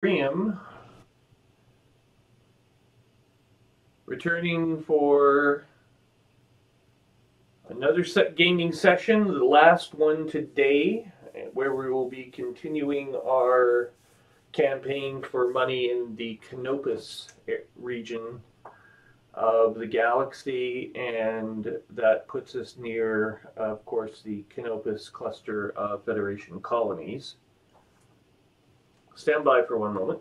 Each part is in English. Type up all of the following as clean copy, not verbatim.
Trium, returning for another gaming session, the last one today, where we will be continuing our campaign for money in the Canopus region of the galaxy, and that puts us near, of course, the Canopus cluster of Federation colonies. Stand by for one moment.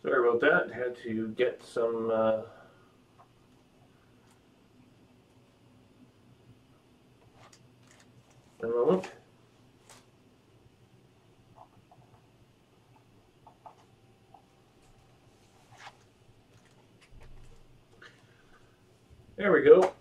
Sorry about that. Had to get some a moment. There we go.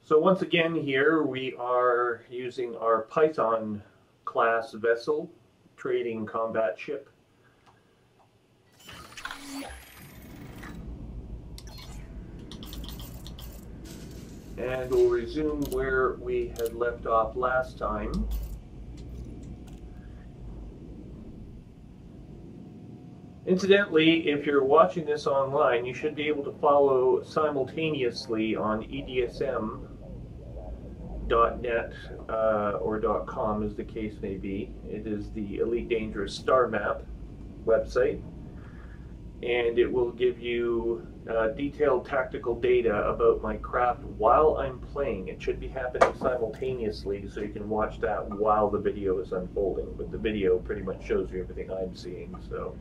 So once again here we are using our Python class vessel, trading combat ship. And we'll resume where we had left off last time. Incidentally, if you're watching this online, you should be able to follow simultaneously on EDSM.net or .com, as the case may be. It is the Elite Dangerous Star Map website, and it will give you detailed tactical data about my craft while I'm playing. It should be happening simultaneously, so you can watch that while the video is unfolding, but the video pretty much shows you everything I'm seeing. So.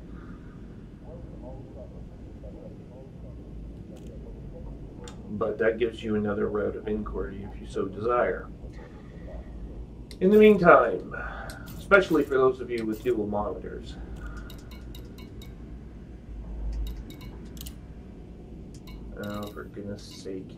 But that gives you another route of inquiry if you so desire. In the meantime, especially for those of you with dual monitors, oh, for goodness sake.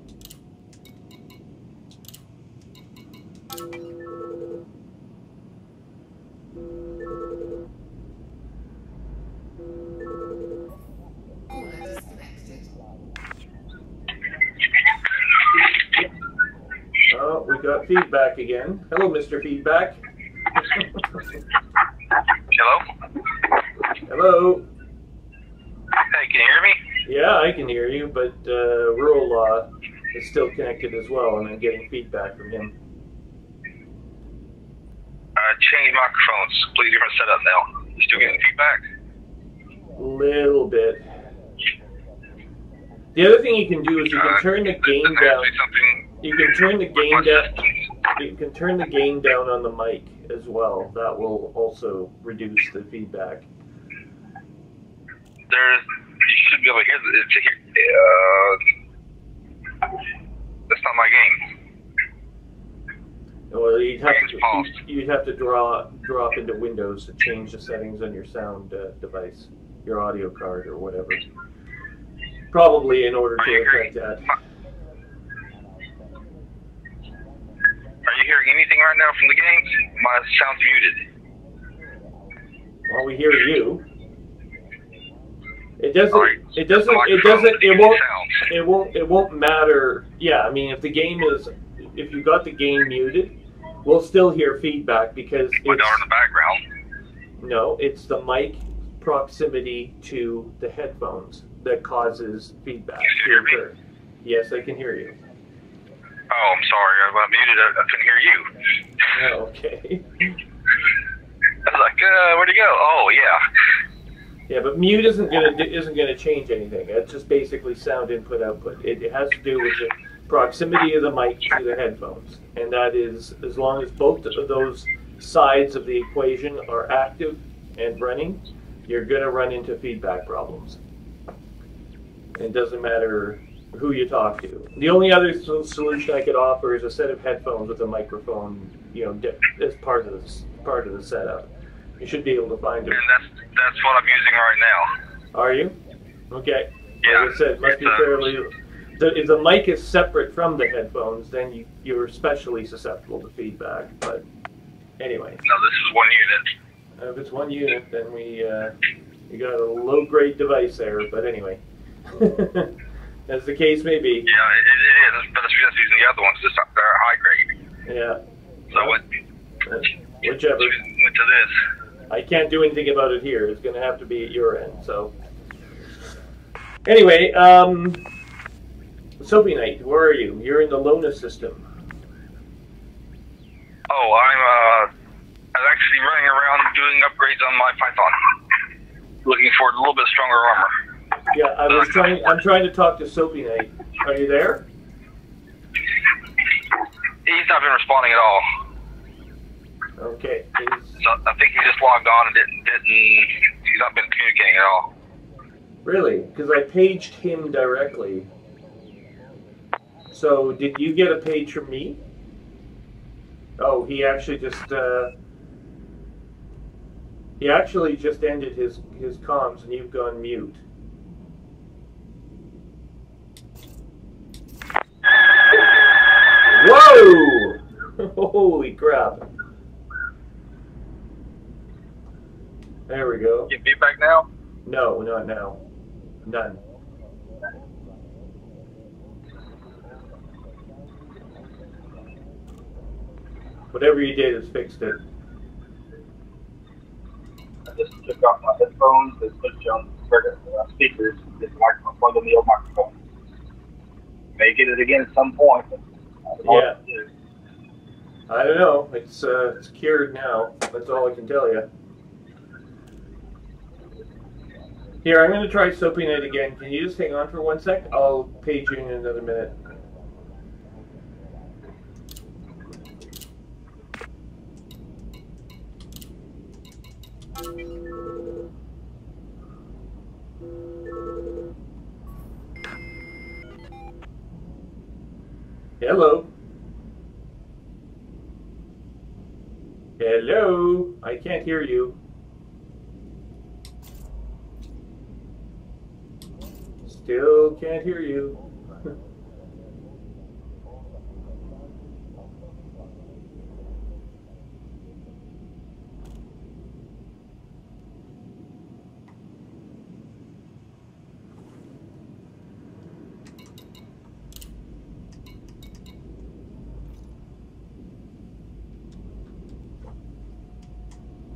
Oh, we got feedback again. Hello, Mr. Feedback. Hello? Hello. Hey, can you hear me? Yeah, I can hear you, but Rural Law is still connected as well, and I'm getting feedback from him. Change microphones. Completely different setup now. You still getting feedback? Little bit. The other thing you can do is you can turn the gain down. You can turn the gain down. You can turn the gain down on the mic as well. That will also reduce the feedback. You should be able to hear that's not my game. Well, you'd have to drop into Windows to change the settings on your sound device, your audio card or whatever. Probably in order to affect that. Are you hearing anything right now from the games? My sound's muted. Well, we hear you. It won't matter. Yeah, I mean, if you got the game muted, we'll still hear feedback because it's my daughter in the background. No, it's the mic proximity to the headphones that causes feedback to occur. Yes, I can hear you. Oh, I'm sorry. I muted. I couldn't hear you. Oh, okay. I was like, where'd he go? Oh, yeah. Yeah, but mute isn't gonna change anything. It's just basically sound input output. It has to do with the proximity of the mic to the headphones, and that is as long as both of those sides of the equation are active and running, you're going to run into feedback problems. It doesn't matter who you talk to. The only other solution I could offer is a set of headphones with a microphone, as part of the setup. You should be able to find it. And that's what I'm using right now. Are you? Okay. Yeah. Like I said, it must be fairly. If the mic is separate from the headphones, then you're especially susceptible to feedback. But anyway. No, this is one unit. If it's one unit, then you got a low-grade device there. But anyway, as the case may be. Yeah, it is. But it's just using the other ones. They're high grade. Yeah. So what? Whichever. Went to this. I can't do anything about it here. It's going to have to be at your end. So anyway, Soapy Knight, where are you? You're in the Lona system. Oh, I'm actually running around doing upgrades on my Python, looking for a little bit stronger armor. Yeah, I'm trying to talk to Soapy Knight. Are you there? He's not been responding at all. Okay. So I think he just logged on and he's not been communicating at all. Really? Because I paged him directly. So did you get a page from me? Oh, he actually just ended his comms and you've gone mute. Whoa! Holy crap. There we go. Get feedback now? No, not now. None. Whatever you did has fixed it. I just took off my headphones and switched on speakers. This microphone, plug in the old microphone. May get it again at some point. But yeah. I don't know. It's cured now. That's all I can tell you. Here, I'm going to try Soapy Knight again. Can you just hang on for 1 sec? I'll page you in another minute. Hello. Hello. I can't hear you. Still can't hear you.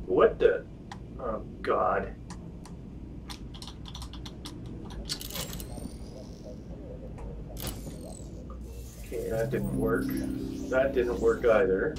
What the? Oh, God. Okay, that didn't work. That didn't work either.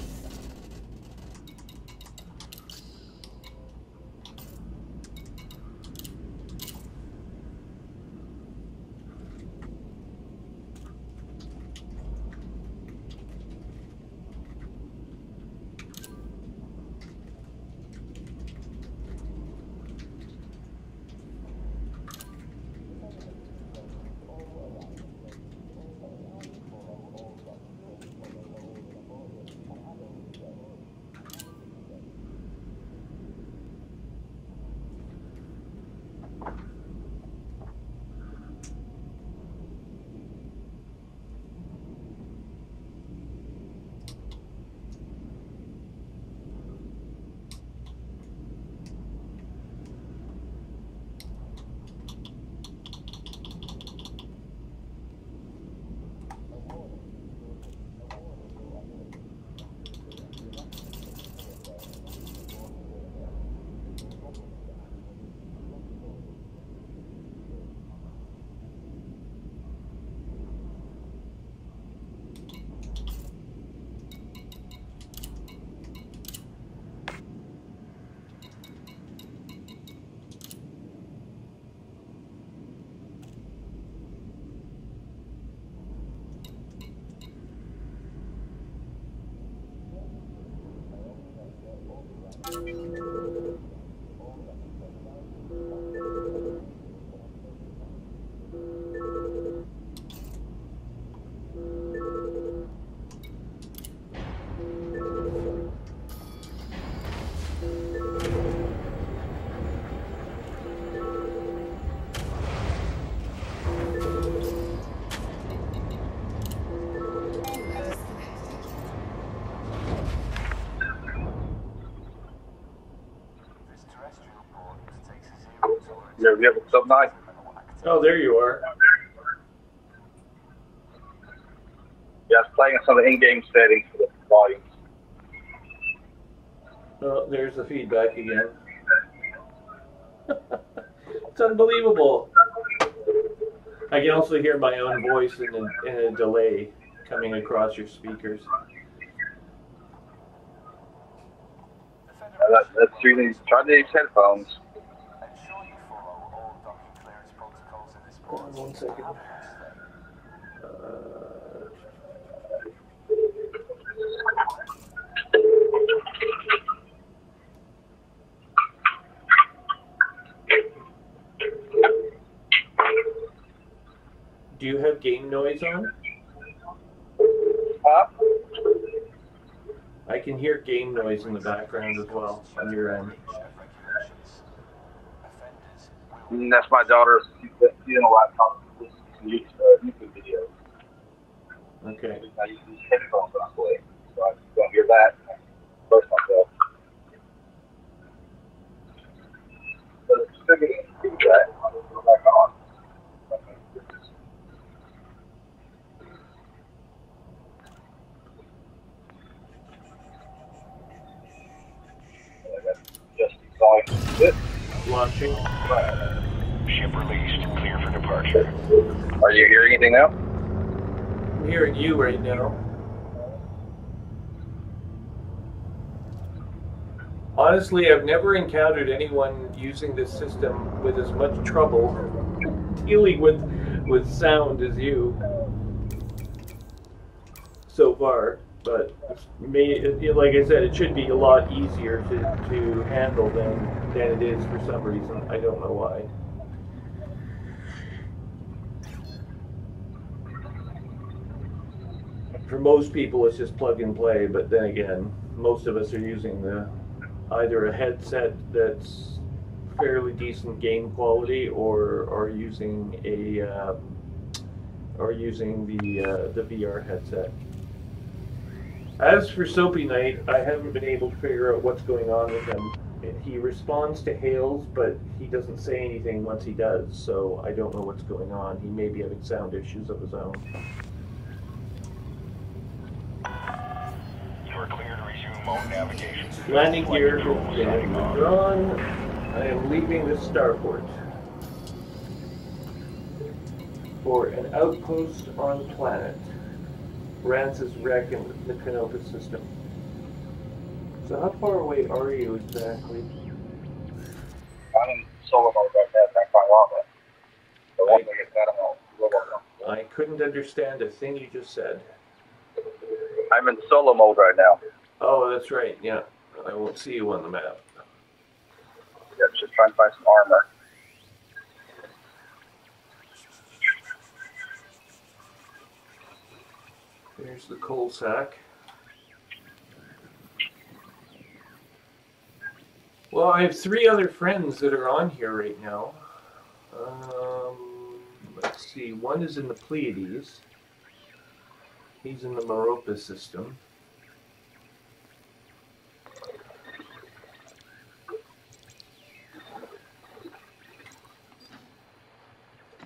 Yeah, we have what's nice. Oh, there you are. Yeah, I was playing some of the in-game settings for the volumes. Oh, there's the feedback again. It's unbelievable. I can also hear my own voice in a delay coming across your speakers. That's using, try these headphones. Hold on 1 second. Do you have game noise on? Huh? I can hear game noise in the background as well on your end. That's my daughter. She's in a laptop. YouTube videos. Okay. I use these headphones when I play, so I don't hear that. I burst myself. But it's still getting feedback. I'll go back on. Just volume. Launching. Ship released. Clear for departure. Are you hearing anything now? I'm hearing you right now. Honestly, I've never encountered anyone using this system with as much trouble dealing with sound as you so far. But like I said, it should be a lot easier to handle than it is for some reason. I don't know why. For most people, it's just plug and play. But then again, most of us are using either a headset that's fairly decent game quality, or using the VR headset. As for Soapy Knight, I haven't been able to figure out what's going on with him. He responds to hails, but he doesn't say anything once he does, so I don't know what's going on. He may be having sound issues of his own. You are clear to resume mode navigation. Landing gear withdrawn. I am leaving the starport for an outpost on planet. Rance's wreck in the Canopus system. So how far away are you exactly? I'm in solo mode right now. That's quite long. So once I get that, I'm on. I couldn't understand a thing you just said. I'm in solo mode right now. Oh, that's right. Yeah, I won't see you on the map. Yeah, just trying to find some armor. There's the coal sack. Well, I have 3 other friends that are on here right now. Let's see. One is in the Pleiades. He's in the Meropa system.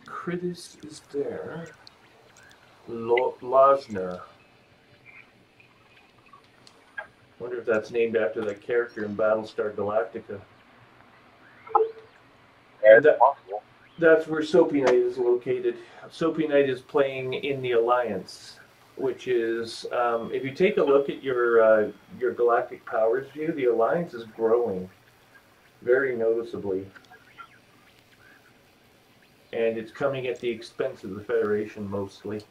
Kritis is there. Losner. Wonder if that's named after that character in Battlestar Galactica. Yeah, it's possible. That's where Soapy Knight is located. Soapy Knight is playing in the Alliance, which is, if you take a look at your Galactic Powers view, the Alliance is growing very noticeably. And it's coming at the expense of the Federation mostly.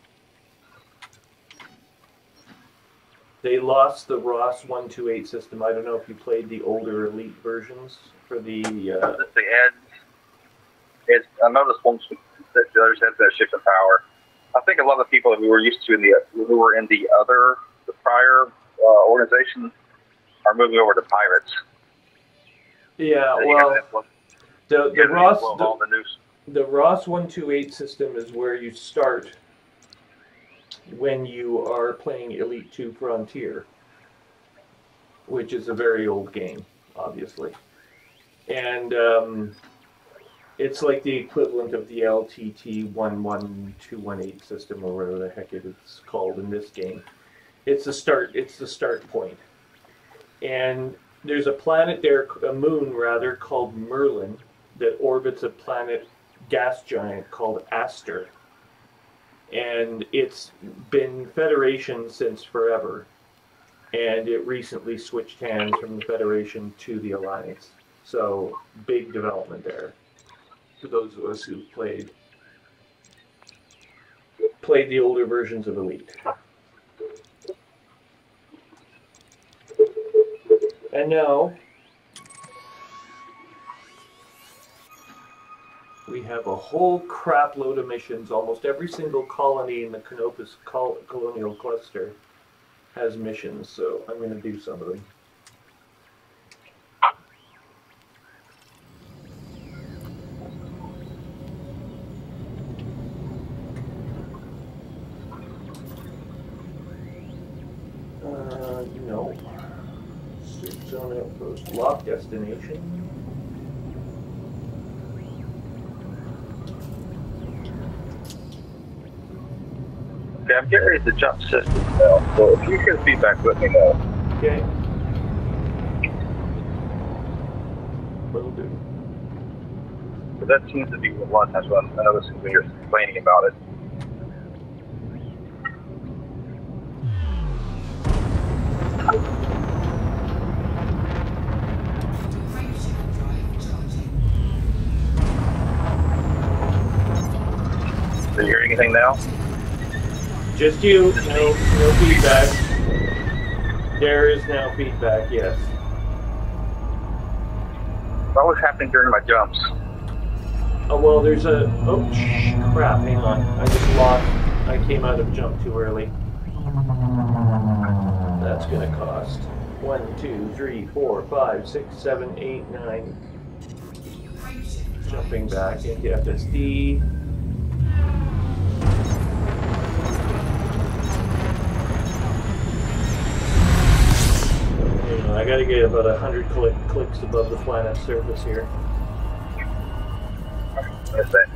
They lost the Ross 128 system. I don't know if you played the older Elite versions for the... I noticed once that the others had that shift in power. I think a lot of the people who were used to who were in the prior organization are moving over to pirates. Yeah, well, the Ross 128 system is where you start when you are playing Elite 2 Frontier, which is a very old game, obviously. And It's like the equivalent of the LTT 11218 system, or whatever the heck it's called in this game. It's the start. It's the start point. And there's a planet there, a moon rather, called Merlin, that orbits a planet gas giant called Aster. And it's been Federation since forever. And it recently switched hands from the Federation to the Alliance. So, big development there. For those of us who played the older versions of Elite. And now, we have a whole crap load of missions. Almost every single colony in the Canopus colonial cluster has missions, so I'm going to do some of them. No. Zone outpost. Lock destination. Okay, I'm getting ready to jump systems now, so if you hear feedback, let me know. Okay. Will do. But that seems to be a lot of times when I notice when you're complaining about it. Do you hear anything now? Just you. No feedback. There is now feedback, yes. What was happening during my jumps? Oh, well, there's a... Oh, crap, hang on. I just lost... I came out of jump too early. That's gonna cost 1, 2, 3, 4, 5, 6, 7, 8, 9. Jumping back into FSD. I gotta get about 100 clicks above the planet's surface here. What's that?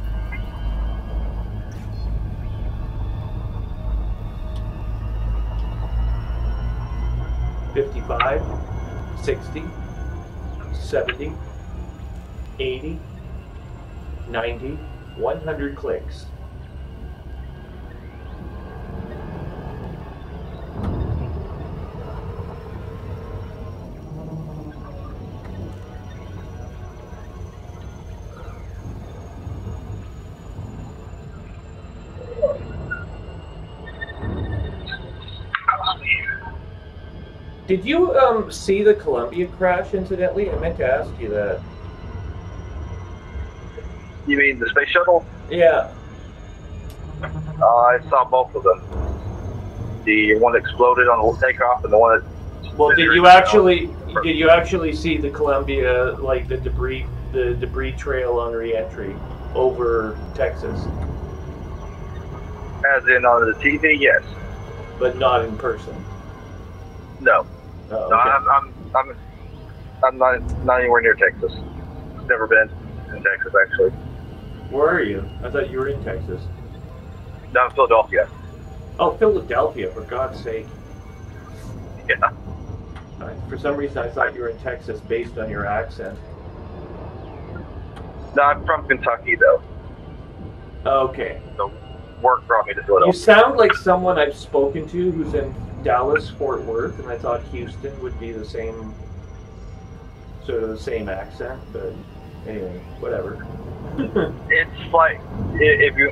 $55, 60, 70, 80, 90, 100 clicks. Did you see the Columbia crash, incidentally? I meant to ask you that. You mean the space shuttle? Yeah. I saw both of them. The one that exploded on the takeoff and the one that... Well, did you actually see the Columbia, like the debris trail on re-entry over Texas? As in on the TV, yes. But not in person? No. Oh, No, okay. I'm not anywhere near Texas. Never been in Texas, actually. Where are you? I thought you were in Texas. No, in Philadelphia. Oh, Philadelphia, for God's sake. Yeah. For some reason, I thought you were in Texas based on your accent. No, I'm from Kentucky, though. Okay. So work brought me to You Philadelphia. sound like someone I've spoken to who's in Dallas, Fort Worth, and I thought Houston would be the same, sort of the same accent, but anyway, whatever. It's like,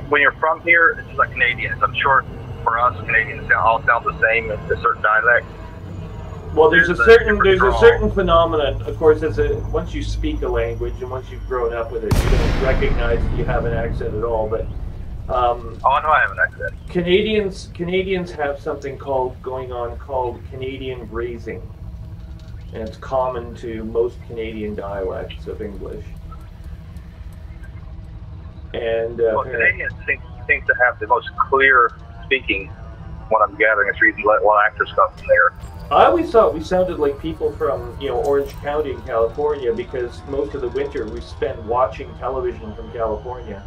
when you're from here, it's like Canadians. I'm sure for us, Canadians all sound the same in a certain dialect. Well, there's a certain phenomenon. Of course, once you speak a language and once you've grown up with it, you don't recognize that you have an accent at all. But oh, I know I have an accent. Canadians have something called Canadian grazing, and it's common to most Canadian dialects of English. And Well, Canadians seem to have the most clear speaking what I'm gathering. It's reason a lot of actors come from there. I always thought we sounded like people from, Orange County in California, because most of the winter we spend watching television from California.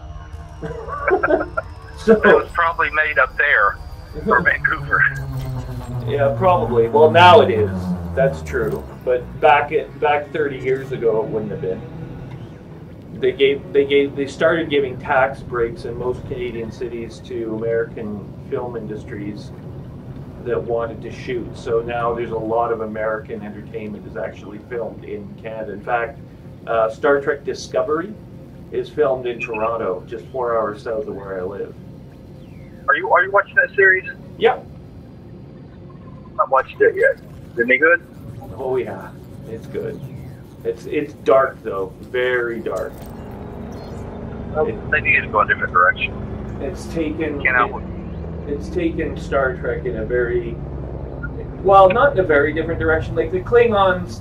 So It was probably made up there for Vancouver. yeah, probably. Well, now it is. That's true. But back 30 years ago, it wouldn't have been. They started giving tax breaks in most Canadian cities to American film industries that wanted to shoot. So now there's a lot of American entertainment is actually filmed in Canada. In fact, Star Trek Discovery is filmed in Toronto, just 4 hours south of where I live. Are you watching that series? Yep. Not watched it yet. Is it any good? Oh yeah, it's good. It's dark though, very dark. They need to go a different direction. It's taken. Cannot. It's taken Star Trek in a very, well, not in a very different direction. Like the Klingons,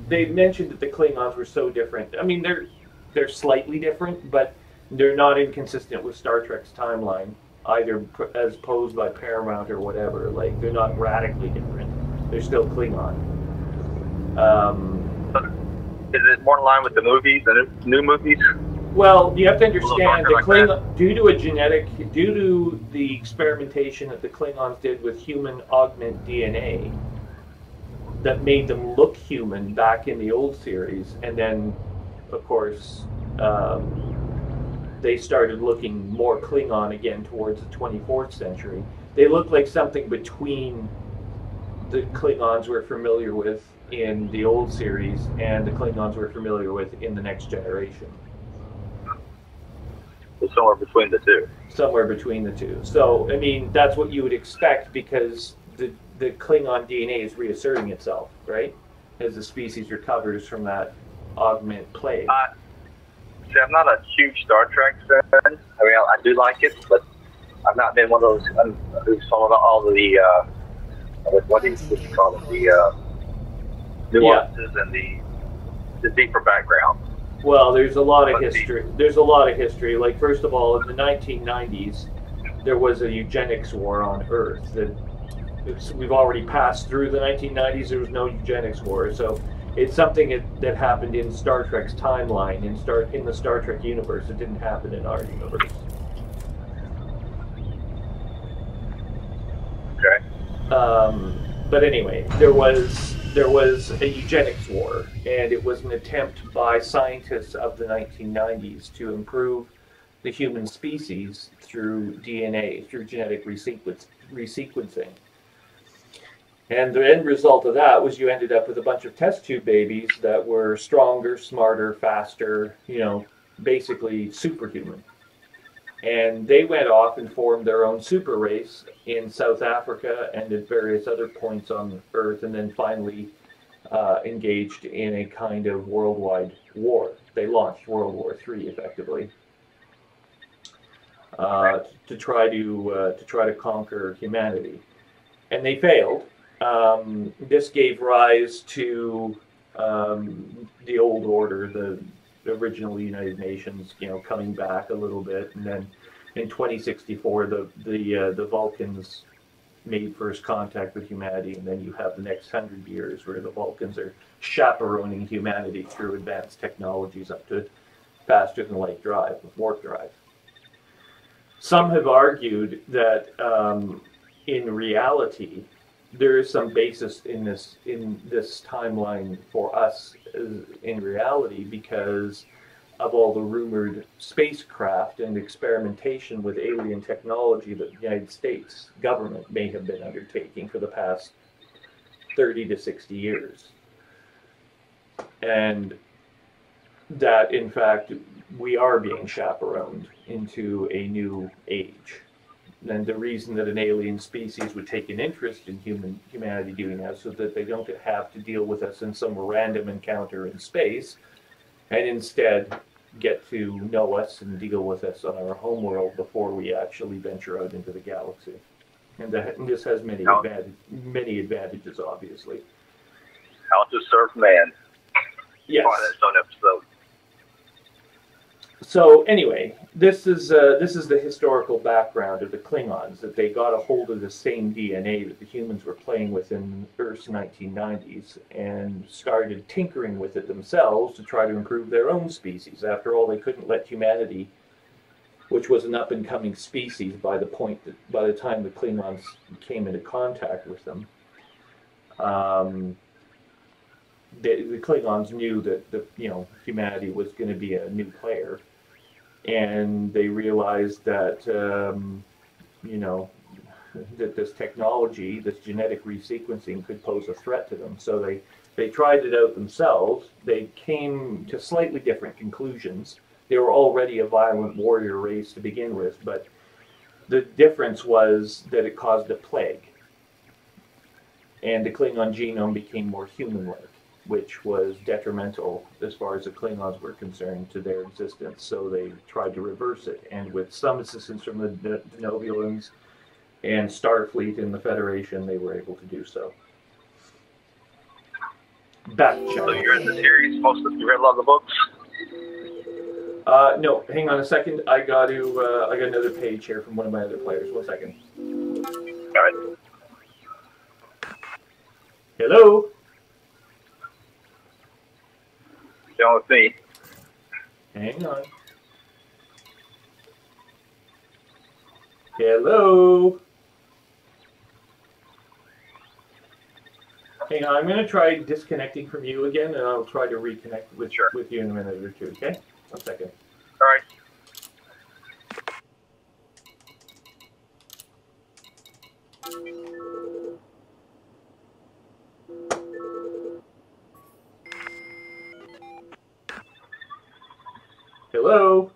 they mentioned that the Klingons were so different. I mean, they're slightly different, but they're not inconsistent with Star Trek's timeline, either as posed by Paramount or whatever. Like, they're not radically different. They're still Klingon. Is it more in line with the movies, the new movies? Well, you have to understand the like Klingon, due to the experimentation that the Klingons did with human augment DNA, that made them look human back in the old series, and then, of course, they started looking more Klingon again towards the 24th century. They look like something between the Klingons we're familiar with in the old series and the Klingons we're familiar with in the Next Generation. Somewhere between the two. Somewhere between the two. So, I mean, that's what you would expect, because the Klingon DNA is reasserting itself, right? As the species recovers from that augment plague. See, I'm not a huge Star Trek fan. I mean, I do like it, but I've not been one of those who's followed all the, what do you call it, the nuances and the deeper background. Well, there's a lot of history. There's a lot of history. Like, first of all, in the 1990s, there was a eugenics war on Earth. We've already passed through the 1990s. There was no eugenics war, so it's something that happened in Star Trek's timeline, in the Star Trek universe. It didn't happen in our universe. Okay. But anyway, there was a eugenics war, and it was an attempt by scientists of the 1990s to improve the human species through DNA, through genetic resequencing. And the end result of that was you ended up with a bunch of test tube babies that were stronger, smarter, faster, basically superhuman. And they went off and formed their own super race in South Africa and at various other points on Earth, and then finally engaged in a kind of worldwide war. They launched World War III, effectively, to try to conquer humanity, and they failed. This gave rise to the old order, the original United Nations, coming back a little bit, and then in 2064, the Vulcans made first contact with humanity, and then you have the next 100 years where the Vulcans are chaperoning humanity through advanced technologies up to faster than light drive, warp drive. Some have argued that in reality, there is some basis in this timeline for us in reality, because of all the rumored spacecraft and experimentation with alien technology that the United States government may have been undertaking for the past 30 to 60 years. And that, in fact, we are being chaperoned into a new age. And the reason that an alien species would take an interest in humanity doing that, so that they don't have to deal with us in some random encounter in space, and instead get to know us and deal with us on our home world before we actually venture out into the galaxy. And this has many advantages, obviously. How to Serve Man. Yes. Oh, that's on episode. So anyway, this is the historical background of the Klingons, that they got a hold of the same DNA that the humans were playing with in Earth's 1990s and started tinkering with it themselves to try to improve their own species. After all, they couldn't let humanity, which was an up-and-coming species by the time the Klingons came into contact with them, the Klingons knew that humanity was going to be a new player. And they realized that, that this technology, this genetic resequencing could pose a threat to them. So they tried it out themselves. They came to slightly different conclusions. They were already a violent warrior race to begin with, but the difference was that it caused a plague. And the Klingon genome became more human-like, which was detrimental as far as the Klingons were concerned to their existence. So they tried to reverse it, and with some assistance from the Denobulans and Starfleet in the Federation, they were able to do so. Back check. So you're in the series, you read a lot of the books? No, hang on a second. I got another page here from one of my other players. 1 second. All right. Hello? Down with me. Hang on. Hello? Hang on, I'm going to try disconnecting from you again, and I'll try to reconnect with you in a minute or two, okay? 1 second. All right. Hello?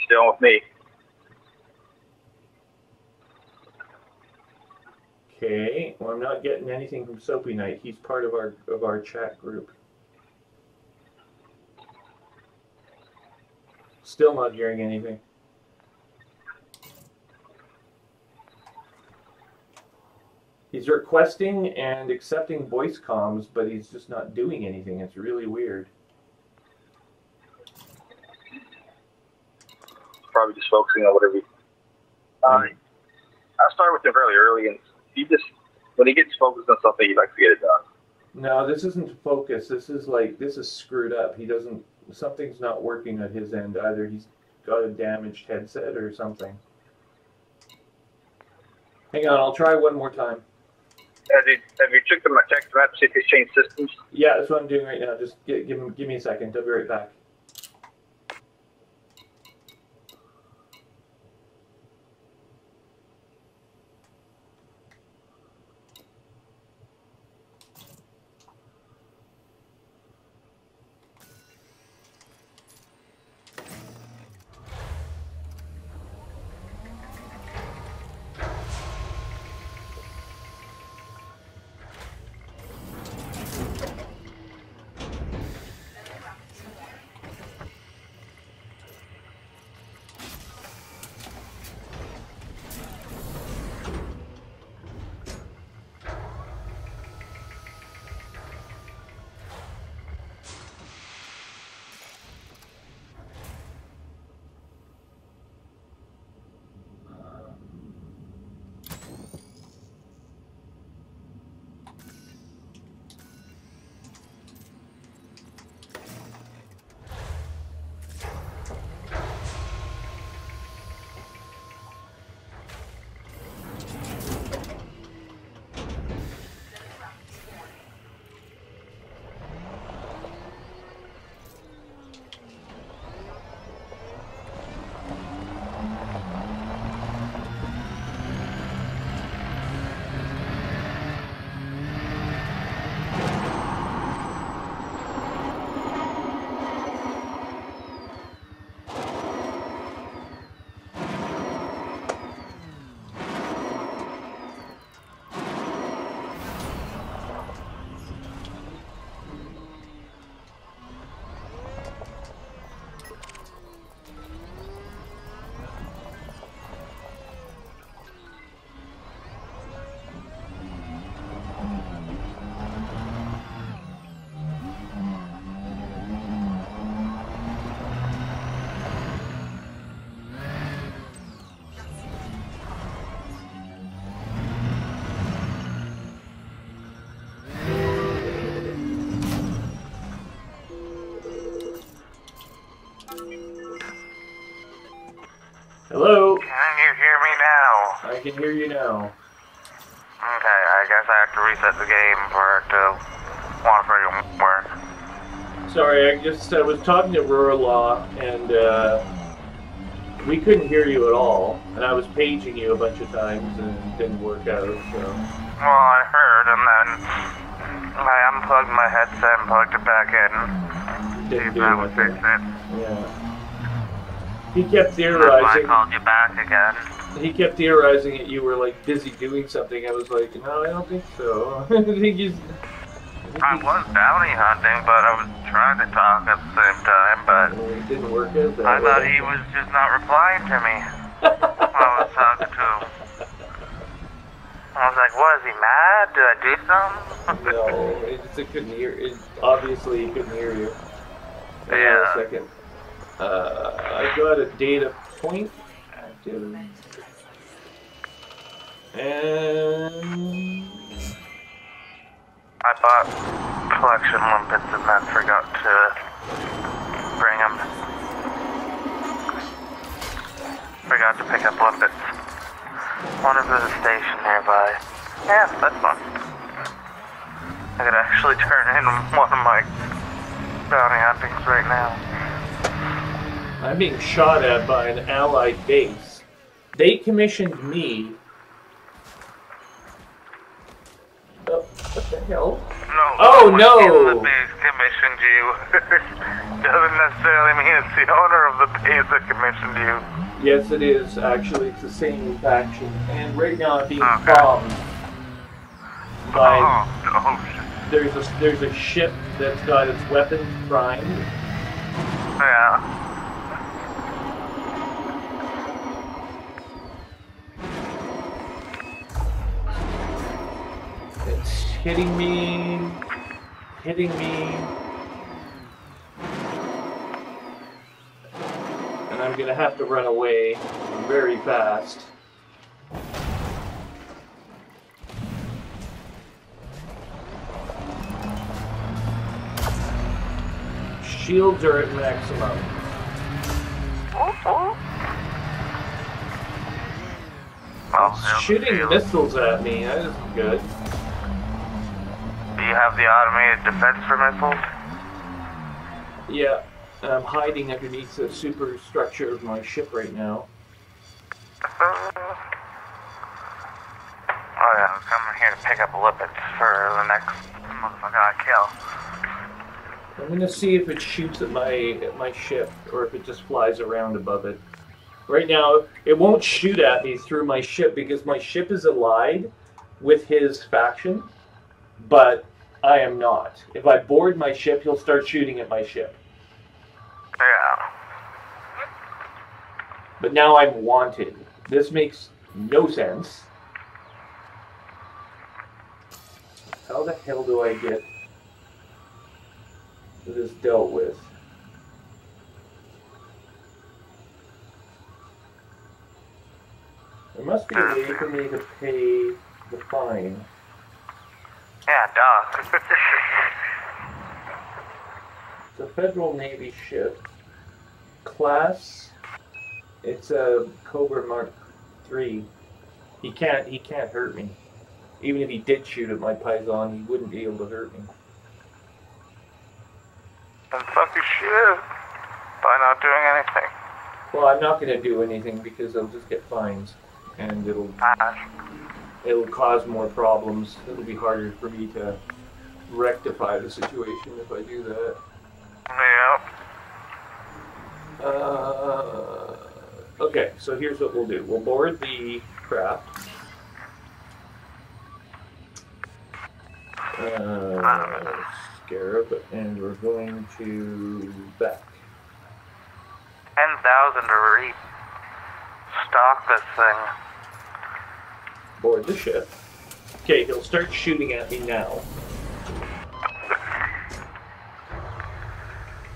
Still with me. Okay, well, I'm not getting anything from Soapy Knight. He's part of our chat group. Still not hearing anything. He's requesting and accepting voice comms, but he's just not doing anything. It's really weird. Probably just focusing on whatever. I started with him fairly early, and when he gets focused on something, he likes to get it done. No, this isn't focus. This is screwed up. Something's not working at his end. Either he's got a damaged headset or something. Hang on, I'll try one more time. Have you checked my text map to see if he's changed systems? Yeah, that's what I'm doing right now. Just give me a second. I'll be right back. Hello? Can you hear me now? I can hear you now. Okay, I guess I have to reset the game for it to want to freaking work. Sorry, I was talking to Ruralaw, and we couldn't hear you at all. And I was paging you a bunch of times, and it didn't work out, so... Well, I heard, and then I unplugged my headset and plugged it back in. Didn't do that would anything. fix it. Yeah. He kept That's why I theorizing. called you back again. He kept theorizing that you were like busy doing something. I was like, no, I don't think so. I think I was bounty hunting, but I was trying to talk at the same time, but it didn't work out that I way. thought he was just not replying to me when I was talking to him. I was like, what, is he mad? Did I do something? No, it couldn't hear. Obviously, he couldn't hear you. Hang on a second. I got a data point active. And I bought collection limpets and then forgot to bring them. Forgot to pick up limpets. Wonder if there's a station nearby. Yeah, that's fun. I could actually turn in one of my bounty huntings right now. I'm being shot at by an allied base. They commissioned me. Oh, what the hell? No. Oh, no! In the base commissioned you. Doesn't necessarily mean it's the owner of the base that commissioned you. Yes, it is. Actually, it's the same faction. And right now I'm being bombed by... There's a ship that's got its weapons primed. Yeah. It's hitting me. And I'm gonna have to run away very fast. Shields are at maximum. It's shooting missiles at me. That isn't good. Do you have the automated defense for missiles? Yeah, I'm hiding underneath the superstructure of my ship right now. Oh yeah, I'm coming here to pick up limpets for the next motherfucker I kill. I'm gonna see if it shoots at my ship, or if it just flies around above it. Right now, it won't shoot at me through my ship because my ship is allied with his faction, but I am not. If I board my ship, he'll start shooting at my ship. Yeah. But now I'm wanted. This makes no sense. How the hell do I get this dealt with? There must be a way for me to pay the fine. Yeah, duh. It's a Federal Navy ship. Class. It's a Cobra Mark III. He can't hurt me. Even if he did shoot at my Python, he wouldn't be able to hurt me. Then fuck your shit by not doing anything. Well, I'm not going to do anything because I'll just get fines, and it'll cause more problems. It'll be harder for me to rectify the situation if I do that. Yep. Okay, so here's what we'll do. We'll board the craft. Scarab, and we're going to back. 10,000 to restock this thing. Board the ship. Okay, he'll start shooting at me now.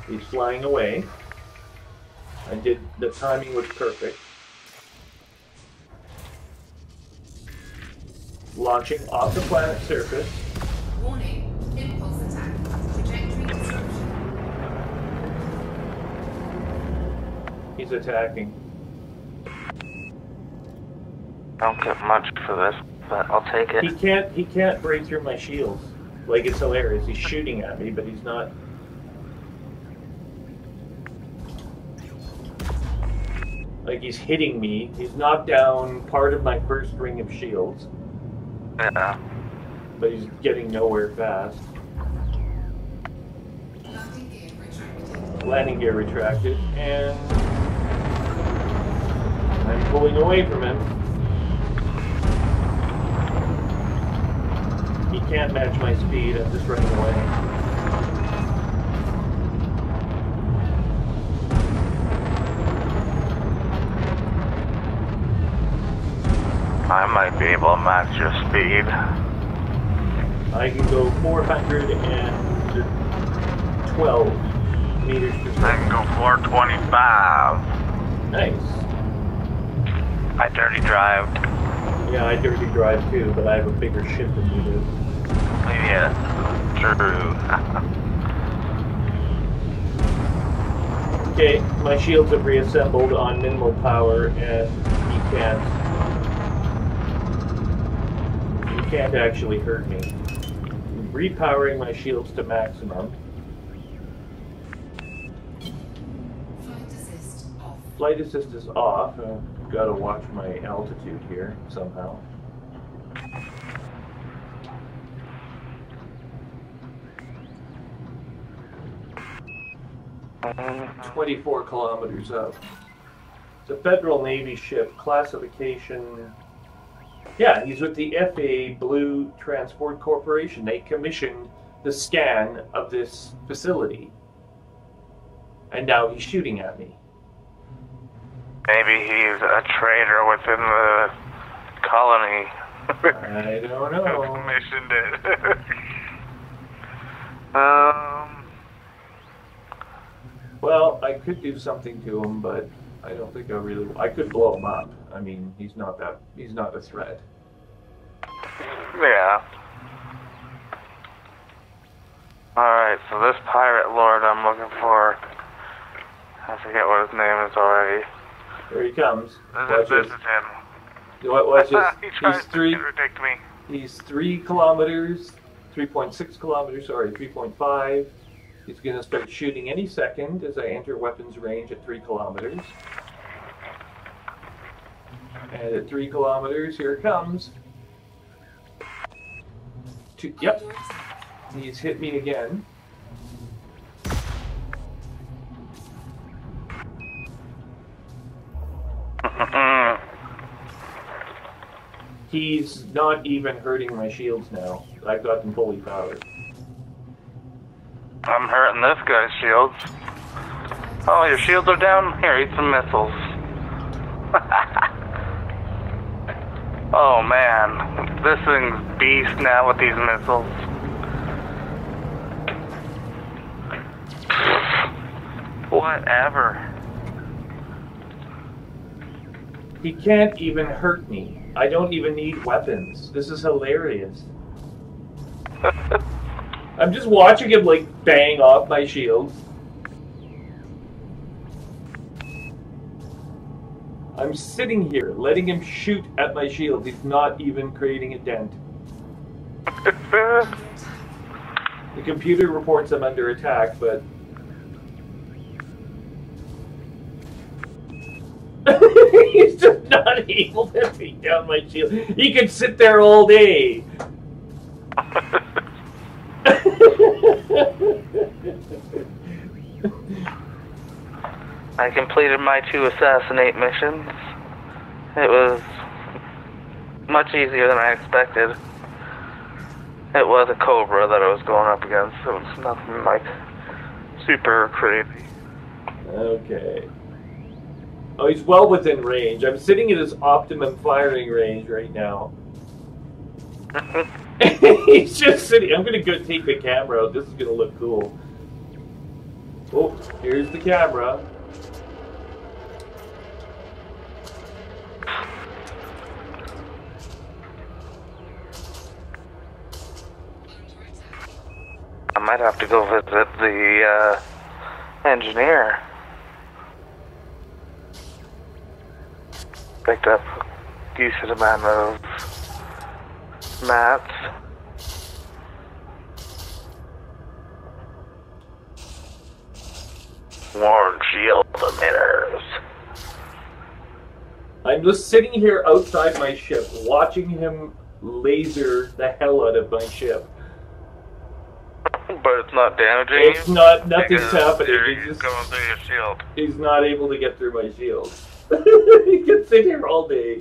He's flying away. The timing was perfect. Launching off the planet's surface. Warning, impulse attack. Trajectory disruption. He's attacking. Don't get much for this, but I'll take it. He can't break through my shields. Like, it's hilarious. He's shooting at me, but he's not. Like, he's hitting me. He's knocked down part of my first ring of shields. Yeah. But he's getting nowhere fast. Landing gear retracted, and I'm pulling away from him. He can't match my speed. I'm just running away. I might be able to match your speed. I can go 412 meters per second. I can go 425. Nice. I dirty drive. Yeah, I dirty drive too, but I have a bigger ship than you do. Yeah, true. Okay, my shields have reassembled on minimal power, and he can't actually hurt me. I'm repowering my shields to maximum. Flight assist is off. I've got to watch my altitude here somehow. I'm 24 kilometers up. It's a Federal Navy ship, classification. Yeah, he's with the FA Blue Transport Corporation. They commissioned the scan of this facility. And now he's shooting at me. Maybe he's a traitor within the colony. I don't know. Commissioned it. Well, I could do something to him, but I don't think I could blow him up. I mean, he's not a threat. Yeah. Alright, so this pirate lord I'm looking for, I forget what his name is already. Here he comes. This is him. Watch this. He tries to interdict me. He's 3 kilometers, 3.6 kilometers, sorry, 3.5. He's going to start shooting any second as I enter weapons range at 3 kilometers. And at 3 kilometers, here it comes. Yep. He's hit me again. He's not even hurting my shields now. I've got them fully powered. I'm hurting this guy's shields. Oh, your shields are down? Here, eat some missiles. Oh man, this thing's beast now with these missiles. Whatever. He can't even hurt me. I don't even need weapons. This is hilarious. I'm just watching him like bang off my shields. I'm sitting here letting him shoot at my shield. He's not even creating a dent. The computer reports I'm under attack, but he's just not able to take down my shield. He could sit there all day. I completed my 2 assassinate missions. It was much easier than I expected. It was a Cobra that I was going up against, so it's nothing like super crazy. Okay. Oh, he's well within range. I'm sitting at his optimum firing range right now. He's just sitting. I'm going to go take the camera out. This is going to look cool. Oh, here's the camera. I might have to go visit the engineer. Picked up a decent amount of mats. More shield emitters. I'm just sitting here outside my ship, watching him laser the hell out of my ship. But it's not damaging you? It's not, nothing's Because happening. He's going through your shield. He's not able to get through my shield. He can sit here all day.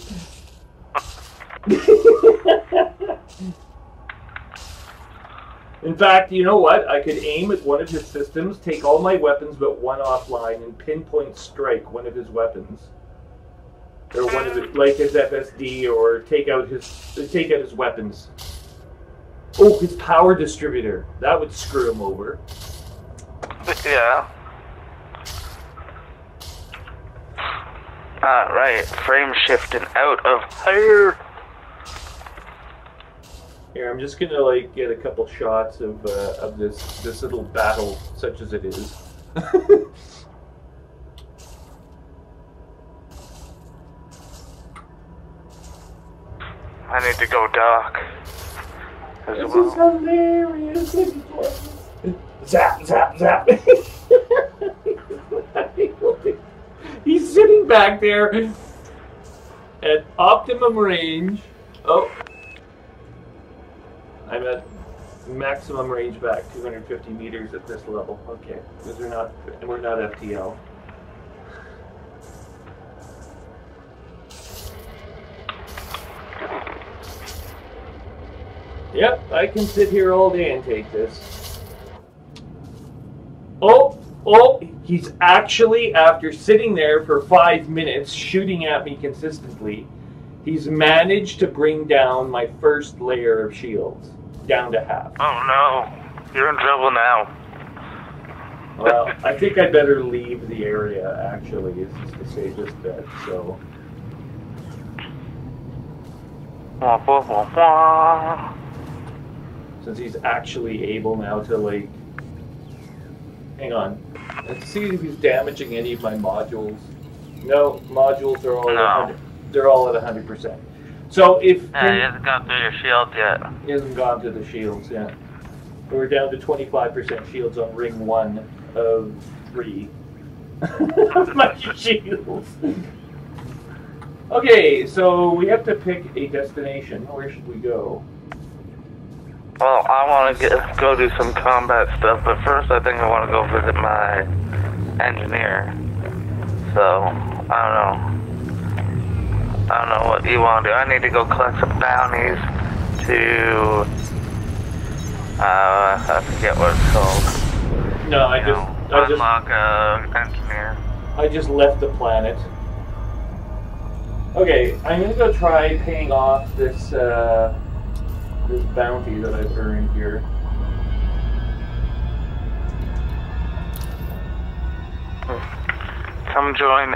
In fact, you know what? I could aim at one of his systems, take all my weapons but one offline, and pinpoint strike one of his weapons. Or one of his, like his FSD, or take out his weapons. Oh, his power distributor. That would screw him over. Yeah. Alright, frame shifting out of here. Here, I'm just gonna like get a couple shots of this little battle, such as it is. I need to go dock. This is hilarious. Zap, zap, zap. He's sitting back there at optimum range. Oh. I'm at maximum range back, 250 meters at this level. Okay, because we're not FTL. Yep, I can sit here all day and take this. Oh, he's actually, after sitting there for 5 minutes, shooting at me consistently, he's managed to bring down my first layer of shields, down to half. Oh no, you're in trouble now. Well, I think I better leave the area, actually, is the safest bet, so... Since he's actually able now to, like... Hang on. Let's see if he's damaging any of my modules. No, modules are all they're all at 100%. So if... Yeah, he hasn't gone through your shields yet. He hasn't gone to the shields, yeah. We're down to 25% shields on ring 1 of 3. of my shields. Okay, so we have to pick a destination. Where should we go? Well, I want to go do some combat stuff, but first I think I want to go visit my engineer. So, I don't know what you want to do. I need to go collect some bounties to, I forget what it's called. No, Unlock an engineer. I just left the planet. Okay, I'm gonna go try paying off this this bounty that I've earned here. Come join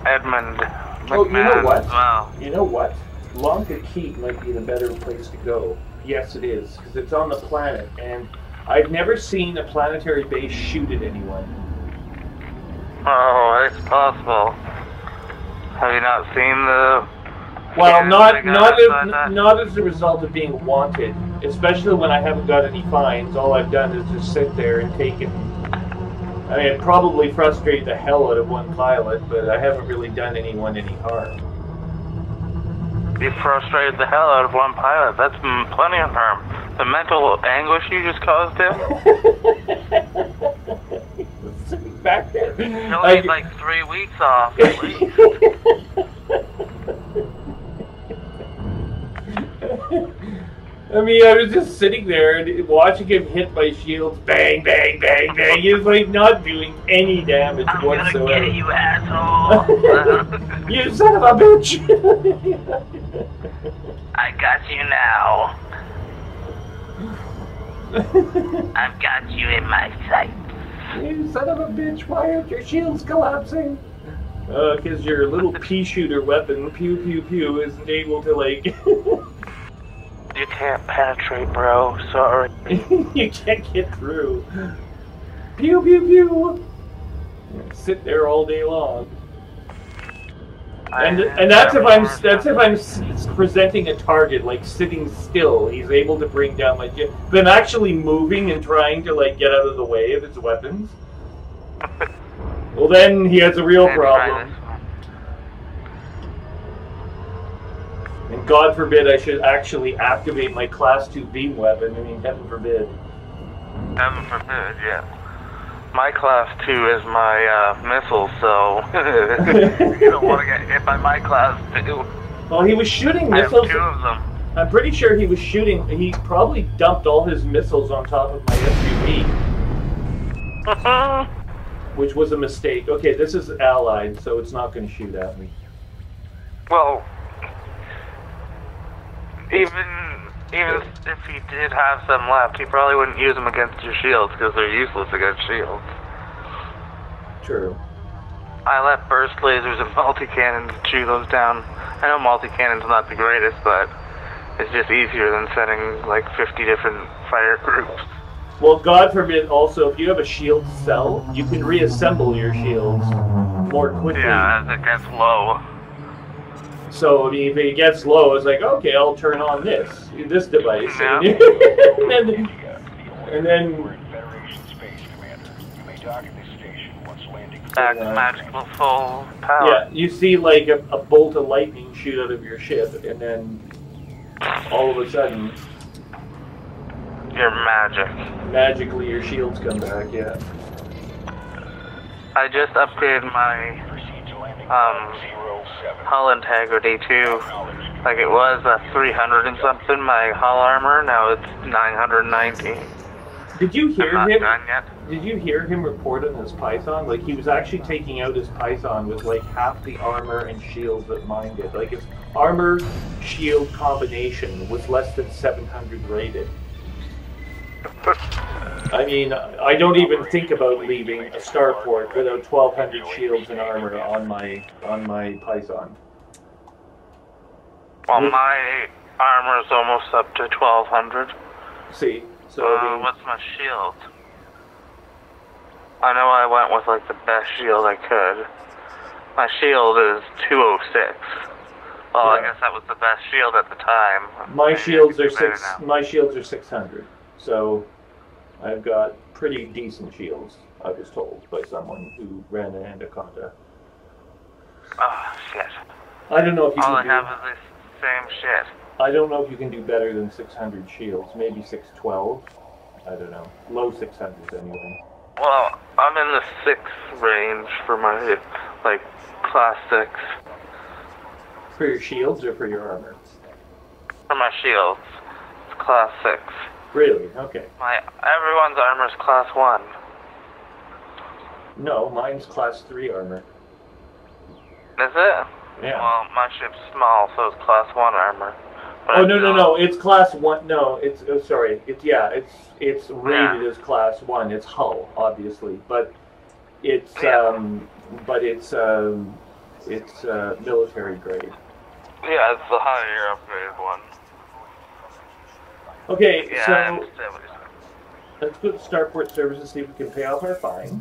Edmund McMahon. Oh, you know what? Wow. You know what? Lanka Keep might be the better place to go. Yes, it is, because it's on the planet, and I've never seen a planetary base shoot at anyone. Oh, it's possible. Have you not seen the... Well, not as a result of being wanted, especially when I haven't got any fines. All I've done is just sit there and take it. I mean, it probably frustrated the hell out of one pilot, but I haven't really done anyone any harm. You frustrated the hell out of one pilot. That's plenty of harm. The mental anguish you just caused him? Sitting back there. You'll need like 3 weeks off at least. I mean, I was just sitting there and watching him hit my shields, bang, bang, bang, bang. He was like not doing any damage whatsoever. I'm gonna get you, asshole! You son of a bitch! I got you now. I've got you in my sight. You son of a bitch! Why aren't your shields collapsing? Because your little pea shooter weapon, pew pew pew, isn't able to like. You can't penetrate, bro. Sorry. You can't get through. Pew pew pew. Sit there all day long. And that's if I'm presenting a target, like sitting still. He's able to bring down my jet. But I'm actually moving and trying to like get out of the way of his weapons. Well, then he has a real problem. And God forbid I should actually activate my Class 2 beam weapon. I mean, heaven forbid. Heaven forbid, yeah. My Class 2 is my missile, so you don't want to get hit by my Class 2. Well, he was shooting I have missiles. 2 of them. I'm pretty sure he was shooting. He probably dumped all his missiles on top of my SUV. Which was a mistake. Okay, this is allied, so it's not going to shoot at me. Well, even if he did have some left, he probably wouldn't use them against your shields because they're useless against shields. True. I let burst lasers and multi-cannons chew those down. I know multi-cannon's not the greatest, but it's just easier than sending like 50 different fire groups. Well, God forbid also, if you have a shield cell, you can reassemble your shields more quickly. Yeah, as it gets low. So, I mean, if it gets low, it's like, okay, I'll turn on this device. Yeah. and then We're in Federation space, Commander. You may dock at this station once landing. Back to magical full power. yeah, you see like a bolt of lightning shoot out of your ship, and then all of a sudden, Your magic. magically your shields come back, yeah. I just upgraded my hull integrity too. Like it was 300 and something, my hull armor, now it's 990. Did you hear I'm not him? done yet. Did you hear him report on his Python? Like, he was actually taking out his Python with like half the armor and shields that mine did. Like, his armor shield combination was less than 700 rated. I mean, I don't even think about leaving a starport without 1,200 shields and armor on my Python. Well, my armor's almost up to 1200. See, so I mean, What's my shield? I know I went with like the best shield I could. My shield is 206. Well, I Yeah. guess that was the best shield at the time. my Maybe shields I are could do better now. My shields are 600. So I've got pretty decent shields. I was told by someone who ran an anaconda. Oh shit! I don't know if you All I can have do. is this same shit. I don't know if you can do better than 600 shields. Maybe 612. I don't know. Low 600s anyway. Well, I'm in the 6 range for my like class 6 For your shields or for your armor? for my shields. It's class 6. Really? Okay. Everyone's armor's class 1. No, mine's class 3 armor. Is it? Yeah. Well, my ship's small, so it's class 1 armor. But Oh no! It's class 1. No, it's sorry. It's rated Yeah. as class 1. It's hull, obviously, but it's military grade. Yeah, it's the higher upgraded one. Okay, Yeah, I so understand what you're saying. let's go to Starport Service and see if we can pay off our fine.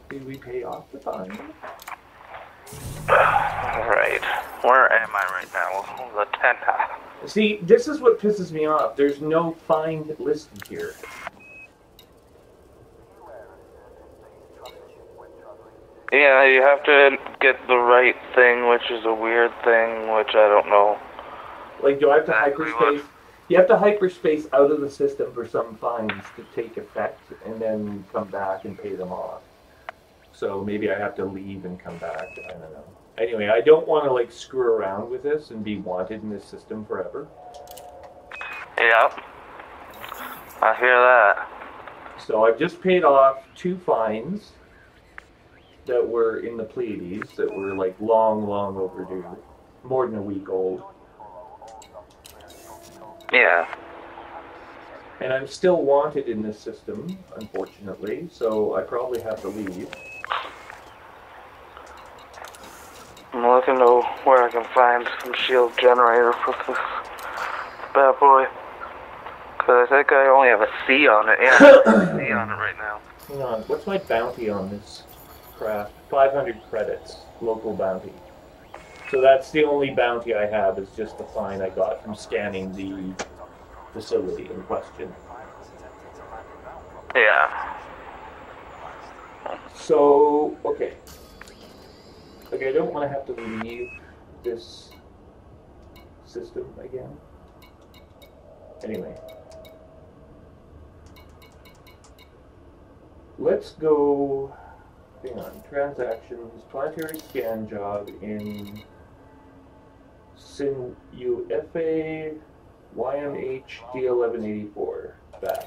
Did we pay off the fine? Alright, where am I right now? The 10. See, this is what pisses me off. There's no fine listed here. Yeah, you have to get the right thing, which is a weird thing, which I don't know. Like, do I have to Exactly hyperspace? You have to hyperspace out of the system for some fines to take effect, and then come back and pay them off. So maybe I have to leave and come back. I don't know. Anyway, I don't want to like screw around with this and be wanted in this system forever. Yep. I hear that. So I've just paid off 2 fines that were in the Pleiades that were like long overdue, more than a week old. Yeah. And I'm still wanted in this system, unfortunately, so I probably have to leave. I'm looking to where I can find some shield generator for this bad boy. Because I think I only have a C on it. Yeah, I have a C on it right now. Hang on, what's my bounty on this? craft, 500 credits, local bounty. So that's the only bounty I have, is just the fine I got from scanning the facility in question. Yeah. So, okay. Okay, I don't want to have to leave this system again. Anyway. Let's go, hang on, transactions, planetary scan job in Sin UFA YMH D1184, back.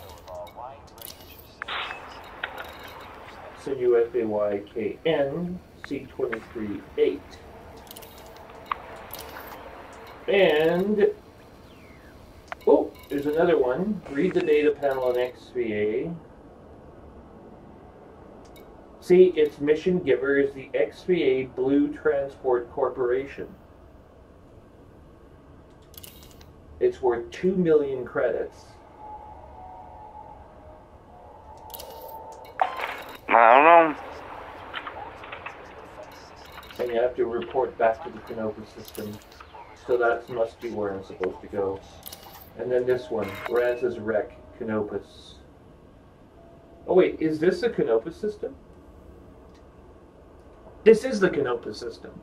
Sin UFA YKN C238. And, oh, there's another one. Read the data panel on XVA. See, its mission giver is the XVA Blue Transport Corporation. It's worth 2 million credits. I don't know. And you have to report back to the Canopus system. So that must be where I'm supposed to go. And then this one, Raz's Wreck, Canopus. Oh wait, is this the Canopus system? This is the Canopus system.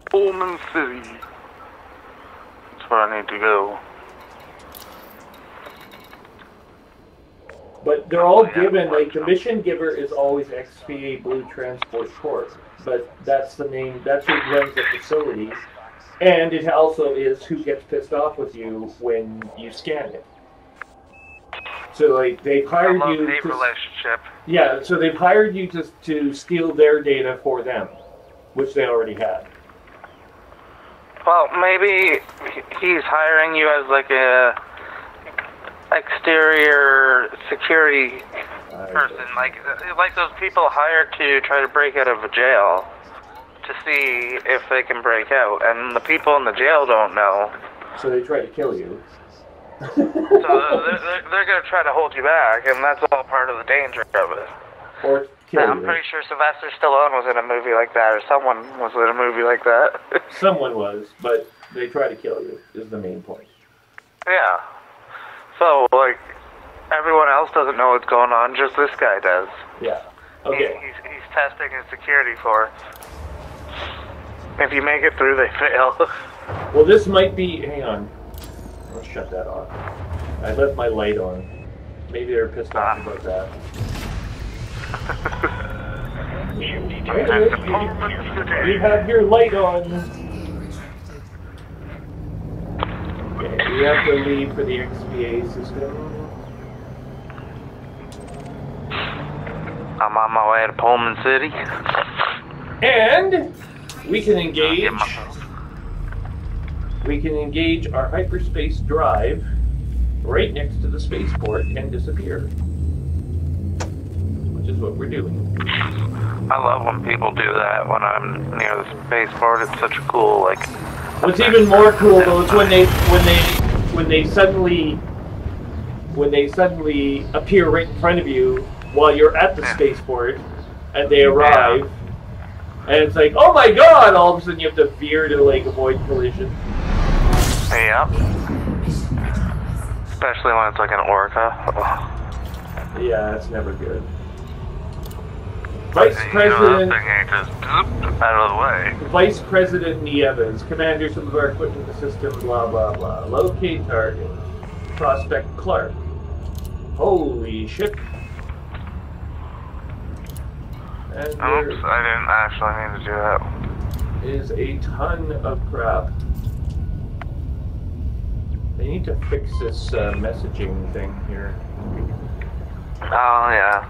Pullman City. That's where I need to go. But they're all given, like, the mission giver is always XVA Blue Transport Corp. But that's the name, that's who runs the facility. And it also is who gets pissed off with you when you scan it. So, like, they've hired you to... relationship. Yeah, so they've hired you to steal their data for them, which they already had. Well, maybe he's hiring you as, like, a exterior security person, like those people hired to try to break out of a jail to see if they can break out, and the people in the jail don't know. So they try to kill you. So they're going to try to hold you back, and that's all part of the danger of it. Or kill I'm pretty sure Sylvester Stallone was in a movie like that, or someone was in a movie like that. Someone was, but they try to kill you, is the main point. Yeah. So, like, everyone else doesn't know what's going on, just this guy does. Yeah. Okay. He's testing his security for it. If you make it through, they fail. Well, this might be... Hang on. I'll shut that off. I left my light on. Maybe they're pissed off about that. You have your light on. Okay, we have to leave for the XVA system. I'm on my way to Pullman City. And we can engage... We can engage our hyperspace drive right next to the spaceport and disappear. Which is what we're doing. I love when people do that when I'm near the spaceport. It's such a cool, like... What's even more cool though is when they suddenly appear right in front of you while you're at the spaceport and they arrive. And it's like, oh my god! All of a sudden you have to veer to like avoid collision. Yeah. Especially when it's like an orca. Oh. Yeah, it's never good. Vice President... that thing ain't just out of the way. Vice President Nieves, commander, some of our equipment system, blah blah blah. Locate target. Prospect Clark. Holy shit. And Oops, I didn't actually mean to do that. Is a ton of crap. They need to fix this messaging thing here. Oh, yeah.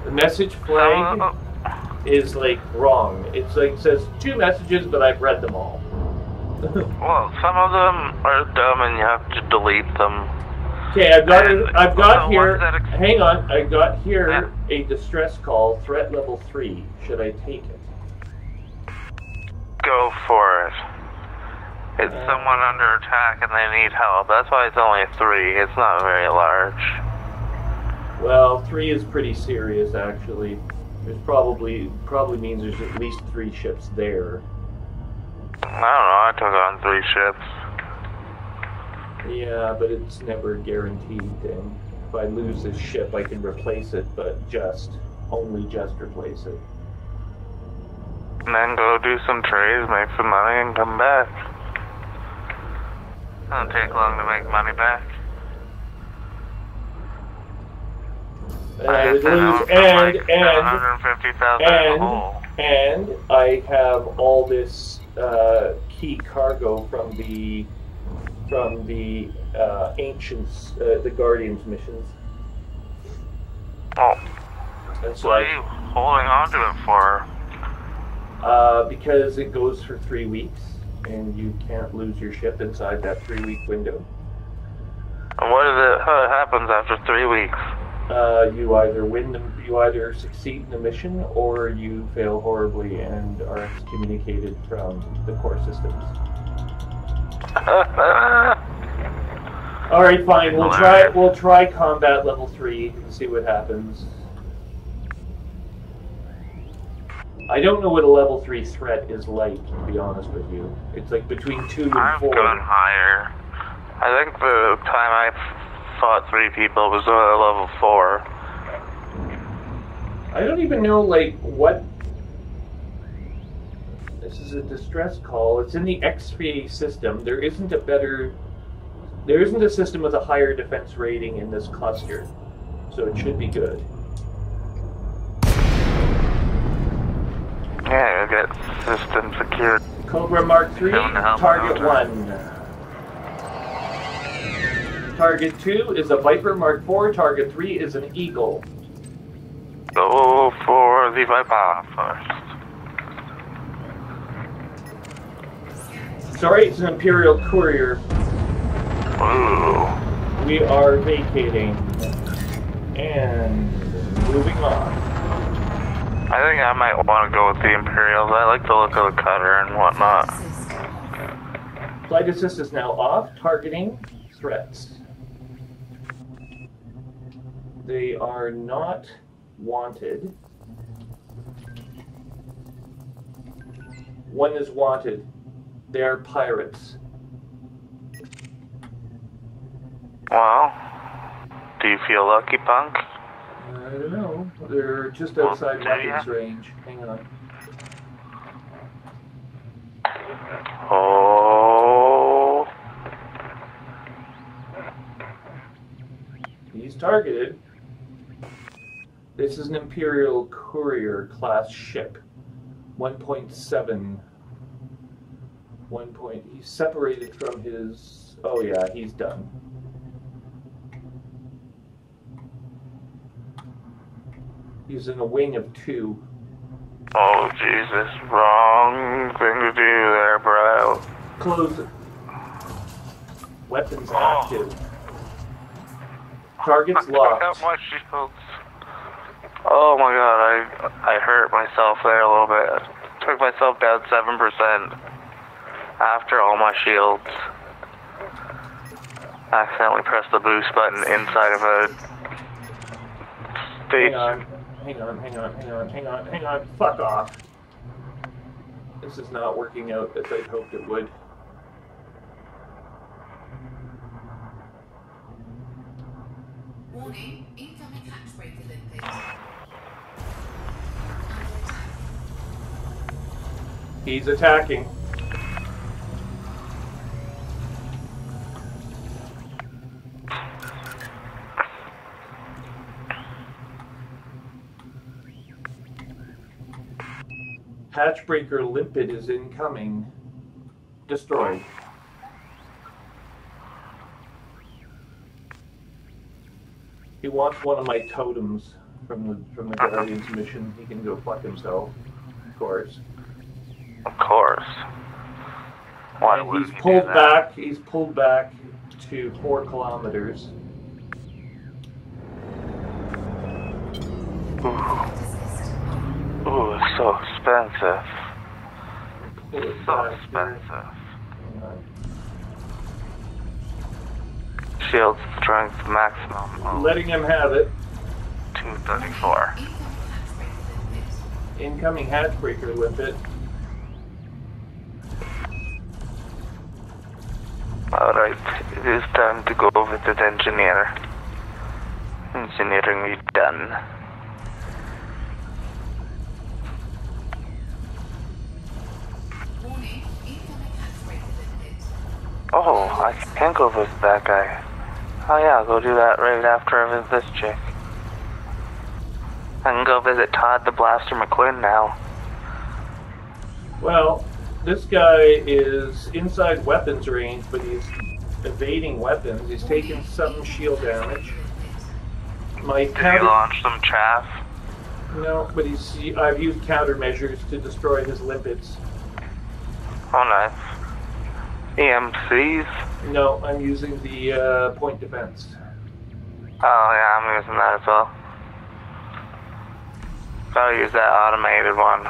The message flag is like wrong. It's like says 2 messages, but I've read them all. Well, some of them are dumb and you have to delete them. Okay, I've got here. Hang on, I got here a distress call, threat level 3. Should I take it? Go for it. It's someone under attack and they need help. That's why it's only a 3. It's not very large. Well, 3 is pretty serious, actually. There's probably means there's at least 3 ships there. I don't know, I took on 3 ships. Yeah, but it's never a guaranteed thing. If I lose this ship, I can replace it, but only just replace it. And then go do some trades, make some money, and come back. Doesn't take long to make money back. And I would lose, and I have all this key cargo from the ancients, the Guardians missions. Oh, That's what are you holding on to it for? Because it goes for 3 weeks, and you can't lose your ship inside that 3-week window. What happens after 3 weeks? You either succeed in the mission, or you fail horribly and are excommunicated from the core systems. All right, fine. We'll try combat level 3 and see what happens. I don't know what a level 3 threat is like, to be honest with you. It's like between 2 and 4. I've gone higher. I think the time I fought 3 people was level 4. I don't even know, like, what... This is a distress call. It's in the X3A system. There isn't a system with a higher defense rating in this cluster. So it should be good. Yeah, you get system secured. Cobra Mark 3, target 1. Target 2 is a Viper Mark 4, target 3 is an Eagle. Go for the Viper first. Sorry, it's an Imperial Courier. Ooh. We are vacating. And moving on. I think I might want to go with the Imperials. I like the look of the cutter and whatnot. Flight assist is now off, targeting threats. They are not wanted. One is wanted. They are pirates. Well, do you feel lucky, punk? I don't know. They're just outside weapons range. Hang on. Oh. He's targeted. This is an Imperial Courier class ship. 1.7. He's separated from his... Oh yeah, he's done. He's in a wing of 2. Oh, Jesus. Wrong thing to do there, bro. Close it. Weapons active. Targets locked. I got my shields. Oh my god, I hurt myself there a little bit. Took myself down 7% after all my shields. Accidentally pressed the boost button inside of a stage. Hang on. Fuck off. This is not working out as I'd hoped it would. Warning, incoming hatch breaker limpet. He's attacking. Hatchbreaker limpet is incoming. Destroyed. He wants one of my totems from the Guardian's mission. He can go fuck himself, of course. Of course. Why would he's pulled back. He's pulled back to 4 kilometers. Ooh, it's so expensive. It's so expensive. Shield strength maximum. Oh. Letting him have it. 234. Incoming hatchbreaker limpet. Alright, it is time to go visit engineer. Engineering is done. Oh, I can go visit that guy. Oh yeah, I'll go do that right after I visit this chick. I can go visit Todd the Blaster McQuinn now. Well, this guy is inside weapons range, but he's evading weapons. He's taking some shield damage. My Did he launch some chaff? No, but I've used countermeasures to destroy his limpets. Oh nice. EMCs? No, I'm using the point defense. Oh yeah, I'm using that as well. So I'll use that automated one.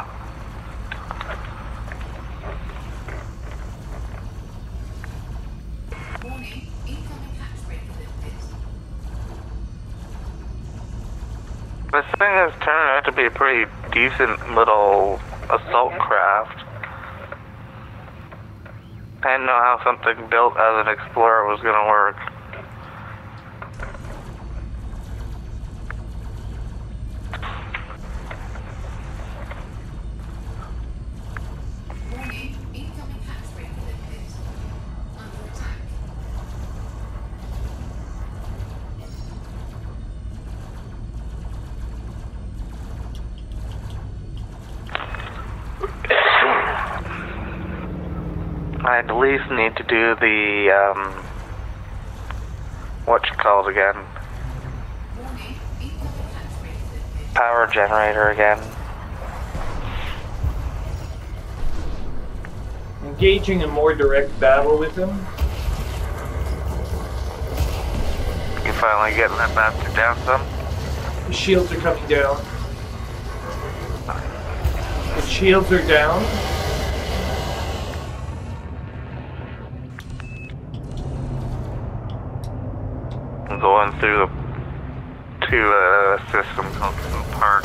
This thing has turned out to be a pretty decent little assault craft. I didn't know how something built as an explorer was gonna work. I at least need to do the, whatchamacallit again? Power generator again. Engaging in more direct battle with him. You finally getting that bastard down some? The shields are coming down. The shields are down. I'm going through to a system called Park.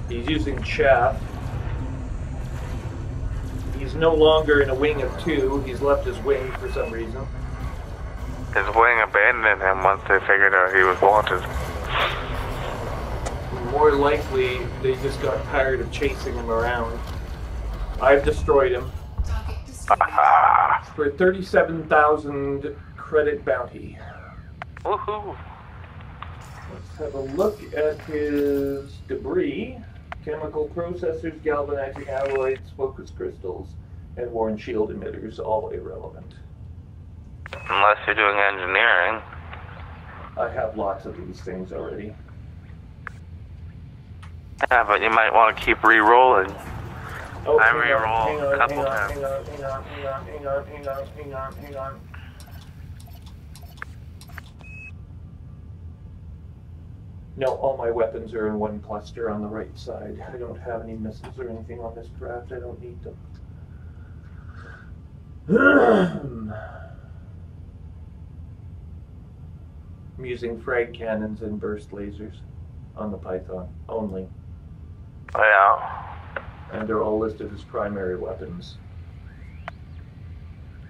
He's using chaff. He's no longer in a wing of 2. He's left his wing for some reason. His wing abandoned him once they figured out he was wanted. More likely, they just got tired of chasing him around. I've destroyed him. For 37,000 credit bounty. Woohoo! Let's have a look at his debris. Chemical processors, galvanizing alloys, focus crystals, and worn shield emitters, all irrelevant. Unless you're doing engineering. I have lots of these things already. Yeah, but you might want to keep re-rolling. Oh, I re-rolled a couple times. Hang on. No, all my weapons are in one cluster on the right side. I don't have any missiles or anything on this craft. I don't need them. I'm using frag cannons and burst lasers on the Python only. Yeah. And they're all listed as primary weapons.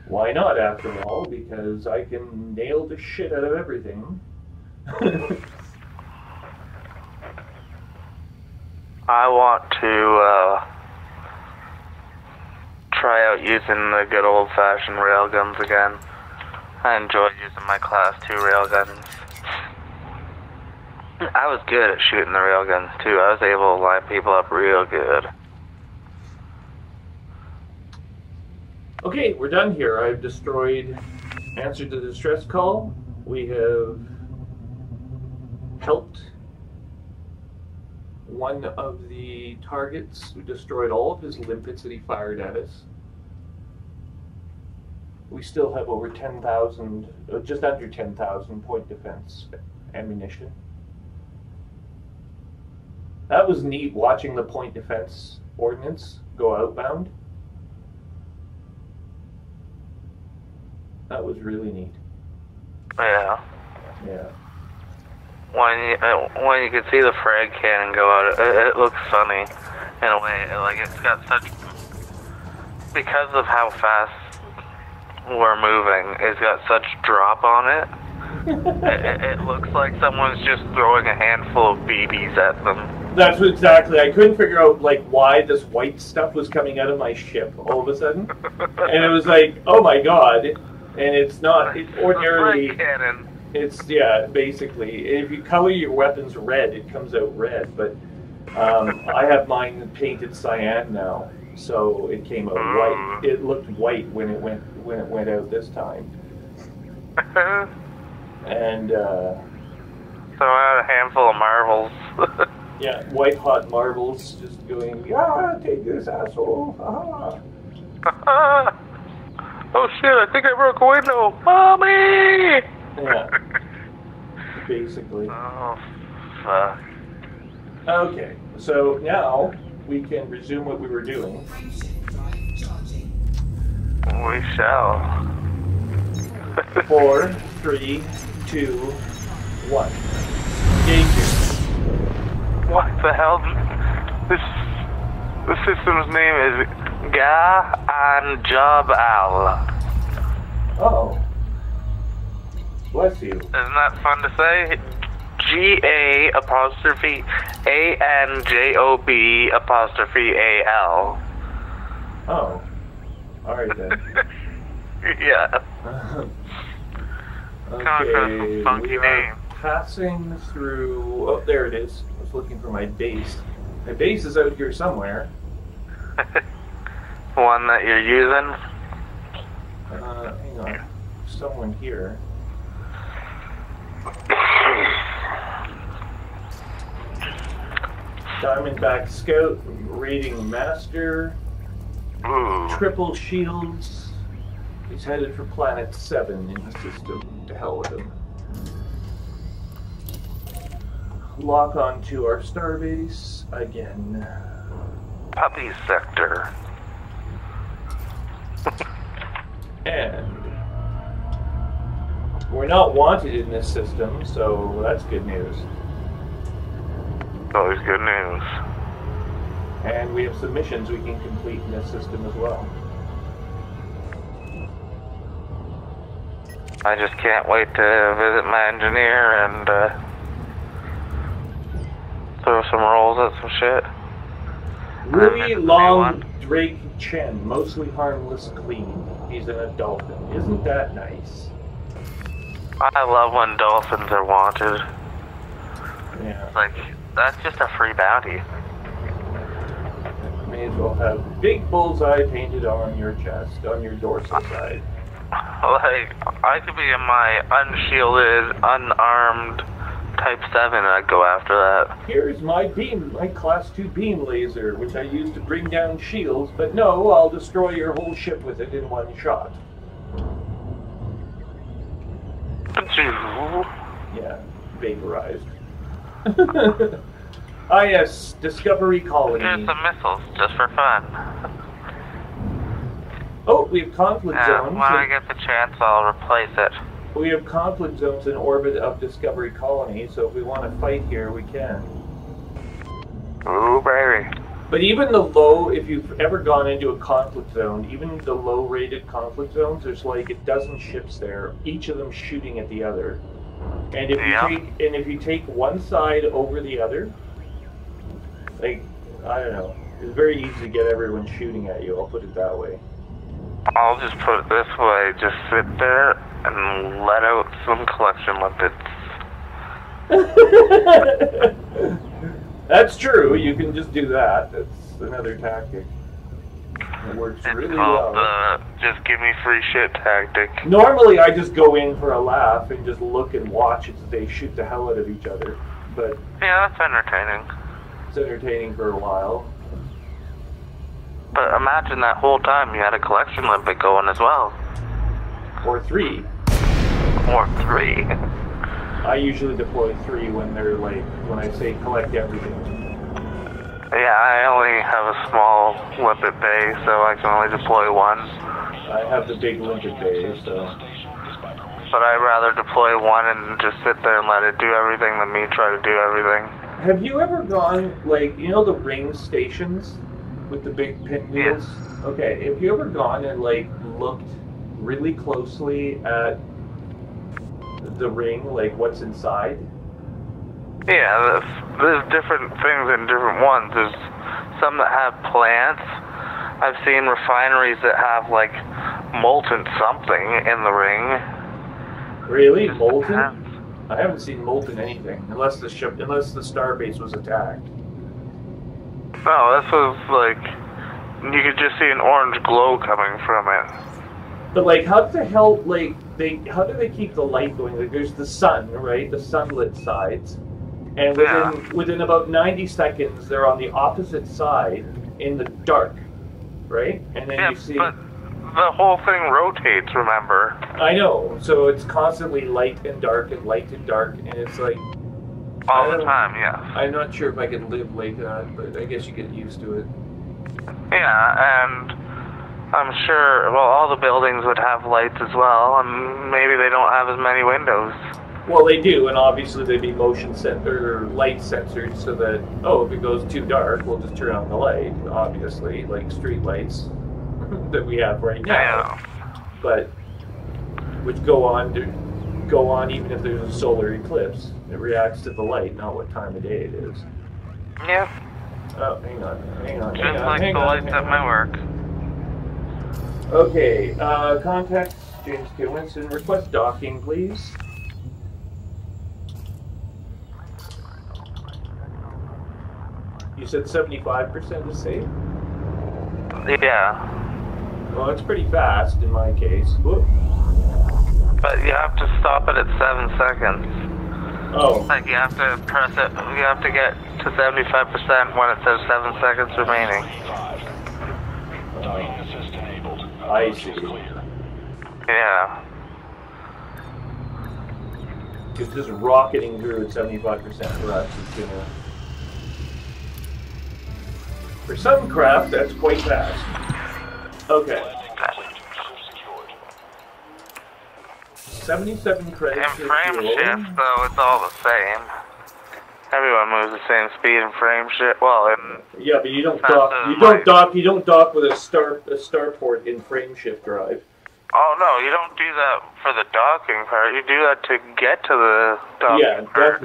Why not, after all? Because I can nail the shit out of everything. I want to try out using the good old-fashioned railguns again. I enjoyed using my Class 2 railguns. I was good at shooting the railguns too. I was able to line people up real good. Okay, we're done here. I've destroyed answer to the distress call. We have helped one of the targets who destroyed all of his limpets that he fired at us. We still have over 10,000, just under 10,000 point defense ammunition. That was neat watching the point defense ordnance go outbound. That was really neat. Yeah. Yeah. When you can see the frag cannon go out, it looks funny in a way. Like it's got such, because of how fast we're moving, it's got such drop on it. It looks like someone's just throwing a handful of BBs at them. That's exactly. I couldn't figure out like why this white stuff was coming out of my ship all of a sudden, and it was like, oh my god! And it's not. It ordinarily. Frag cannon. It's, yeah, basically. If you color your weapons red, it comes out red. But I have mine painted cyan now, so it came out white. It looked white when it went out this time. And so I had a handful of marbles. yeah, white hot marbles just going, yeah, take this asshole. Oh shit! I think I broke a window, mommy. Yeah, basically. Oh, fuck. Okay, so now we can resume what we were doing. Frameshift drive charging. We shall. 4, 3, 2, 1. Engaging. What the hell? The system's name is Ga and Job Al. Oh. Bless you. Isn't that fun to say? GA'_ANJOB'_AL. Oh. Alright then. Yeah. Okay. Funky We are name. passing through. Oh, there it is. I was looking for my base. My base is out here somewhere. One that you're using? Hang on. Someone here. Diamondback Scout, raiding Master, Ooh. triple shields. He's headed for planet 7 in the system. To hell with him. Lock onto our starbase again. Puppy sector. And we're not wanted in this system, so that's good news. Always good news. And we have some missions we can complete in this system as well. I just can't wait to visit my engineer and throw some rolls at some shit. Louis Long Drake Chen, mostly harmless, clean. He's in a dolphin. Isn't that nice? I love when dolphins are wanted. Yeah. Like, that's just a free bounty. May as well have big bullseye painted on your chest, on your dorsal side. Like, I could be in my unshielded, unarmed Type 7 and I'd go after that. Here's my beam, my Class 2 beam laser, which I use to bring down shields, but no, I'll destroy your whole ship with it in one shot. Yeah, vaporized. Ah yes, Discovery Colony. Here's some missiles, just for fun. Oh, we have conflict zones. When I get the chance, I'll replace it. We have conflict zones in orbit of Discovery Colony, so if we want to fight here, we can. Ooh, baby. But even the low, if you've ever gone into a conflict zone, even the low-rated conflict zones, there's like a dozen ships there, each of them shooting at the other. And if you take one side over the other, like, I don't know, it's very easy to get everyone shooting at you. I'll put it that way. I'll just put it this way, just sit there and let out some collection limpets. That's true, you can just do that. That's another tactic. It works really well. Just give me free shit tactic. Normally I just go in for a laugh and just look and watch as they shoot the hell out of each other. But yeah, that's entertaining. It's entertaining for a while. But imagine that whole time you had a collection limpet going as well. Or 3. Or 3. I usually deploy 3 when they're like, when I say collect everything. Yeah, I only have a small limpet bay, so I can only deploy 1. I have the big limpet bay, so... but I'd rather deploy one and just sit there and let it do everything than me try to do everything. Have you ever gone, like, you know the ring stations with the big pinwheels? Yes. Okay, have you ever gone and, like, looked really closely at the ring, like what's inside? Yeah, there's different things in different ones. There's some that have plants. I've seen refineries that have, like, molten something in the ring. Really? Molten? I haven't seen molten anything, unless the starbase was attacked. No, this was, like, you could just see an orange glow coming from it. But, like, how the hell, like, how do they keep the light going? Like, there's the sun, right? The sunlit sides. And within about 90 seconds, they're on the opposite side in the dark, right? And then you see... but the whole thing rotates, remember? I know. So it's constantly light and dark and light and dark, and it's like... All the time, yeah. I'm not sure if I could live like that, but I guess you get used to it. Yeah, and I'm sure, well, all the buildings would have lights as well, and maybe they don't have as many windows. Well, they do, and obviously they'd be light censored, so that, if it goes too dark, we'll just turn on the light, obviously, like street lights that we have right now. Yeah. But, which go on even if there's a solar eclipse. It reacts to the light, not what time of day it is. Yeah. Oh, hang on. Just like the lights at my work. Okay, contact James K. Winston. Request docking, please. You said 75% is safe? Yeah. Well, that's pretty fast in my case. Whoop. But you have to stop it at 7 seconds. Oh. Like, you have to press it, you have to get to 75% when it says 7 seconds remaining. I see. Yeah. Because just rocketing through at 75% for us is gonna... For some craft, that's quite fast. Okay. 77 credits. In frame shift, though, it's all the same. Everyone moves the same speed in frame shift. Well, yeah, but you don't dock. You don't dock with a starport in frame shift drive. Oh no, you don't do that for the docking part. You do that to get to the docking part.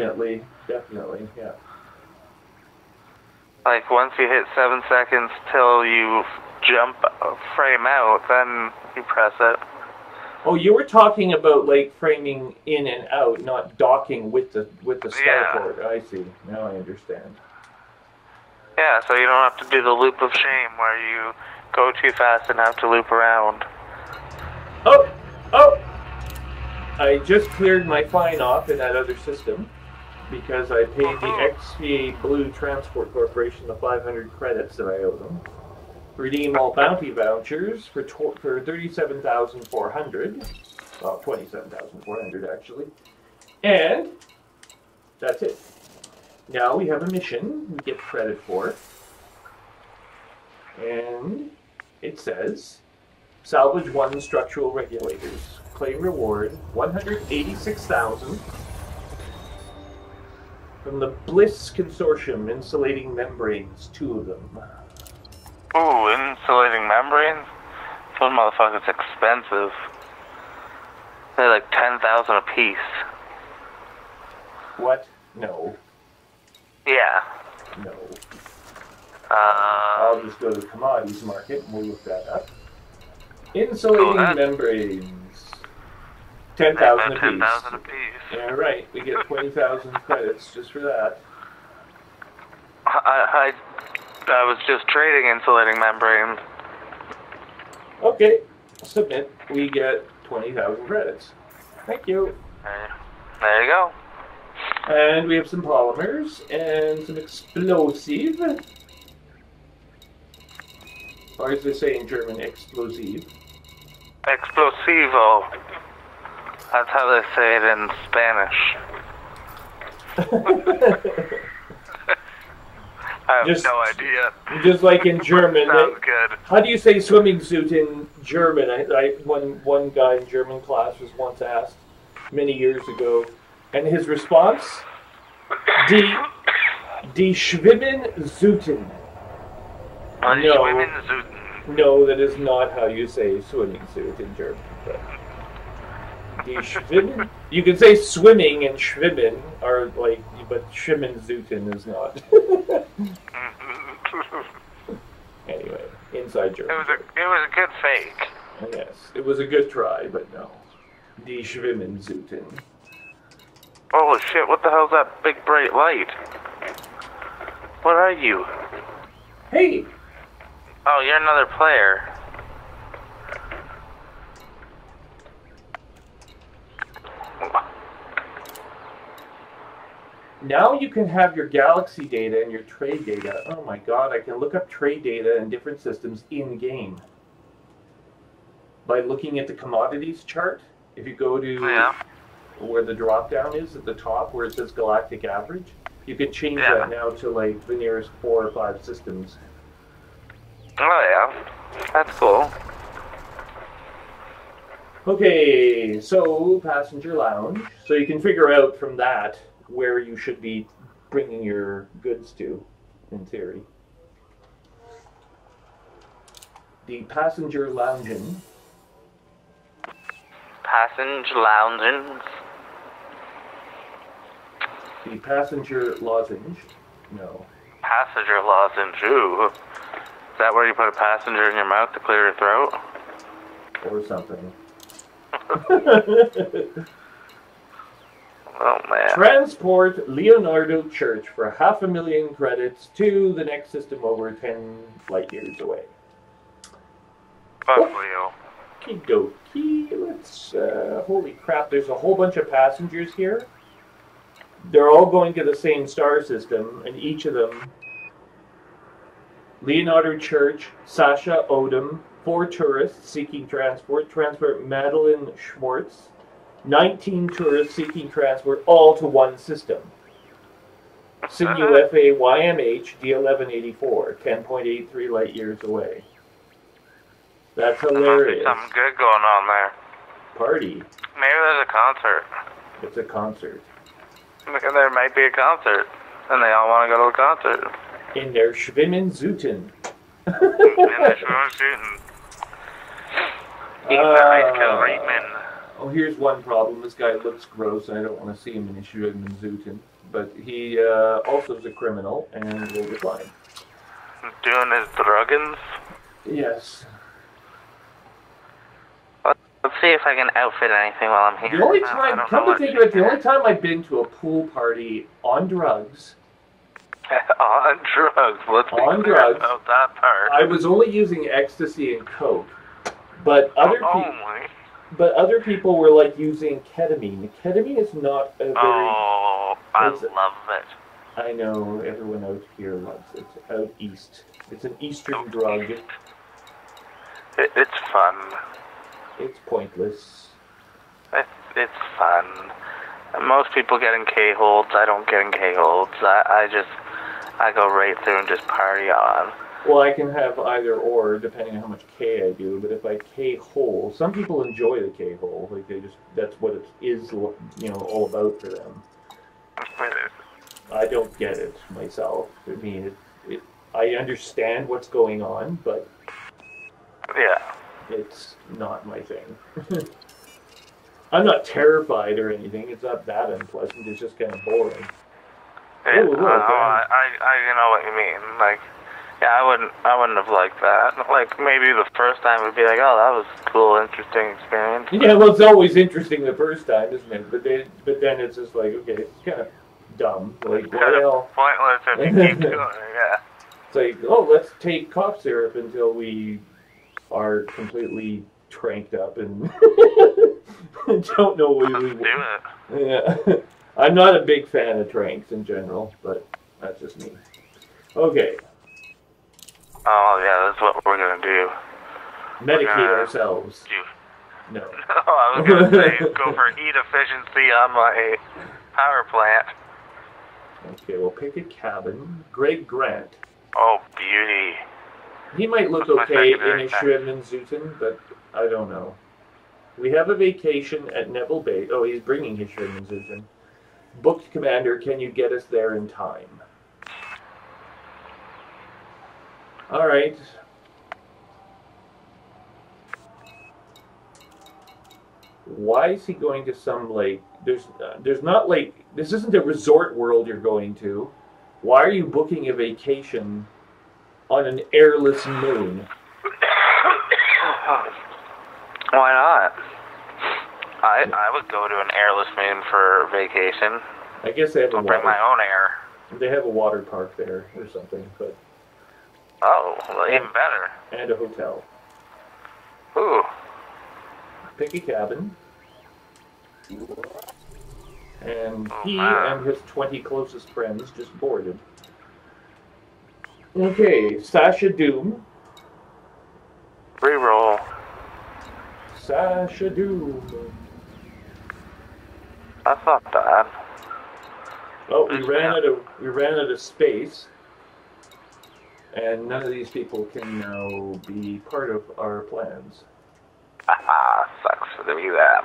Definitely, yeah. Like, once you hit 7 seconds till you jump frame out, then you press it. Oh, you were talking about, like, framing in and out, not docking with the starport. I see. Now I understand. Yeah, so you don't have to do the loop of shame where you go too fast and have to loop around. Oh! I just cleared my fine off in that other system because I paid the XVA Blue Transport Corporation the 500 credits that I owe them. Redeem all bounty vouchers for 37,400. Well, 27,400 actually. And that's it. Now we have a mission we get credit for. And it says, salvage 1 structural regulators. Claim reward 186,000 from the Bliss Consortium, insulating membranes, 2 of them. Ooh, insulating membranes? Those motherfuckers expensive. They're like 10,000 a piece. What? No. Yeah. No. I'll just go to the commodities market and we'll look that up. Insulating membranes. 10,000 a piece. 10,000 a piece. Yeah, right. We get 20,000 credits just for that. I was just trading insulating membranes. Okay. Submit. We get 20,000 credits. Thank you. There you go. And we have some polymers and some explosive. Or as they say in German, explosive. Explosivo. That's how they say it in Spanish. I have no idea. Just like in German. Sounds good. How do you say swimming suit in German? One guy in German class was once asked. many years ago, and his response, Die Schwimmen Zuten. No, that is not how you say swimming suit in German. But Die Schwimmen, you can say swimming and Schwimmen are like, but Schwimmen Zuten is not. Anyway, inside German. It was a good fake. Yes, it was a good try, but no. Die Schwimmen Zuten. Holy shit, what the hell's that big bright light? What are you? Hey! Oh, you're another player. Now you can have your galaxy data and your trade data. Oh my god, I can look up trade data in different systems in-game. By looking at the commodities chart, if you go to where the drop-down is at the top, where it says galactic average, you can change that now to like the nearest 4 or 5 systems. Oh yeah, that's cool. Okay, so passenger lounge. So you can figure out from that where you should be bringing your goods to, in theory. The passenger lounging. Passenger lounging. The passenger lozenge. No. Passenger lozenge. Ooh. Is that where you put a passenger in your mouth to clear your throat? Or something. Oh man. Transport Leonardo Church for 500,000 credits to the next system over 10 light years away. Fuck Leo. Okie dokie. Let's, holy crap, there's a whole bunch of passengers here. They're all going to the same star system, and each of them, Leonardo Church, Sasha Odom, 4 tourists seeking transport, transport Madeline Schwartz, 19 tourists seeking transport, all to one system. Sinew FA YMH D1184, 10.83 light years away. That's hilarious. There must be something good going on there. Party. Maybe there's a concert. It's a concert. There might be a concert, and they all want to go to the concert. In their Schwimmen Zuten. In their Schwimmen Zuten. Oh, here's one problem. This guy looks gross, and I don't want to see him in his Schwimmen Zuten. But he also is a criminal, and will decline. Doing his druggins? Yes. Let's see if I can outfit anything while I'm here. The only time, come to think of it, the only time I've been to a pool party on drugs. On drugs. Let's be clear about that part. I was only using ecstasy and coke, but other people were like using ketamine. Ketamine is not a very. Oh, I love it. I know everyone out here loves it. Out east, it's an eastern drug. It's fun. It's pointless. It's fun. Most people get in K-holds. I don't get in K-holds. I go right through and just party on. Well, I can have either or, depending on how much K I do. But if I K-hole, some people enjoy the K-hole. Like that's what it is, all about for them. I don't get it myself. I mean, I understand what's going on, but yeah, it's not my thing. I'm not terrified or anything. It's not that unpleasant. It's just kind of boring. Yeah, I know what you mean. Like, yeah, I wouldn't have liked that. Like, maybe the first time would be like, oh, that was a cool, interesting experience. Yeah, well, it's always interesting the first time, isn't it? But then it's just like, okay, it's kind of dumb. Like, what the hell? Pointless if you keep doing it, yeah. It's like, oh, let's take cough syrup until we are completely tranked up and don't know what we do it. Yeah. I'm not a big fan of tranks in general, but that's just me. Okay. Oh, yeah, that's what we're going to do. Medicate ourselves. No. No, I was going to say, go for heat efficiency on my power plant. Okay, we'll pick a cabin. Greg Grant. Oh, beauty. He might look okay in a Schwimmen Zuten, but I don't know. We have a vacation at Neville Bay. Oh, he's bringing his Sherman's engine. Booked, Commander. Can you get us there in time? All right. Why is he going to some lake? There's not like, this isn't a resort world you're going to. Why are you booking a vacation on an airless moon? Why not? I would go to an airless moon for vacation. I guess they have I'll bring my own air. They have a water park there or something, but. Oh, well, even better. And a hotel. Ooh. Pick a cabin. And Oh, he man. and his 20 closest friends just boarded. Okay, Sasha Doom. Reroll. Sasha Doom. That's not bad. Oh, we ran out of space. And none of these people can now be part of our plans. Haha, sucks to be them.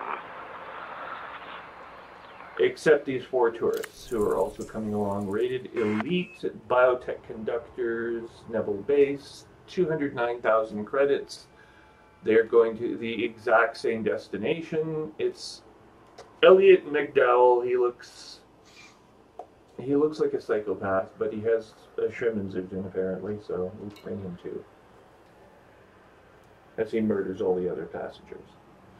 Except these 4 tourists who are also coming along. Rated elite, biotech conductors, Neville Base, 209,000 credits. They're going to the exact same destination. It's Elliot McDowell. He looks like a psychopath, but he has a Sherman's engine apparently, so we'll bring him too. As he murders all the other passengers.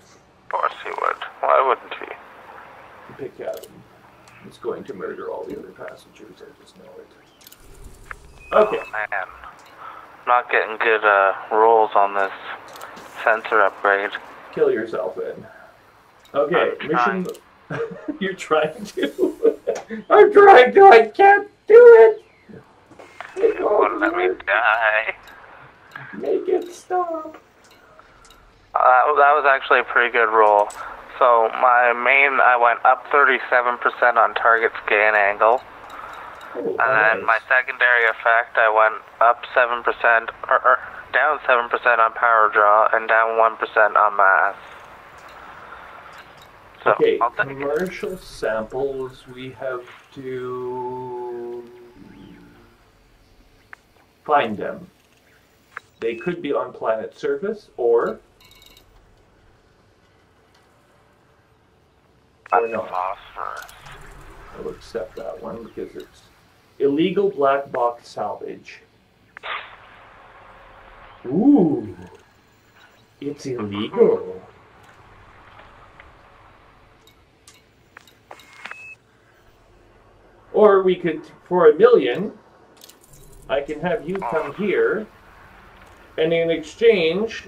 Of course he would. Why wouldn't he? Pick at him. He's going to murder all the other passengers, I just know it. Okay. Oh, man. Not getting good rolls on this sensor upgrade. Kill yourself then. Okay, mission... You're trying to. I'm trying to, I can't do it! It won't Let me die. Make it stop. That was actually a pretty good roll. So my main, I went up 37% on target scan angle. Oh, And then my secondary effect, I went up 7%, or down 7% on power draw, and down 1% on mass. So, okay, I'll take it. commercial samples, we have to find them. They could be on planet surface, or not. Phosphorus. I'll accept that one because it's illegal black box salvage. Ooh, it's illegal. Or we could, for $1 million, I can have you come here, and in exchange,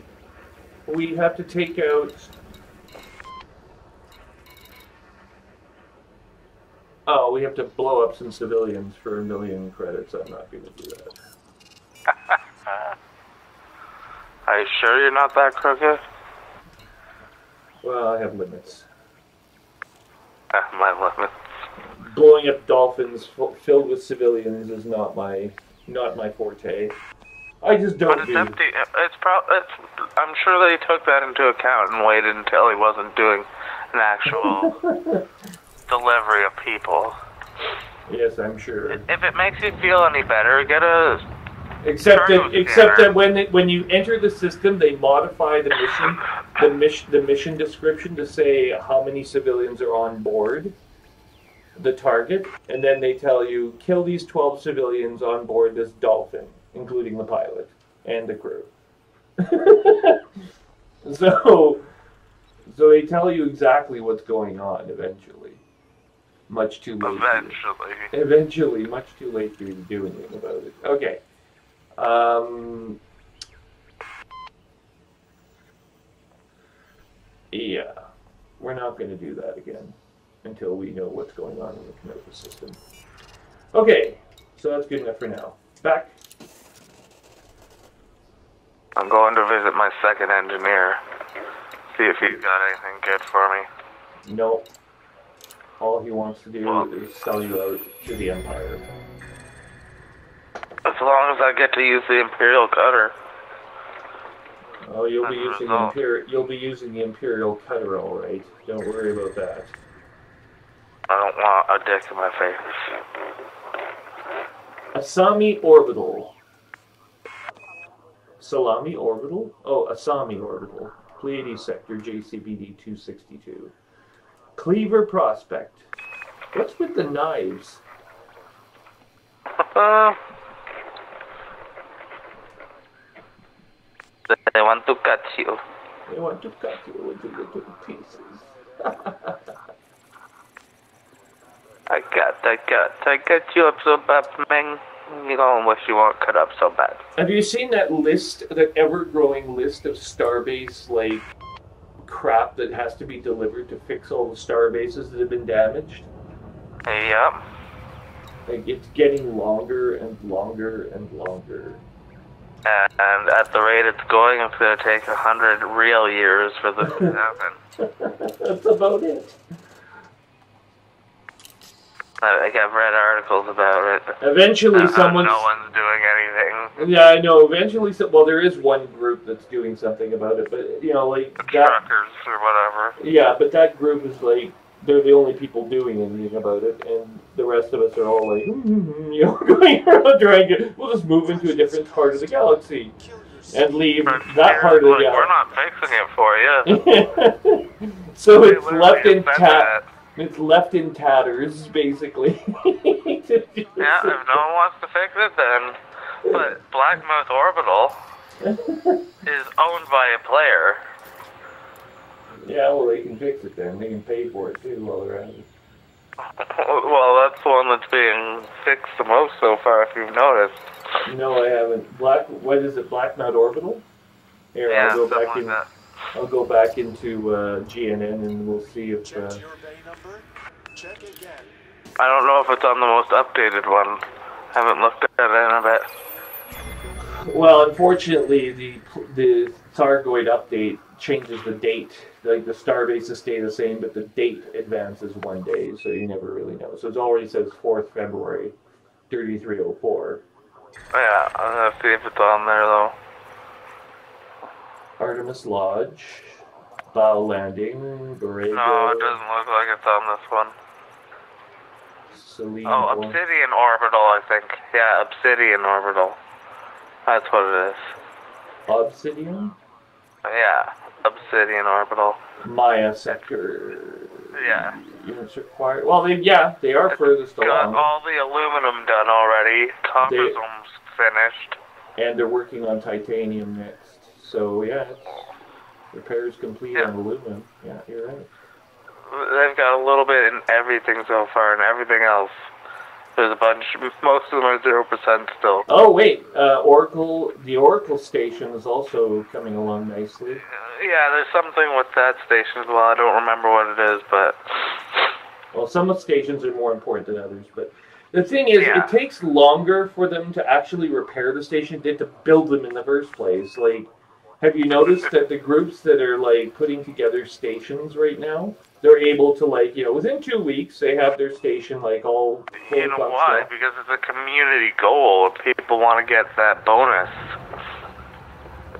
we have to take out. Oh, we have to blow up some civilians for $1 million credits. I'm not going to do that. Are you sure you're not that crooked? Well, I have limits. My limits. Blowing up dolphins filled with civilians is not my forte. I just don't But it's do. empty. I'm sure they took that into account and waited until he wasn't doing an actual delivery of people. Yes, I'm sure. If it makes you feel any better, get a. Except that when you enter the system, they modify the mission description to say how many civilians are on board the target, and then they tell you kill these 12 civilians on board this dolphin, including the pilot and the crew. So they tell you exactly what's going on eventually. Much too late. Eventually, much too late for you to do anything about it. Okay. Yeah, we're not going to do that again until we know what's going on in the Canova system. Okay, so that's good enough for now. Back. I'm going to visit my second engineer. See if he's got anything good for me. No. All he wants to do is sell you out to the Empire. As long as I get to use the Imperial Cutter. Oh, you'll be As a using result. You'll be using the Imperial cutter, all right. Don't worry about that. I don't want a dick in my face. Asami Orbital. Salami Orbital? Oh, Asami Orbital. Pleiades Sector, JCBD 262. Cleaver Prospect. What's with the knives? They want to cut you. They want to cut you into little pieces. I got you up so bad, man. You don't wish you weren't cut up so bad. Have you seen that list, that ever-growing list of starbase, like, crap that has to be delivered to fix all the starbases that have been damaged? Yep. Like, it's getting longer and longer and longer. And at the rate it's going to take 100 real years for this to happen. That's about it. I've read articles about it. Eventually someone's... No one's doing anything. Yeah, I know. Eventually, well, there is one group that's doing something about it, but, you know, like... The truckers or whatever. Yeah, but that group is like, they're the only people doing anything about it, and the rest of us are all like, you know, going around trying to... We'll just move into a different part of the galaxy and leave that part of the galaxy. We're not fixing it for you. So it's left in It's left in tatters, basically. Yeah, if no one wants to fix it, then. But Blackmouth Orbital is owned by a player. Yeah, well, they can fix it then. They can pay for it, too, while they're at it. Well, that's the one that's being fixed the most so far, if you've noticed. No, I haven't. What is it, Blackmouth Orbital? Here, Yeah, I'll go something back like in. that. I'll go back into GNN and we'll see if. Check your bay number. Check again. I don't know if it's on the most updated one. Haven't looked at it in a bit. Well, unfortunately, the Thargoid update changes the date. Like the starbases stay the same, but the date advances 1 day, so you never really know. So it already says 4th February, 3304. Yeah, I'm gonna see if it's on there though. Artemis Lodge, Bow Landing, Borrego. No, it doesn't look like it's on this one. Selene. Oh, Obsidian Orbital, I think. Yeah, Obsidian Orbital. That's what it is. Obsidian? Yeah, Obsidian Orbital. Maya Sector. Yeah. Units required. Well, they are furthest Got along. all the aluminum done already. Copper's almost finished. And they're working on titanium next. So, yeah, repairs complete on aluminum. Yeah, you're right. They've got a little bit in everything so far, and everything else. There's a bunch. Most of them are 0% still. Oh, wait. The Oracle station is also coming along nicely. Yeah, there's something with that station as well. I don't remember what it is, but... Well, some stations are more important than others, but... The thing is, it takes longer for them to actually repair the station than to build them in the first place. Like, have you noticed that the groups that are, like, putting together stations right now, they're able to, like, you know, within 2 weeks, they have their station, like, all full. You know why? Because it's a community goal. People want to get that bonus.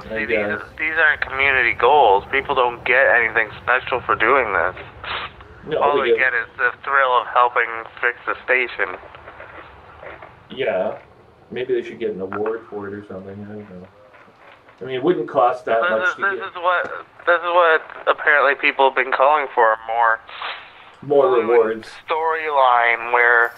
See, these aren't community goals. People don't get anything special for doing this. No, all they get is the thrill of helping fix the station. Yeah. Maybe they should get an award for it or something. I don't know. I mean, it wouldn't cost that much to get. This is what apparently people have been calling for, more rewards. Storyline where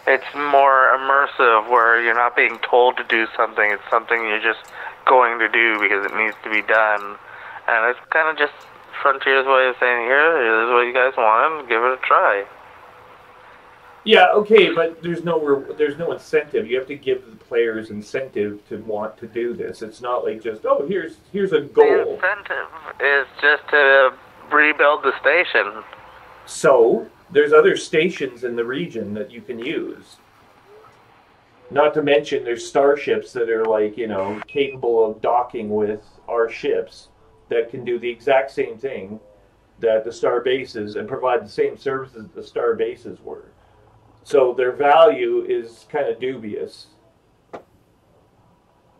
it's more immersive, where you're not being told to do something. It's something you're just going to do because it needs to be done. And it's kind of just Frontier's way of saying, here's what you guys want, give it a try. Yeah, okay, but there's no incentive. You have to give the players incentive to want to do this. It's not like just, oh, here's a goal. The incentive is just to rebuild the station. So, there's other stations in the region that you can use. Not to mention there's starships that are, like, you know, capable of docking with our ships that can do the exact same thing that the star bases and provide the same services the star bases were. So their value is kind of dubious.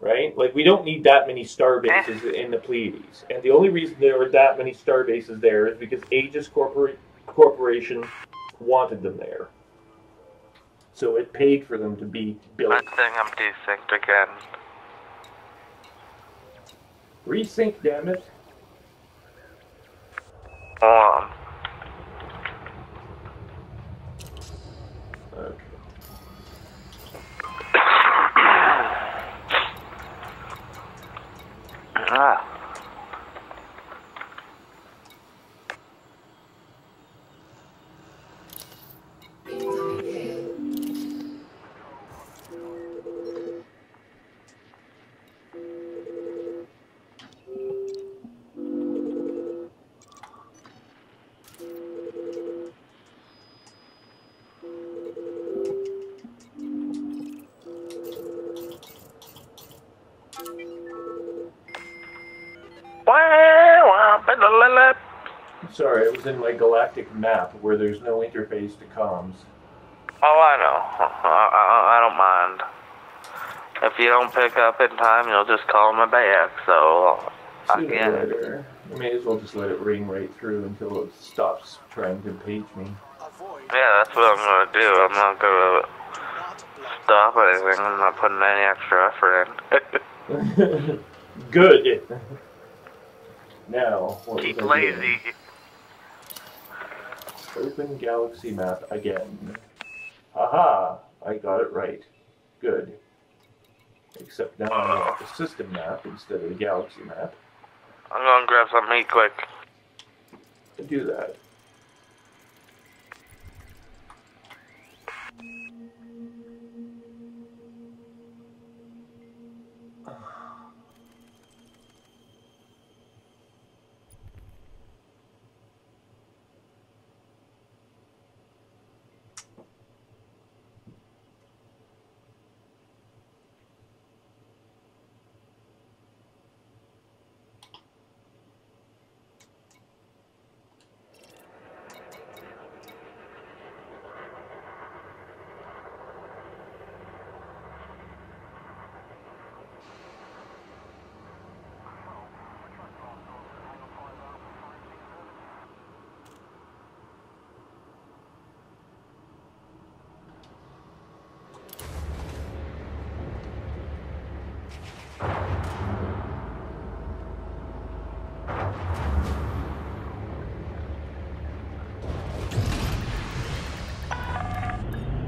right? Like, we don't need that many star bases in the Pleiades. And the only reason there were that many star bases there is because Aegis Corporation wanted them there. So it paid for them to be built. I think I'm desynced again. Resync, damn it. Hold on. Okay. Ah. Incoming hail. Sorry, I was in my galactic map where there's no interface to comms. Oh, I know. I don't mind. If you don't pick up in time, you'll just call me back, so I Sooner get or it. later. I may as well just let it ring right through until it stops trying to page me. Yeah, that's what I'm gonna do. I'm not gonna stop anything. I'm not putting any extra effort in. Good. Now, what Keep was I doing? lazy. Open galaxy map again. Aha! I got it right. Good. Except now I want the system map instead of the galaxy map. I'm gonna grab some meat quick. Do that.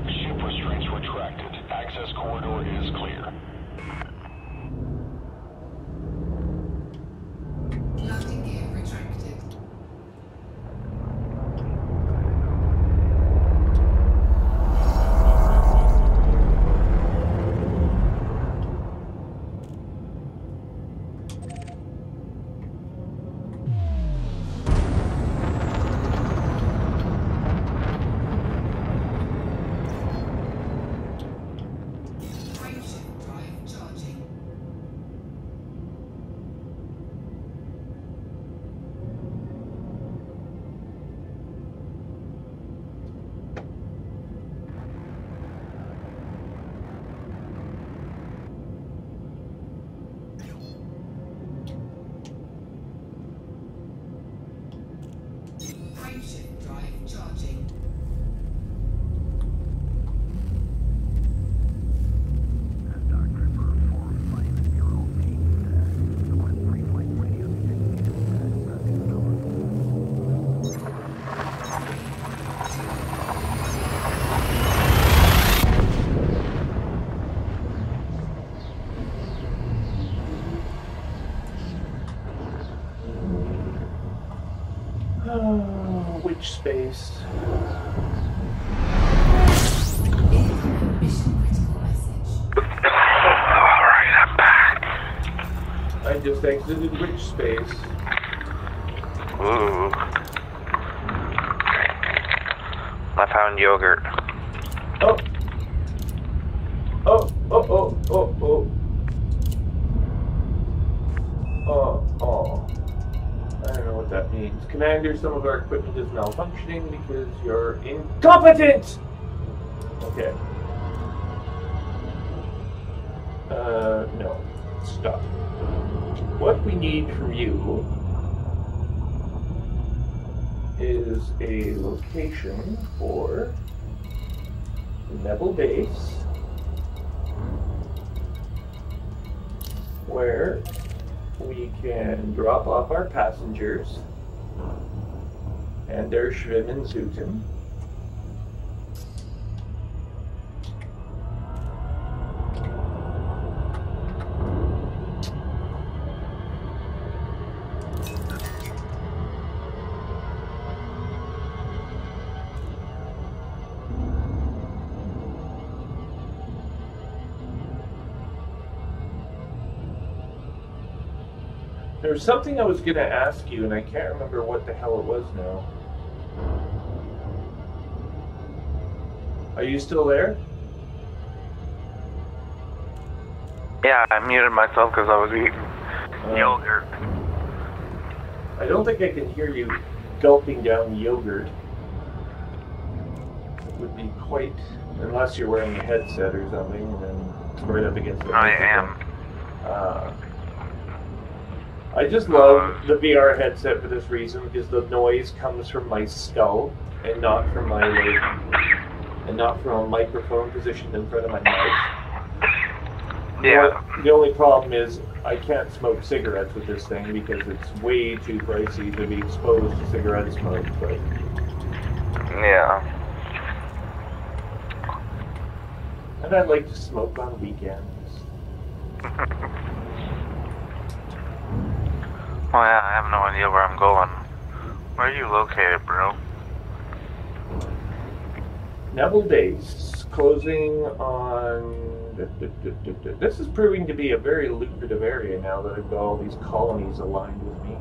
Ship restraints retracted. Access corridor is clear. Landing gear retracted. Trrium drive charging. Trrium drive charging. Which space? Incoming mission critical message. Alright, I'm back. I just exited which space? Ooh. I found yogurt. Oh! Oh, oh, oh, oh, oh. Oh, oh. I don't know what that means. Commander, some of our equipment is malfunctioning because you're incompetent! Okay. No. Stop. What we need from you is a location for the Neville base where we can drop off our passengers and their Shvim and Zootim. There was something I was going to ask you, and I can't remember what the hell it was now. Are you still there? Yeah, I muted myself because I was eating yogurt. I don't think I can hear you gulping down yogurt. It would be quite, unless you're wearing a headset or something, and then it's right up against the microphone. I just love the VR headset for this reason, because the noise comes from my skull and not from my and not from a microphone positioned in front of my mouth. Yeah. The only problem is I can't smoke cigarettes with this thing because it's way too pricey to be exposed to cigarette smoke. But yeah. And I'd like to smoke on weekends. Oh yeah, I have no idea where I'm going. Where are you located, bro? Neville Base, closing on... This is proving to be a very lucrative area now that I've got all these colonies aligned with me.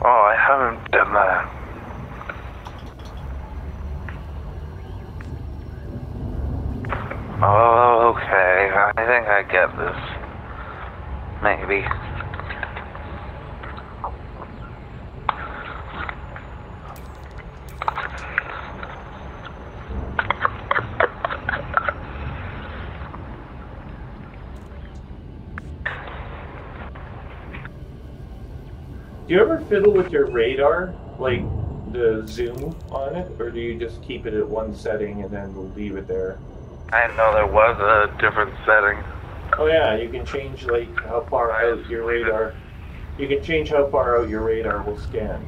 Oh, I haven't done that. Oh, okay. I think I get this. Maybe. Do you ever fiddle with your radar, like the zoom on it, or do you just keep it at one setting and then leave it there? I didn't know there was a different setting. Oh yeah, you can change like how far out your radar. You can change how far out your radar will scan.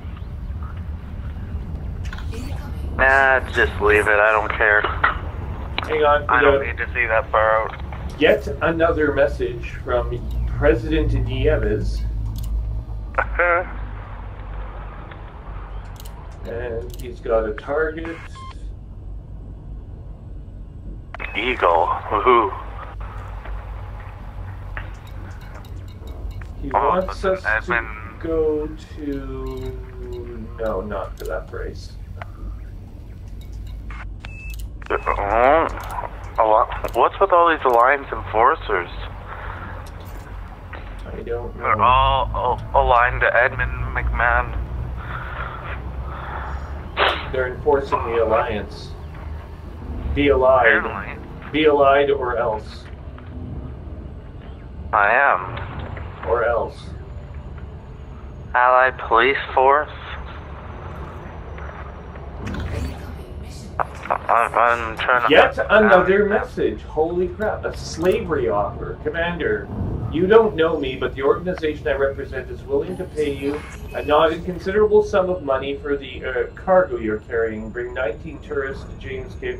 Nah, just leave it. I don't care. Hang on. I don't need to see that far out. Yet another message from President Nieves. And he's got a target. Eagle. Woohoo. He wants us to go to... No, not for that price. What's with all these Alliance enforcers? I don't know. They're all aligned to Edmund McMahon. They're enforcing the alliance. Be allied. Apparently. Be allied or else. I am. Or else. Allied Police Force? I'm trying to... Yet another message. Holy crap. A slavery offer. Commander, you don't know me, but the organization I represent is willing to pay you a not inconsiderable sum of money for the cargo you're carrying. Bring 19 tourists to James K.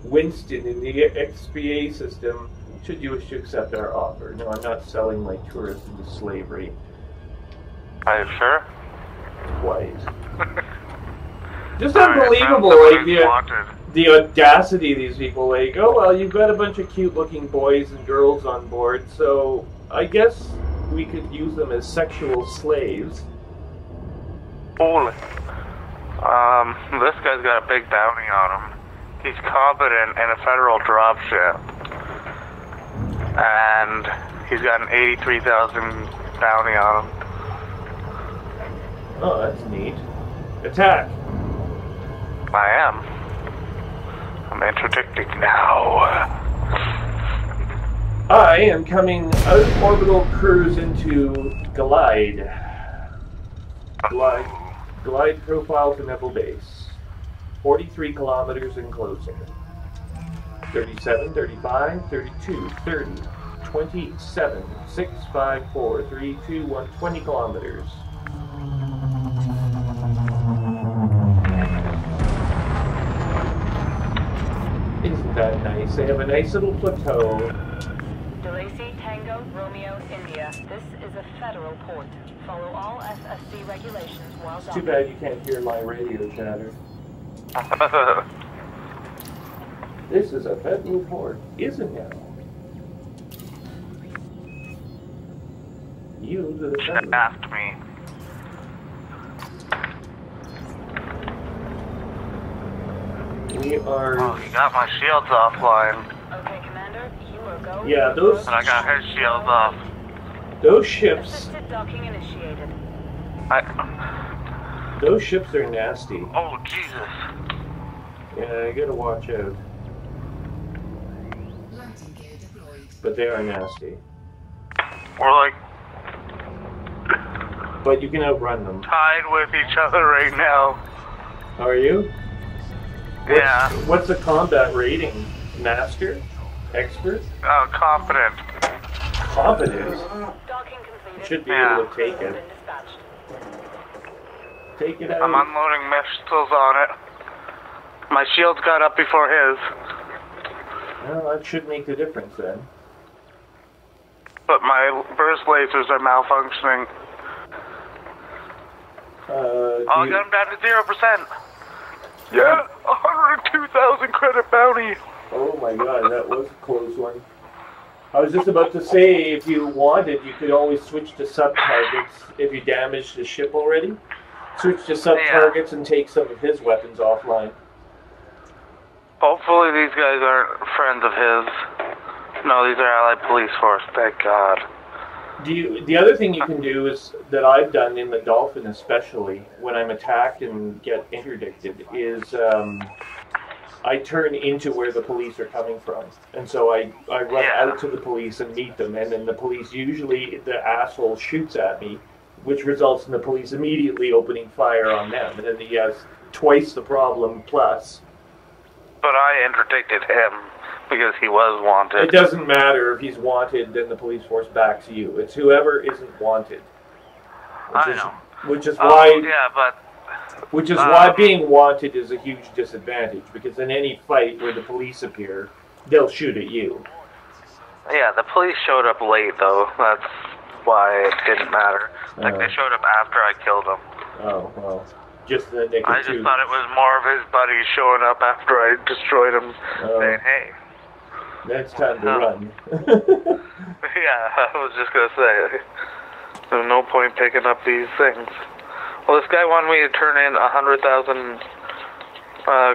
Winston in the XBA system, should you wish to accept our offer. No, I'm not selling my tourists into slavery. Are you sure? Quite. Just unbelievable, like the audacity of these people. Like, oh well, you've got a bunch of cute-looking boys and girls on board, so I guess we could use them as sexual slaves. Holy. This guy's got a big bounty on him. He's competent in a federal dropship. And he's got an 83,000 bounty on him. Oh, that's neat. Attack! I am. I'm interdicting now. I am coming out of orbital cruise into glide. Glide profile to Neville Base. 43 kilometers in closing. 37, 35, 32, 30, 27, 6, 5, 4, 3, 2, 1, 20 kilometers. Isn't that nice? They have a nice little plateau. DeLacy, Tango, Romeo, India. This is a federal port. Follow all SSC regulations while It's too bad you can't hear my radio chatter. This is a federal port, isn't it? Yield to the federal. Asked me. We are. Oh, you got my shields offline. Okay, Commander, you are go. Yeah, those. And I got his shields off. Those ships. Assisted docking initiated. Those ships are nasty. Oh, Jesus. Yeah, you gotta watch out. Landing gear deployed. But they are nasty. We're like But you can outrun them. tied with each other right now. Are you? Yeah. What's the combat rating? Master? Expert? Confident. Competent? Docking completed. Should be Yeah. able to take Been it. dispatched. Take it out. I'm unloading missiles on it. My shields got up before his. Well, that should make the difference then. But my burst lasers are malfunctioning. I got them down to 0%. Yeah, 102,000 credit bounty. Oh my god, that was a close one. I was just about to say, if you wanted, you could always switch to sub-targets if you damaged the ship already. Switch to sub-targets and take some of his weapons offline. Hopefully these guys aren't friends of his. No, these are Allied Police Force, thank God. The other thing you can do is, that I've done in the Dolphin especially, when I'm attacked and get interdicted, is I turn into where the police are coming from. And so I run out to the police and meet them, and then the police, usually the asshole shoots at me, which results in the police immediately opening fire on them. And then he has twice the problem plus. But I interdicted him because he was wanted. It doesn't matter if he's wanted, then the police force backs you. It's whoever isn't wanted. Which is why. Yeah, but. Which is why being wanted is a huge disadvantage, because in any fight where the police appear, they'll shoot at you. Yeah, the police showed up late though. That's why it didn't matter. Like they showed up after I killed him. Oh well, just the nick of I just thought it was more of his buddies showing up after I destroyed him, saying, "Hey, it's time to run." Yeah, I was just gonna say, there's no point picking up these things. Well, this guy wanted me to turn in 100,000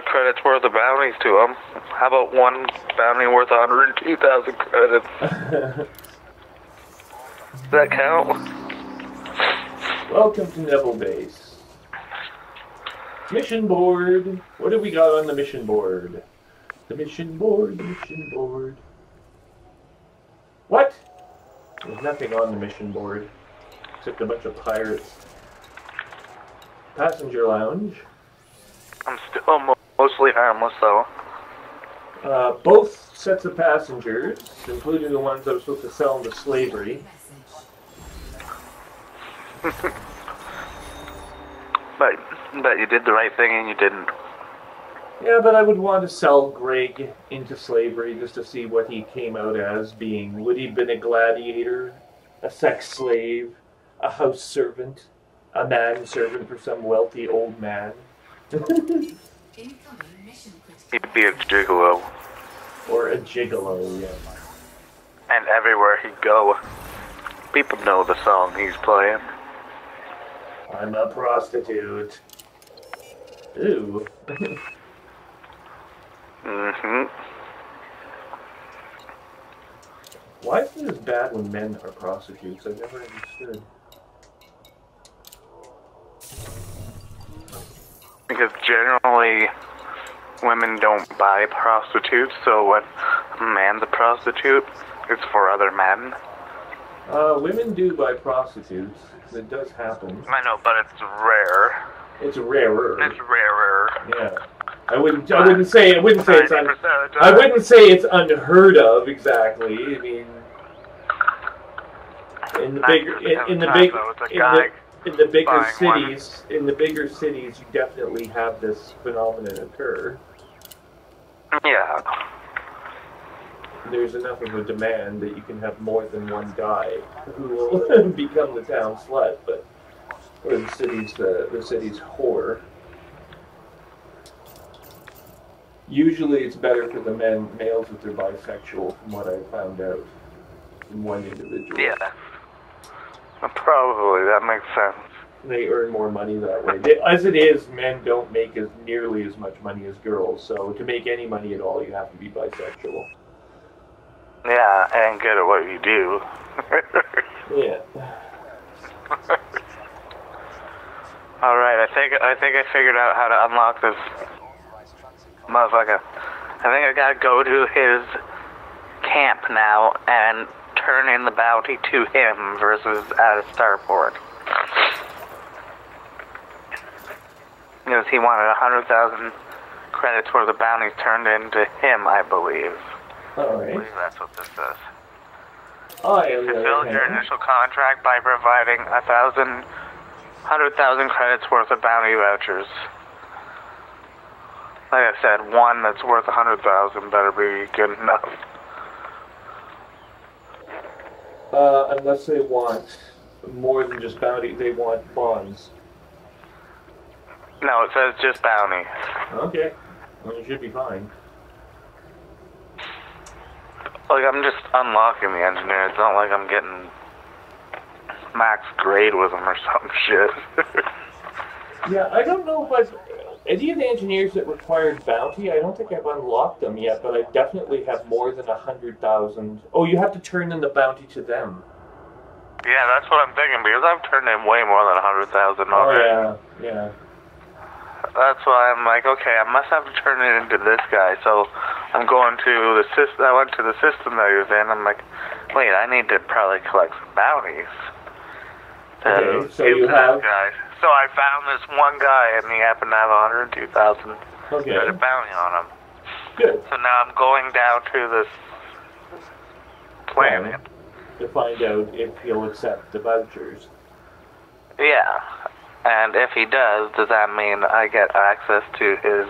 credits worth of bounties to him. How about one bounty worth 102,000 credits? Does that count? Welcome to Neville Base. Mission board. What have we got on the mission board? The mission board, the mission board. What? There's nothing on the mission board, except a bunch of pirates. Passenger lounge. I'm still mostly harmless, though. Both sets of passengers, including the ones I was supposed to sell into slavery. But you did the right thing and you didn't. Yeah, but I would want to sell Greg into slavery just to see what he came out as being. Would he have been a gladiator, a sex slave, a house servant, a manservant for some wealthy old man? Incoming mission critical. He'd be a gigolo. Or a gigolo, yeah. And everywhere he'd go, people know the song he's playing. I'm a prostitute. Ooh. Mm-hmm. Why is it as bad when men are prostitutes? I've never understood. Because generally, women don't buy prostitutes, so when a man's a prostitute, it's for other men. Women do buy prostitutes. It does happen. I know, but it's rare. It's rarer. It's rarer. Yeah. I wouldn't say it's 90% of the time. I wouldn't say it's unheard of exactly. I mean, in the bigger cities, you definitely have this phenomenon occur. Yeah. There's enough of a demand that you can have more than one guy who will become the town slut, or the city's whore. Usually, it's better for the males if they're bisexual, from what I found out from one individual. Yeah. Probably, that makes sense. They earn more money that way. As it is, men don't make nearly as much money as girls, so to make any money at all, you have to be bisexual. Yeah, and good at what you do. Yeah. Alright, I think I figured out how to unlock this motherfucker. I think I gotta go to his camp now and turn in the bounty to him versus at a starport. Because he wanted 100,000 credits worth of bounties turned into him, I believe. Alright. I believe that's what this says. Fulfill your initial contract by providing 100,000 credits worth of bounty vouchers. Like I said, one that's worth 100,000 better be good enough. Unless they want more than just bounty, they want bonds. No, it says just bounty. Okay. Well, you should be fine. Like, I'm just unlocking the engineer. It's not like I'm getting max grade with them or some shit. Yeah, I don't know if any of the engineers that required bounty, I don't think I've unlocked them yet, but I definitely have more than 100,000. Oh, you have to turn in the bounty to them. Yeah, that's what I'm thinking, because I've turned in way more than 100,000 already. Oh, yeah. That's why I'm like, okay, I must have to turn it into this guy. So I'm going to the system. I went to the system that he was in. I'm like, wait, I need to probably collect some bounties. Okay, so you have... Guys. So I found this one guy, and he happened to have 102,000 okay. bounty on him. Good. So now I'm going down to this planet to find out if he'll accept the vouchers. Yeah. And if he does that mean I get access to his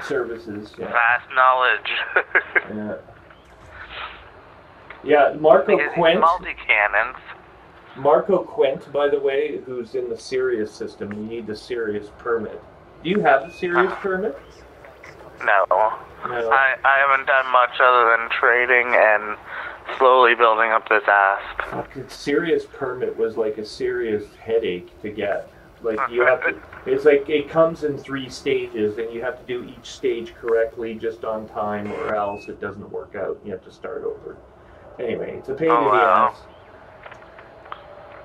services? Yeah. Vast knowledge. Yeah, Marco Quent. Multi-cannons. Marco Quent, by the way, who's in the Sirius system. You need the Sirius permit. Do you have the Sirius permit? No. I haven't done much other than trading and slowly building up this asp. The Sirius permit was like a serious headache to get. Like, you have to, it's like, it comes in 3 stages, and you have to do each stage correctly just on time, or else it doesn't work out. You have to start over. Anyway, it's a pain in the ass.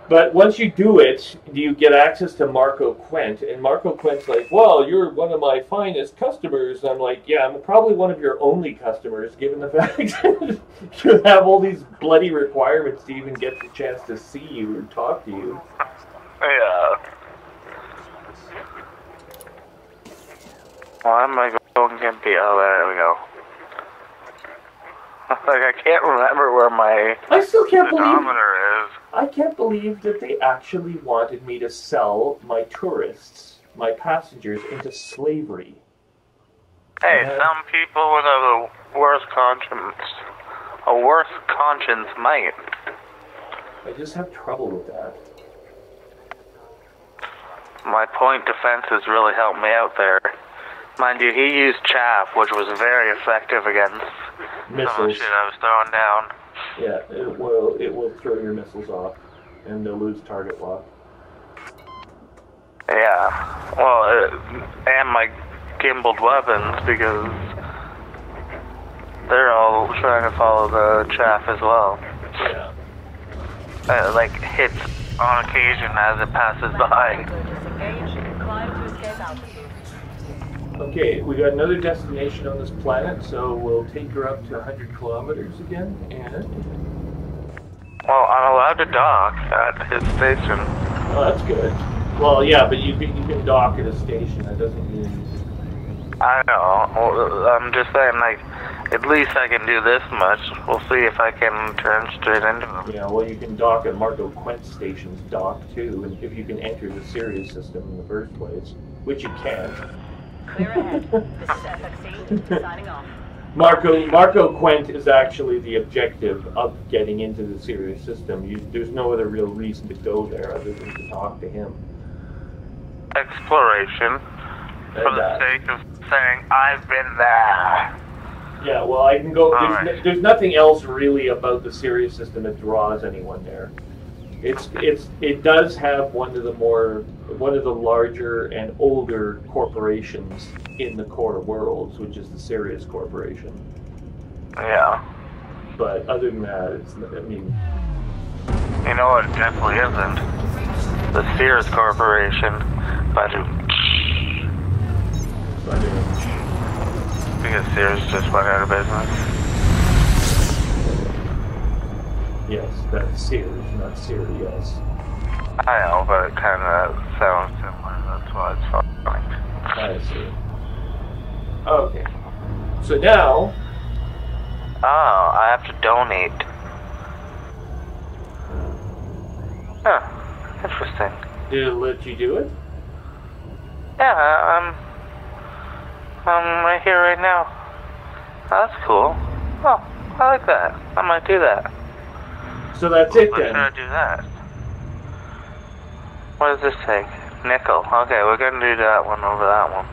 But once you do it, you get access to Marco Quent, and Marco Quent's like, well, you're one of my finest customers. And I'm like, yeah, I'm probably one of your only customers, given the fact that you have all these bloody requirements to even get the chance to see you or talk to you. Yeah. Well, I'm gonna go and get the... Oh, there we go. Like, I can't remember where my I still can't speedometer is. I can't believe that they actually wanted me to sell my tourists, my passengers, into slavery. Hey, some people with a worse conscience might. I just have trouble with that. My point defense has really helped me out there. Mind you, he used chaff, which was very effective against missiles. Some of the shit I was throwing down. Yeah, it will throw your missiles off, and they'll lose target lock. Yeah, well, and my gimbaled weapons, because they're all trying to follow the chaff as well. Yeah. Like, hits on occasion as it passes by. Okay, we got another destination on this planet, so we'll take her up to 100 kilometers again, and... Well, I'm allowed to dock at his station. Oh, that's good. Well, yeah, but you can dock at a station. That doesn't mean... I know. Well, I'm just saying, like, at least I can do this much. We'll see if I can turn straight into him. Yeah, well, you can dock at Marco Quent's station's dock, too, and if you can enter the Sirius system in the first place, which you can't. Clear ahead. This is FXC, signing off. Marco Quent is actually the objective of getting into the Sirius system. There's no other real reason to go there other than to talk to him. Exploration. For the sake of saying, I've been there. Yeah, well, I can go. There's nothing else really about the Sirius system that draws anyone there. It does have one of the larger and older corporations in the core worlds, which is the Sirius Corporation. Yeah. But other than that, I mean... You know what, it definitely isn't. The Sirius Corporation. Because Sirius just went out of business. Yes, that's Sears, not Sirius. I know, but it kind of sounds similar. That's why it's funny. I see. Okay. So now... Oh, I have to donate. Huh. Interesting. Did it let you do it? Yeah, I'm right here right now. Oh, that's cool. Oh, I like that. I might do that. So that's it Why then. should I do that? What does this take? Nickel. Okay, we're gonna do that one over that one.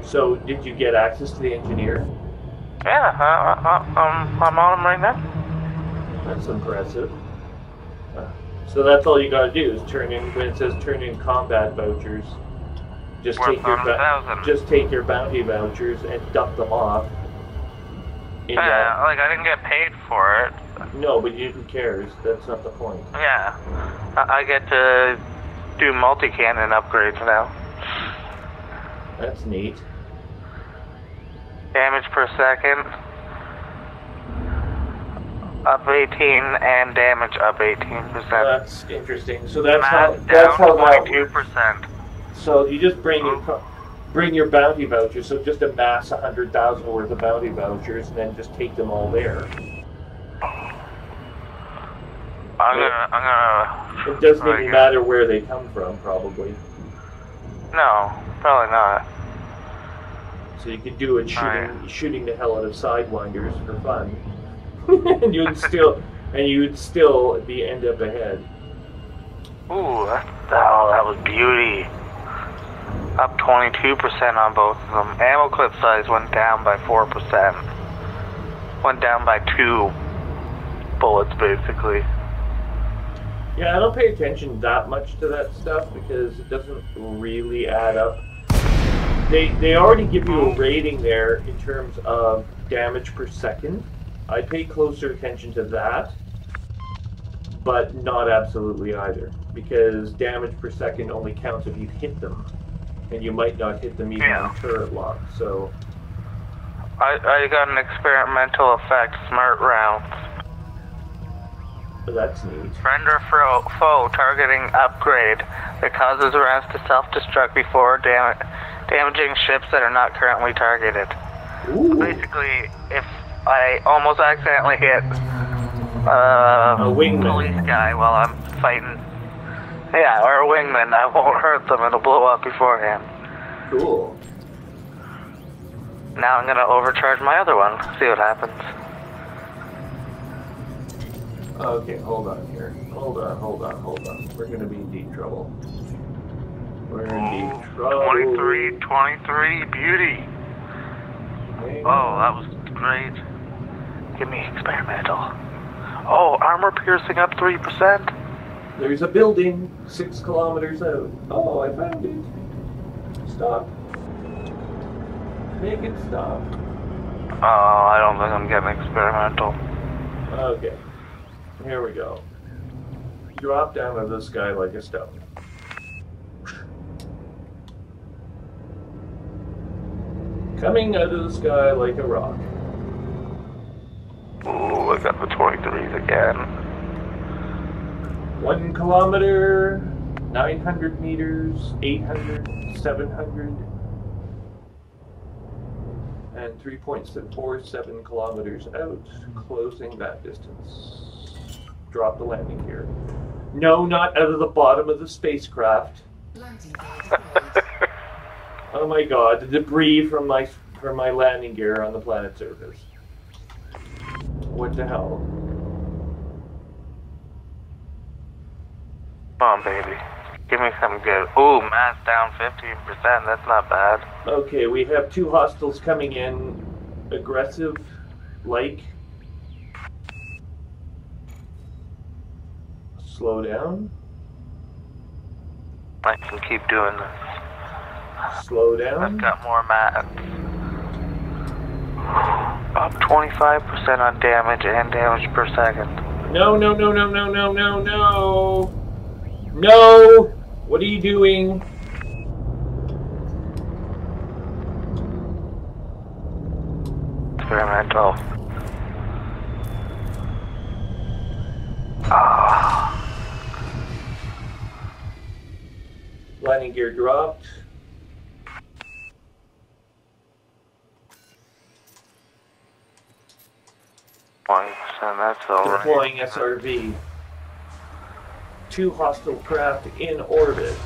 So did you get access to the engineer? Yeah, I'm on him right now. That's impressive. So that's all you gotta do is turn in, when it says turn in combat vouchers, just take your bounty vouchers and dump them off. Yeah, like I didn't get paid for it. No, but who cares? That's not the point. Yeah, I get to do multi-cannon upgrades now. That's neat. Damage per second up 18 and damage up 18%. That's interesting. So that's Mass how down that 22%. So you just bring your bounty vouchers. So just amass 100,000 worth of bounty vouchers, and then just take them all there. I'm gonna. It doesn't even matter where they come from, probably. No, probably not. So you could do it shooting the hell out of sidewinders for fun, and you'd still be end up ahead. Ooh, that was beauty. Up 22% on both of them. Ammo clip size went down by 4%. Went down by 2 bullets, basically. Yeah, I don't pay attention that much to that stuff because it doesn't really add up. They already give you a rating there in terms of damage per second. I pay closer attention to that, but not absolutely either, because damage per second only counts if you hit them, and you might not hit them even on turret lock. So I got an experimental effect, smart rounds. That's neat. Friend or foe targeting upgrade that causes rounds to self-destruct before damaging ships that are not currently targeted. Ooh. Basically, if I almost accidentally hit a wingman police guy while I'm fighting, or a wingman, I won't hurt them, it'll blow up beforehand. Cool. Now I'm gonna overcharge my other one, see what happens. Okay, hold on here. Hold on. We're gonna be in deep trouble. We're in deep trouble. 23, beauty. Oh, that was great. Give me experimental. Oh, armor piercing up 3%. There's a building 6 kilometers out. Oh, I found it. Stop. Make it stop. Oh, I don't think I'm getting experimental. Okay. Here we go. Drop down on this guy like a stone. Coming out of the sky like a rock. Ooh, I got the 23s again. 1 kilometer, 900 meters, 800, 700, and 3.47 kilometers out, closing that distance. Drop the landing gear. No, not out of the bottom of the spacecraft. Landing gear deployed. Oh my god, the debris from my landing gear on the planet's surface. What the hell? Come on, baby. Give me something good. Ooh, mass down 15%. That's not bad. Okay, we have 2 hostiles coming in. Aggressive, like. Slow down. I can keep doing this. Slow down. I've got more mass. Up 25% on damage and damage per second. No, no, no, no, no, no, no, no. No! What are you doing? Experimental. Landing gear dropped. That's alright. Deploying SRV. 2 hostile craft in orbit.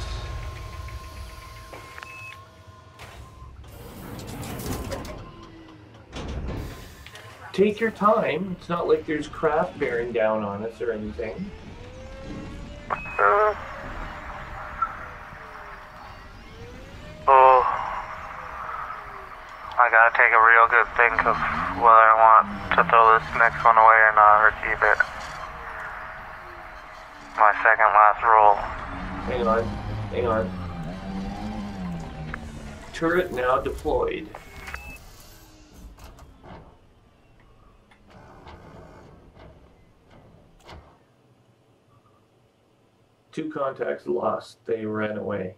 Take your time. It's not like there's craft bearing down on us or anything. Oh, I gotta take a real good think of whether I want to throw this next one away or not, or keep it. My second last roll. Hang on. Hang on. Turret now deployed. Two contacts lost. They ran away.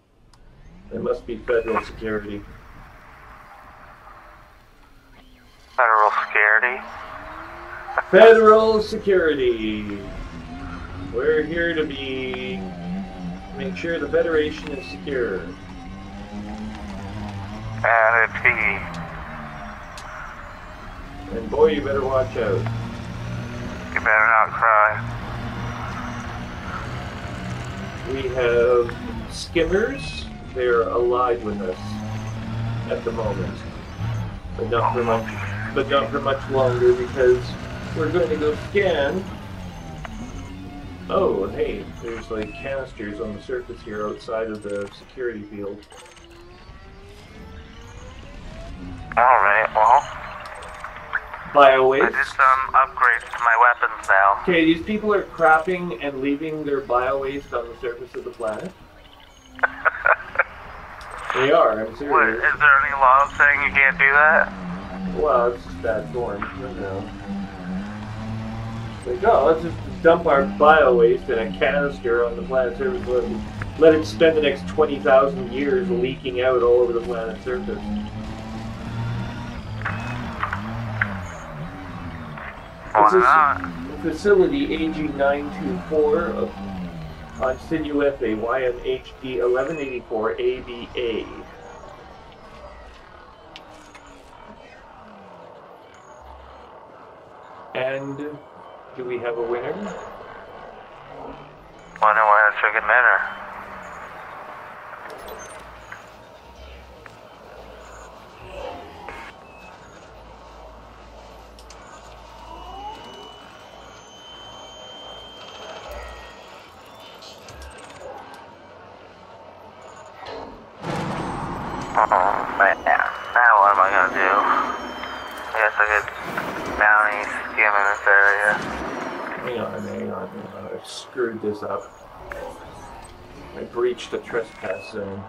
It must be federal security. Federal security? Federal security! We're here to make sure the Federation is secure. And it's key. And boy, you better watch out. You better not cry. We have skimmers. They're allied with us at the moment, but not for much. But not for much longer because we're going to go scan. Oh, and hey, there's like canisters on the surface here outside of the security field. Alright, well. Bio-waste. I did some upgrades to my weapons now. Okay, these people are crapping and leaving their bio-waste on the surface of the planet. They are, I'm serious. What, is there any law saying you can't do that? Well, it's just bad form, you know. Like, oh, let's just dump our bio-waste in a canister on the planet's surface, let it spend the next 20,000 years leaking out all over the planet's surface. Why not? Facility AG924 on Sinuefe YMHD 1184 ABA. And do we have a winner? Wonder why a chicken dinner. Now what am I gonna do? I guess I could bounty skim in this area. Hang on. I screwed this up. I breached the trespass zone.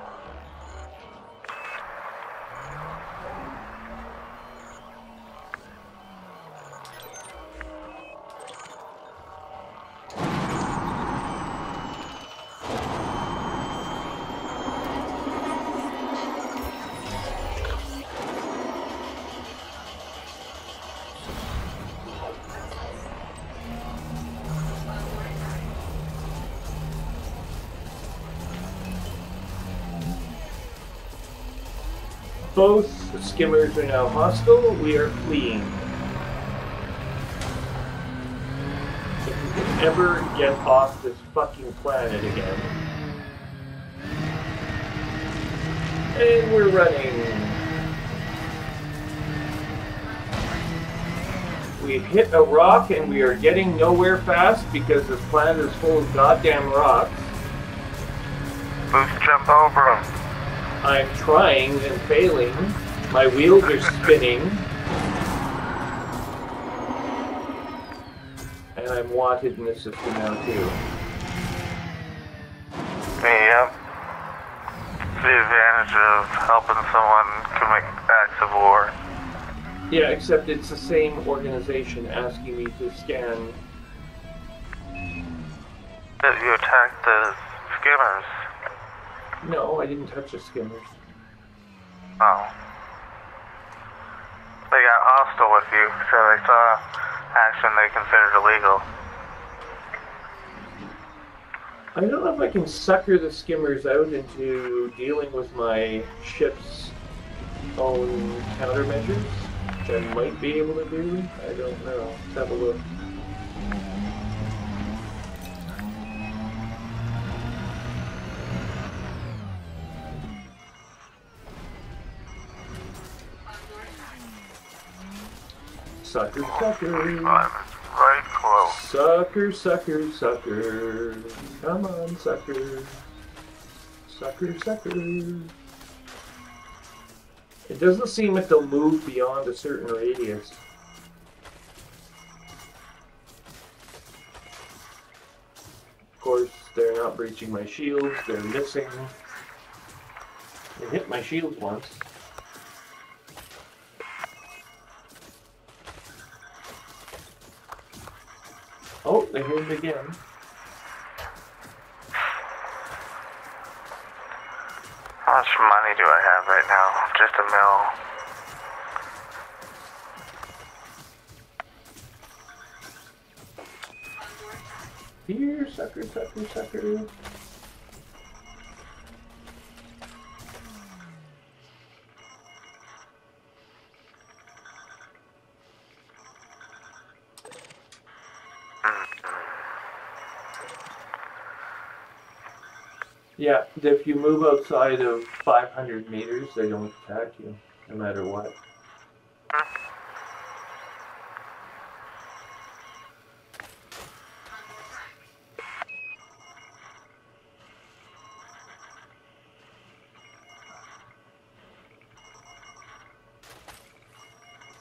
both skimmers are now hostile. We are fleeing. If we can ever get off this fucking planet again. And we're running. We've hit a rock and we are getting nowhere fast because this planet is full of goddamn rocks. Let's jump over them. I'm trying and failing. My wheels are spinning. And I'm wanted in this system now too. Yep. It's the advantage of helping someone commit acts of war. Yeah, except it's the same organization asking me to scan. That you attacked the skimmers. No, I didn't touch the skimmers. Oh. They got hostile with you, so they saw action they considered illegal. I don't know if I can sucker the skimmers out into dealing with my ship's own countermeasures, which I might be able to do. I don't know. Let's have a look. Sucker, sucker. I'm right close. Sucker, sucker, sucker. Come on, sucker. Sucker, sucker. It doesn't seem that they'll move beyond a certain radius. Of course, they're not breaching my shields. They're missing. They hit my shields once. Oh, they hit it again. How much money do I have right now? Just a mil. Here, sucker, sucker, sucker. Yeah, if you move outside of 500 meters, they don't attack you, no matter what.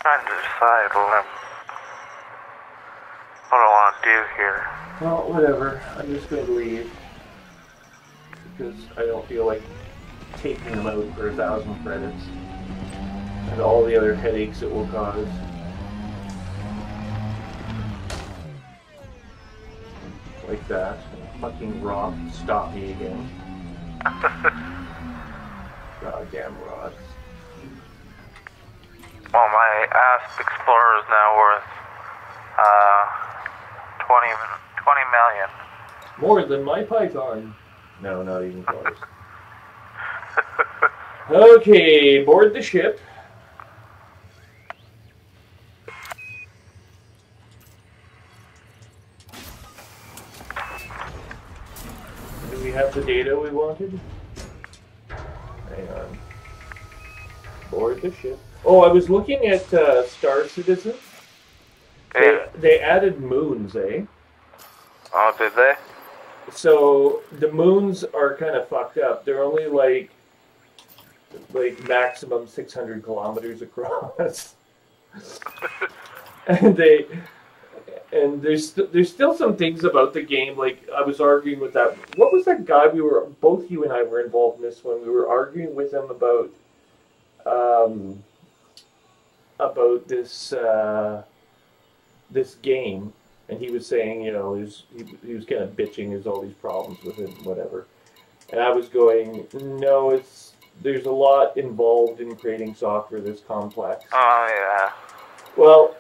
Trying to decide what I want to do here. Well, whatever. I'm just going to leave. Because I don't feel like taking them out for 1,000 credits. And all the other headaches it will cause. Like that. Fucking rock. Stop me again. Goddamn rocks. Well, my Asp Explorer is now worth 20 million. More than my Python. No, not even close. Okay, board the ship. Do we have the data we wanted? Hang on. Board the ship. Oh, I was looking at Star Citizen. Yeah. They added moons, eh? Oh, did they? So the moons are kind of fucked up. They're only like maximum 600 kilometers across, and there's still some things about the game. Like I was arguing with that. What was that guy? Both you and I were involved in this one. We were arguing with him about this game. And he was saying, you know, he was kind of bitching, there's all these problems with it and whatever. And I was going, no, there's a lot involved in creating software this complex. Oh, yeah. Well,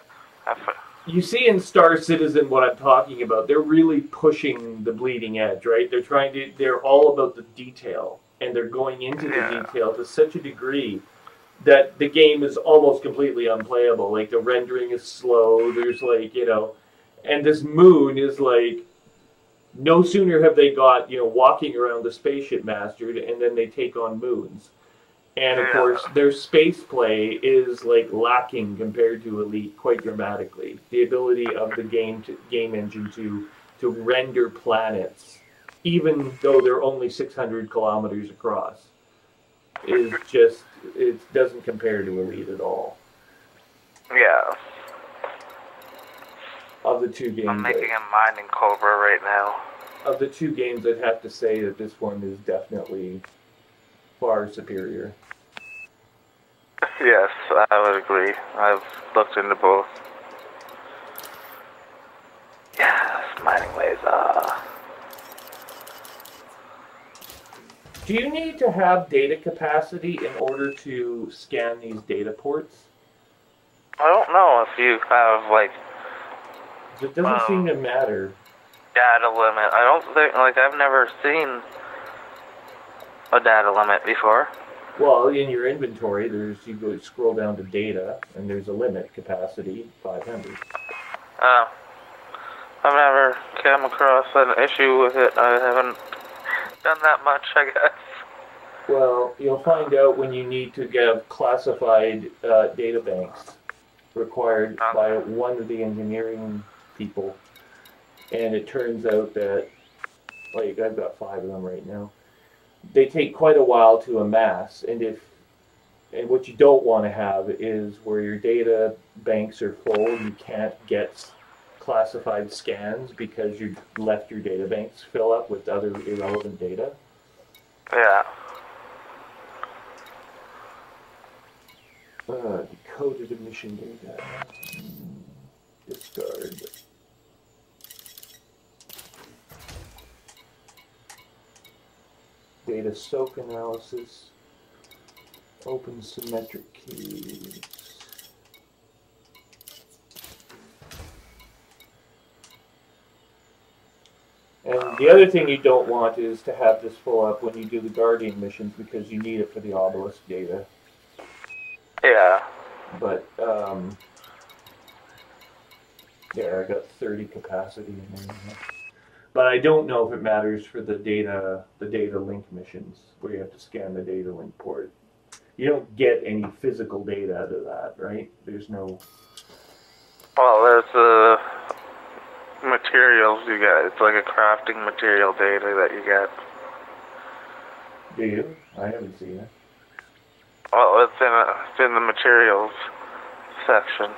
you see in Star Citizen what I'm talking about. They're really pushing the bleeding edge, right? They're all about the detail. And they're going into the detail to such a degree that the game is almost completely unplayable. Like, the rendering is slow. There's like, you know, and this moon is like, no sooner have they got, you know, walking around the spaceship mastered, and then they take on moons. And of course, their space play is like lacking compared to Elite quite dramatically. The ability of the game engine to render planets, even though they're only 600 kilometers across, is just, it doesn't compare to Elite at all. Yeah. Of the two games, I'm making a mining Cobra right now. Of the two games, I'd have to say that this one is definitely far superior. Yes, I would agree. I've looked into both. Yes, mining laser. Do you need to have data capacity in order to scan these data ports? I don't know if you have, like, It doesn't seem to matter. data limit. I don't think, like, I've never seen a data limit before. Well, in your inventory, you go scroll down to data, and there's a limit capacity, 500. I've never come across an issue with it. I haven't done that much, I guess. Well, you'll find out when you need to get classified data banks required by one of the engineering people. And it turns out that, like, I've got 5 of them right now. They take quite a while to amass, and what you don't want to have is where your data banks are full, you can't get classified scans because you left your data banks fill up with other irrelevant data. Yeah. Decoded emission data. Discard. Data soak analysis. Open symmetric keys. And the other thing you don't want is to have this full up when you do the Guardian missions because you need it for the obelisk data. Yeah. But, there, I got 30 capacity in there. But I don't know if it matters for the data link missions, where you have to scan the data link port. You don't get any physical data out of that, right? There's no... Well, there's materials you get. It's like a crafting material data that you get. Do you? I haven't seen it. Well, it's in the materials section.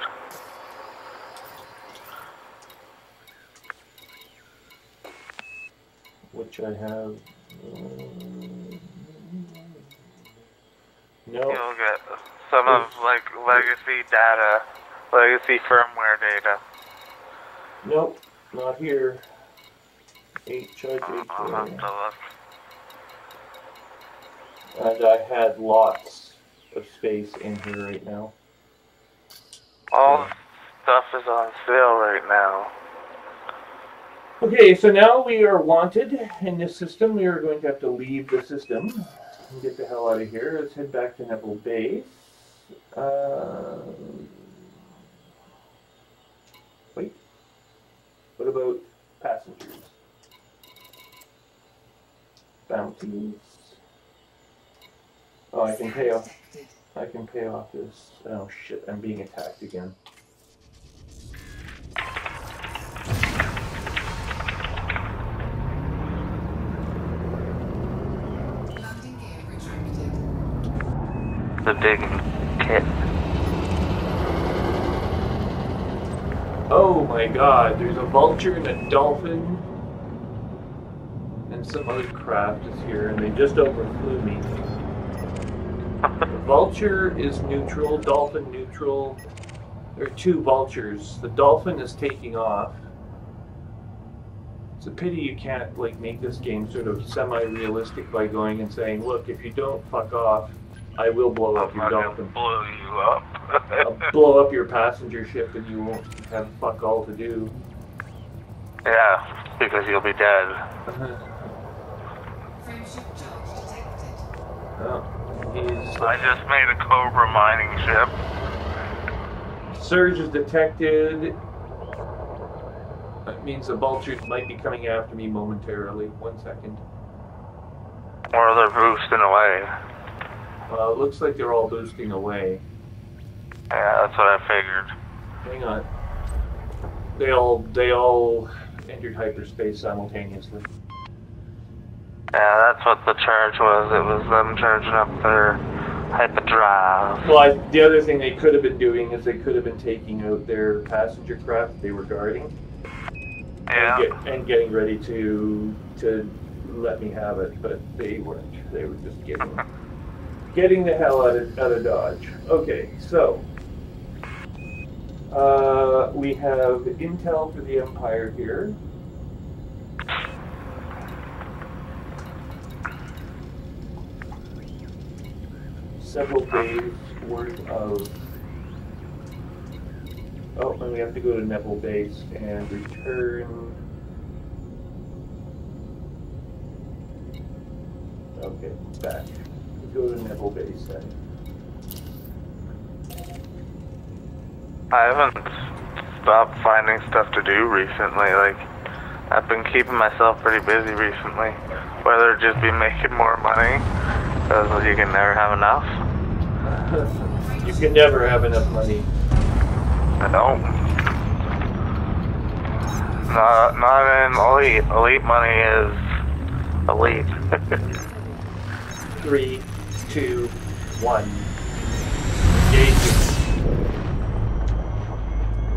Which I have... no. You'll get some of, like, legacy data, legacy firmware data. Nope, not here. I'll have to look. And I had lots of space in here right now. All the stuff is on sale right now. Okay, so now we are wanted in this system. We are going to have to leave the system and get the hell out of here. Let's head back to Neville Base. Wait. What about passengers? Bounties. Oh, I can pay off. I can pay off this. Oh shit! I'm being attacked again. Landing gear retracted. The digging kit. Oh my god, there's a vulture and a dolphin and some other craft is here and they just overflew me. The vulture is neutral, dolphin neutral. There are 2 vultures. The dolphin is taking off. It's a pity you can't like make this game sort of semi-realistic by going and saying, look, if you don't fuck off, I will blow up your dolphin. Blow you up. I'll blow up your passenger ship and you won't have fuck all to do. Yeah, because you'll be dead. Frameship charge detected. Oh. He's I just made a Cobra mining ship. surge is detected. That means the vultures might be coming after me momentarily. 1 second. Or they're boosting away. It looks like they're all boosting away. Yeah, that's what I figured. Hang on. They all entered hyperspace simultaneously. Yeah, that's what the charge was. It was them charging up their hyperdrive. Well, the other thing they could have been doing is they could have been taking out their passenger craft they were guarding. Yeah. And getting ready to let me have it, but they weren't. They were just getting the hell out of Dodge. Okay, so we have intel for the Empire here. Several days worth of. Oh, and we have to go to Neville Base and return. Okay, back. Go to Neville Base then. I haven't stopped finding stuff to do recently. Like, I've been keeping myself pretty busy recently. Whether it just be making more money, because you can never have enough. You can never have enough money. No. Not in elite. Elite money is elite. 3, 2, 1. Engaging.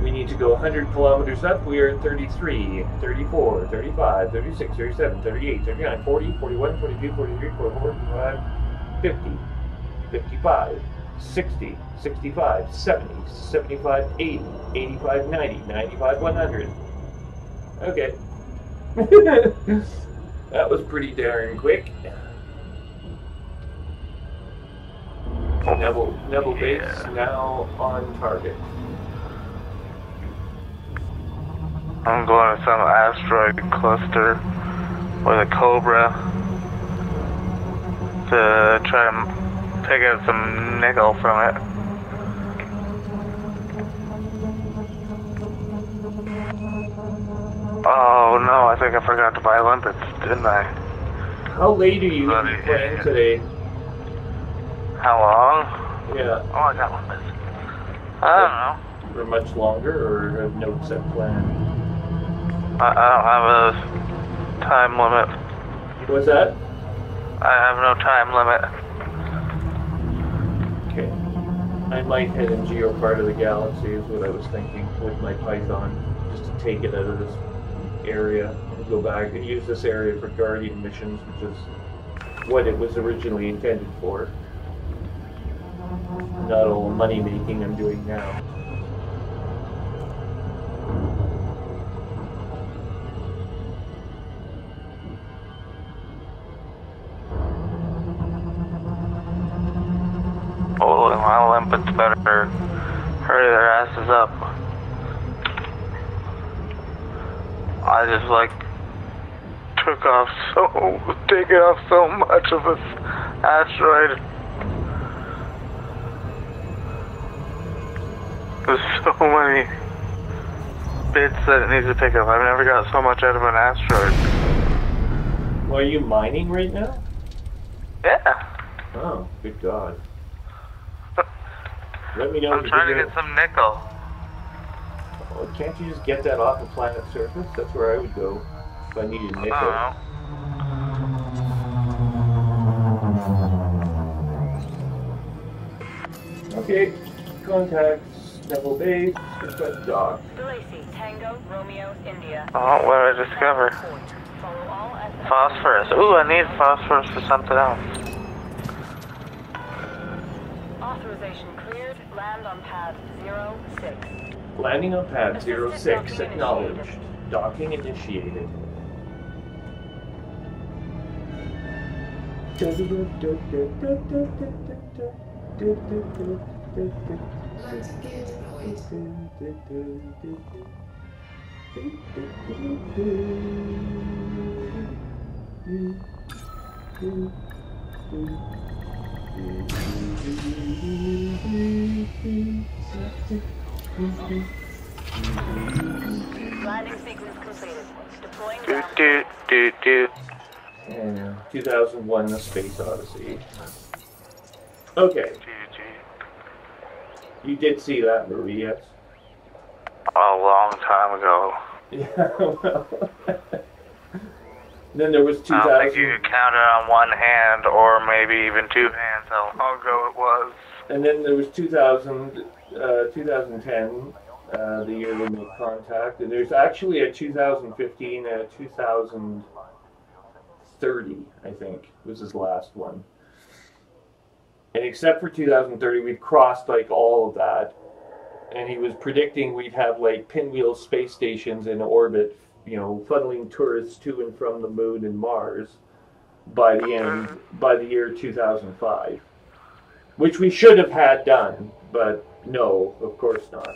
We need to go 100 kilometers up. We are at 33, 34, 35, 36, 37, 38, 39, 40, 41, 42, 43, 44, 45, 50, 55, 60, 65, 70, 75, 80, 85, 90, 95, 100. Okay. That was pretty darn quick. Neville Base now on target. I'm going to some asteroid cluster with a Cobra to try and pick out some nickel from it. Oh no, I think I forgot to buy limpets, didn't I? How late are you playing today? How long? Yeah. Oh, I got limpets. I don't know. For much longer, or have no set plan? I don't have a time limit. What's that? I have no time limit. Okay. I might head and geo part of the galaxy is what I was thinking with my Python, just to take it out of this area and go back and use this area for Guardian missions, which is what it was originally intended for. Not all money making I'm doing now. Oh, my limpets better hurry their asses up. I just taking off so much of this asteroid. There's so many bits that it needs to pick up. I've never got so much out of an asteroid. Well, are you mining right now? Yeah. Oh, good God. Let me know. I'm trying to get some nickel. Well, can't you just get that off the planet's surface? That's where I would go if I needed nickel. I don't know. Okay, contacts, Neville Base, request dock. Lacey, Tango, Romeo, India. Oh, what did I discover? Follow all SS. Phosphorus. Ooh, I need phosphorus for something else. Authorization cleared. Land on pad 06. Landing on pad 06, acknowledged. Docking initiated. Landing gear deployed. Landing sequence completed. Deploying Do ground. do do do. And 2001: The Space Odyssey. Okay, you did see that movie, yes? A long time ago. Yeah, well. Then there was I don't 2000. think you could count it on one hand, or maybe even two hands, how long ago it was. And then there was 2010, the year they made contact. And there's actually a 2015 and a 2030, I think, was his last one. And except for 2030, we've crossed like all of that. And he was predicting we'd have like pinwheel space stations in orbit, you know, funneling tourists to and from the moon and Mars by the year 2005. Which we should have had done, but no, of course not.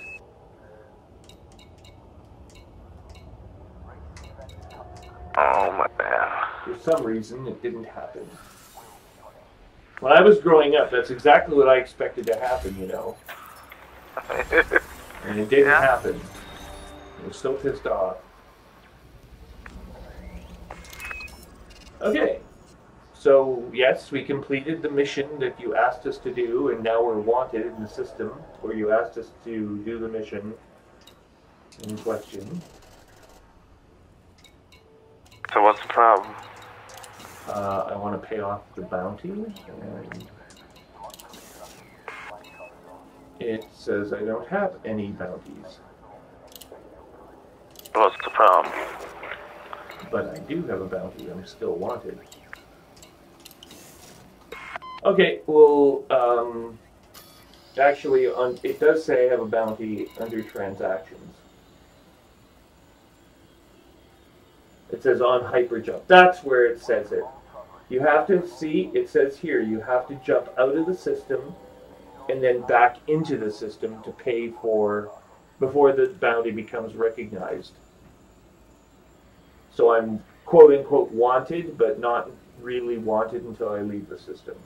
Oh my god. For some reason, it didn't happen. When I was growing up, that's exactly what I expected to happen, you know. And it didn't happen. I was so pissed off. Okay. So, yes, we completed the mission that you asked us to do, and now we're wanted in the system where you asked us to do the mission in question. So what's the problem? I want to pay off the bounty, and it says I don't have any bounties. What's the problem? But I do have a bounty. I'm still wanted. Okay, well, actually, it does say I have a bounty under transactions. It says on hyperjump. That's where it says it. You have to see, it says here, you have to jump out of the system and then back into the system to pay for, before the bounty becomes recognized. So I'm quote-unquote wanted, but not really wanted until I leave the system.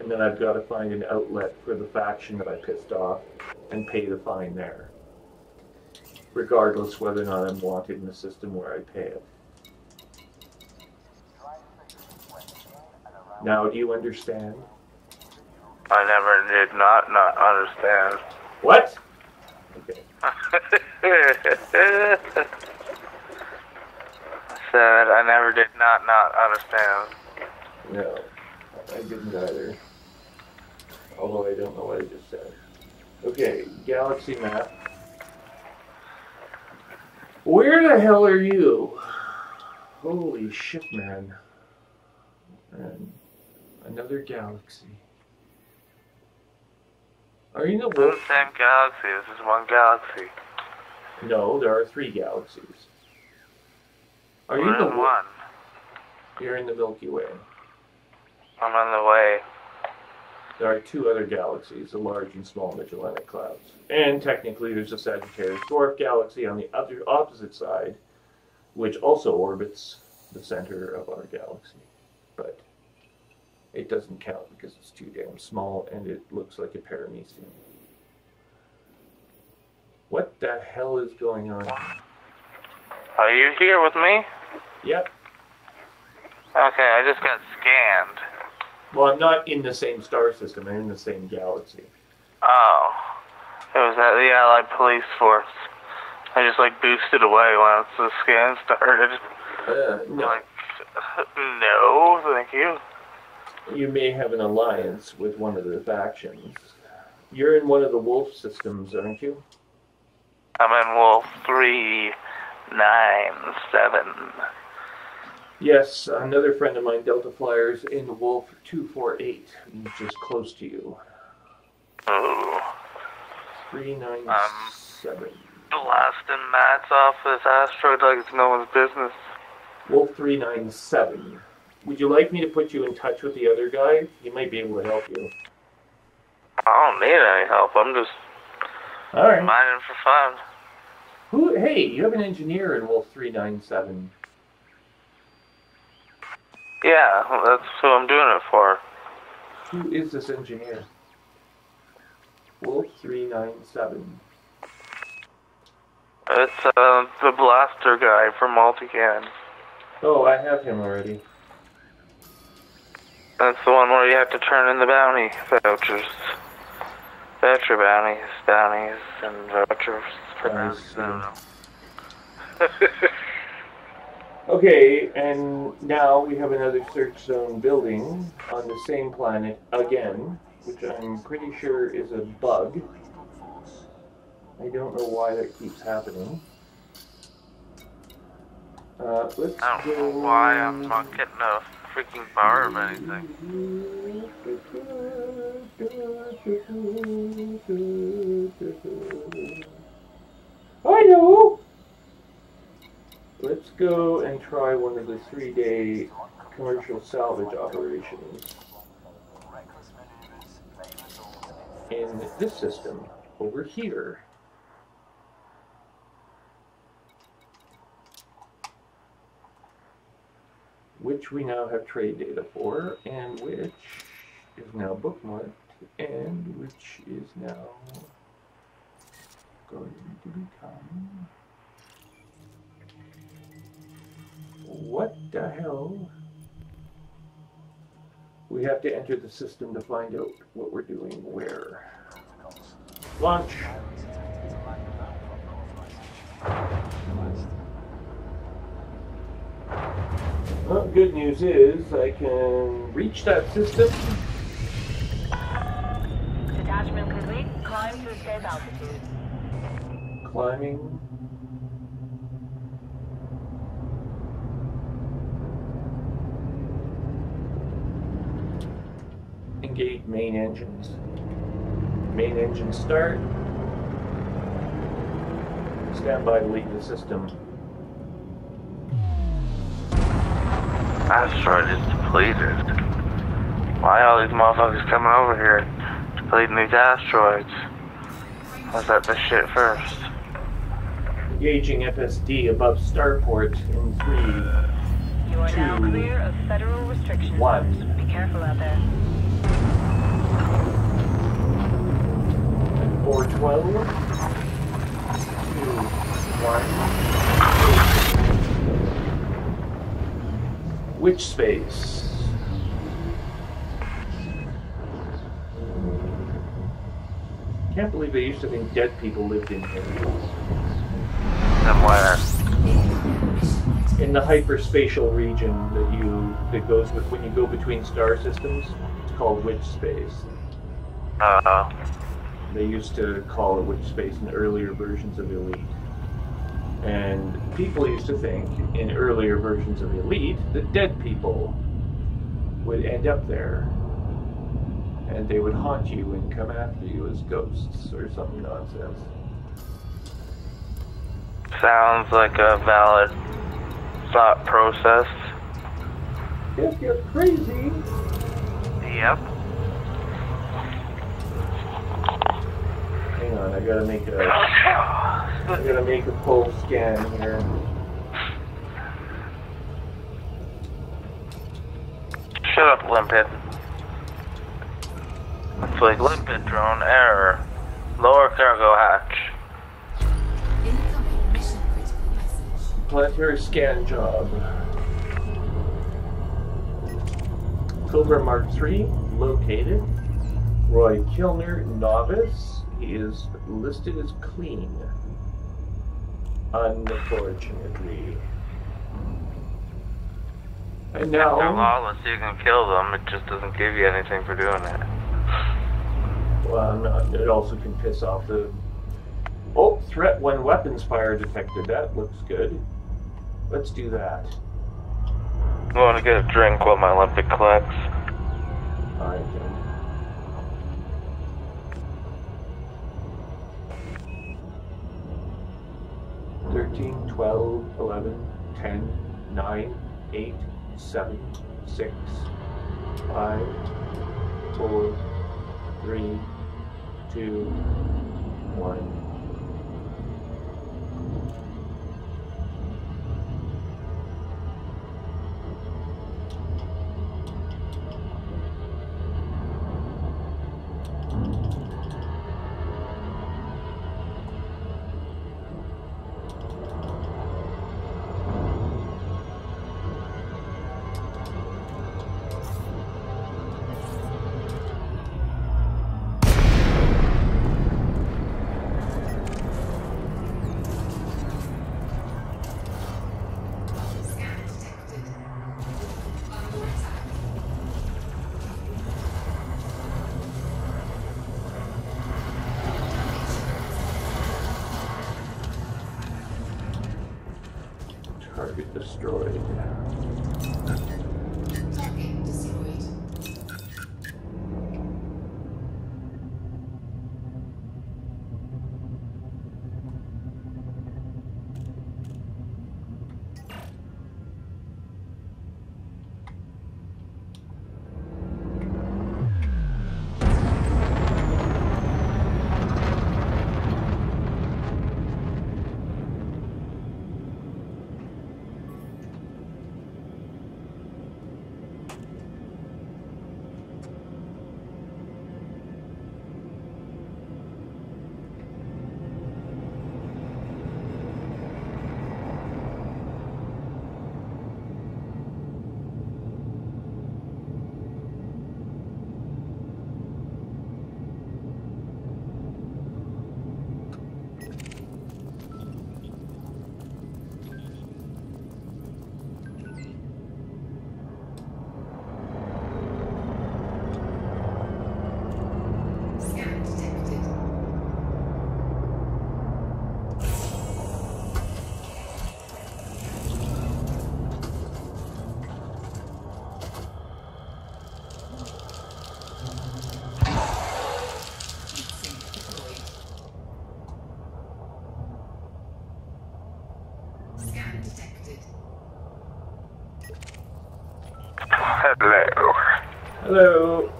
And then I've got to find an outlet for the faction that I pissed off and pay the fine there. Regardless whether or not I'm wanted in the system where I pay it. Now, do you understand? I never did not understand. What? Okay. I said I never did not understand. No, I didn't either. Although I don't know what I just said. Okay, galaxy map. Where the hell are you? Holy shit, man. And another galaxy. Are you in the It's the same galaxy. This is one galaxy. No, there are 3 galaxies. Are you We're in the one? You're in the Milky Way. I'm on the way. There are 2 other galaxies, the large and small Magellanic Clouds. And technically there's a Sagittarius dwarf galaxy on the other opposite side, which also orbits the center of our galaxy. But it doesn't count because it's too damn small and it looks like a paramecium. What the hell is going on? Are you here with me? Yep. Okay, I just got scanned. Well, I'm not in the same star system, I'm in the same galaxy. Oh. It was at the Allied Police Force. I just like boosted away once the scan started. No. Like, no, thank you. You may have an alliance with one of the factions. You're in one of the Wolf systems, aren't you? I'm in Wolf 397. Yes, another friend of mine, Delta Flyers, in Wolf 248, which is close to you. Ooh. 397. Blasting mats off this asteroid like it's no one's business. Wolf 397. Would you like me to put you in touch with the other guy? He might be able to help you. I don't need any help. I'm just Alright. mining for fun. Hey, you have an engineer in Wolf 397. Yeah, that's who I'm doing it for. Who is this engineer? Wolf 397. It's the blaster guy from Multican. Oh, I have him already. That's the one where you have to turn in the bounty vouchers. Voucher bounties, and vouchers for bounties. I don't know. Okay, and now we have another search zone building on the same planet again, which I'm pretty sure is a bug. I don't know why that keeps happening. Let's I don't know why I'm not getting a freaking bar of anything. I know! Let's go and try one of the 3-day commercial salvage operations in this system over here. Which we now have trade data for, and which is now bookmarked, and which is now going to become... What the hell? We have to enter the system to find out what we're doing where. Launch! Well, good news is I can reach that system. Detachment complete. Climb to a safe altitude. Climbing. Engage main engines. Main engine start. Stand by to leave the system. Asteroid is depleted. Why are all these motherfuckers coming over here depleting these asteroids? Let's let this shit first. Engaging FSD above starport in 3, You are 2, now clear of federal restrictions. 1. Be careful out there. 412. 2, 1. Which space? Can't believe they used to think dead people lived in here. Somewhere. In the hyperspatial region that goes with when you go between star systems, it's called witch space. They used to call it witch space in earlier versions of Elite. And people used to think in earlier versions of Elite that dead people would end up there. And they would haunt you and come after you as ghosts or some nonsense. Sounds like a valid thought process. If you're crazy. Yep. Hang on, I gotta make a full scan here. Shut up, Limpet. It's like Limpet drone error. Lower cargo hatch. Incoming mission critical message. Planetary scan job. Cobra Mark III, located. Roy Kilner, novice. He is listed as clean. Unfortunately. And now... If they're lawless, you can kill them. It just doesn't give you anything for doing it. Well, it also can piss off the... Oh, threat when weapons fire detected. That looks good. Let's do that. I want to get a drink while my Olympic collects. Alright, then. $13, $12, $11, $10, $9, $8, $7, $6, $5, $4, $3, $2, $1. destroyed. Target destroyed. Scan detected. Scan detected. Hello. Hello.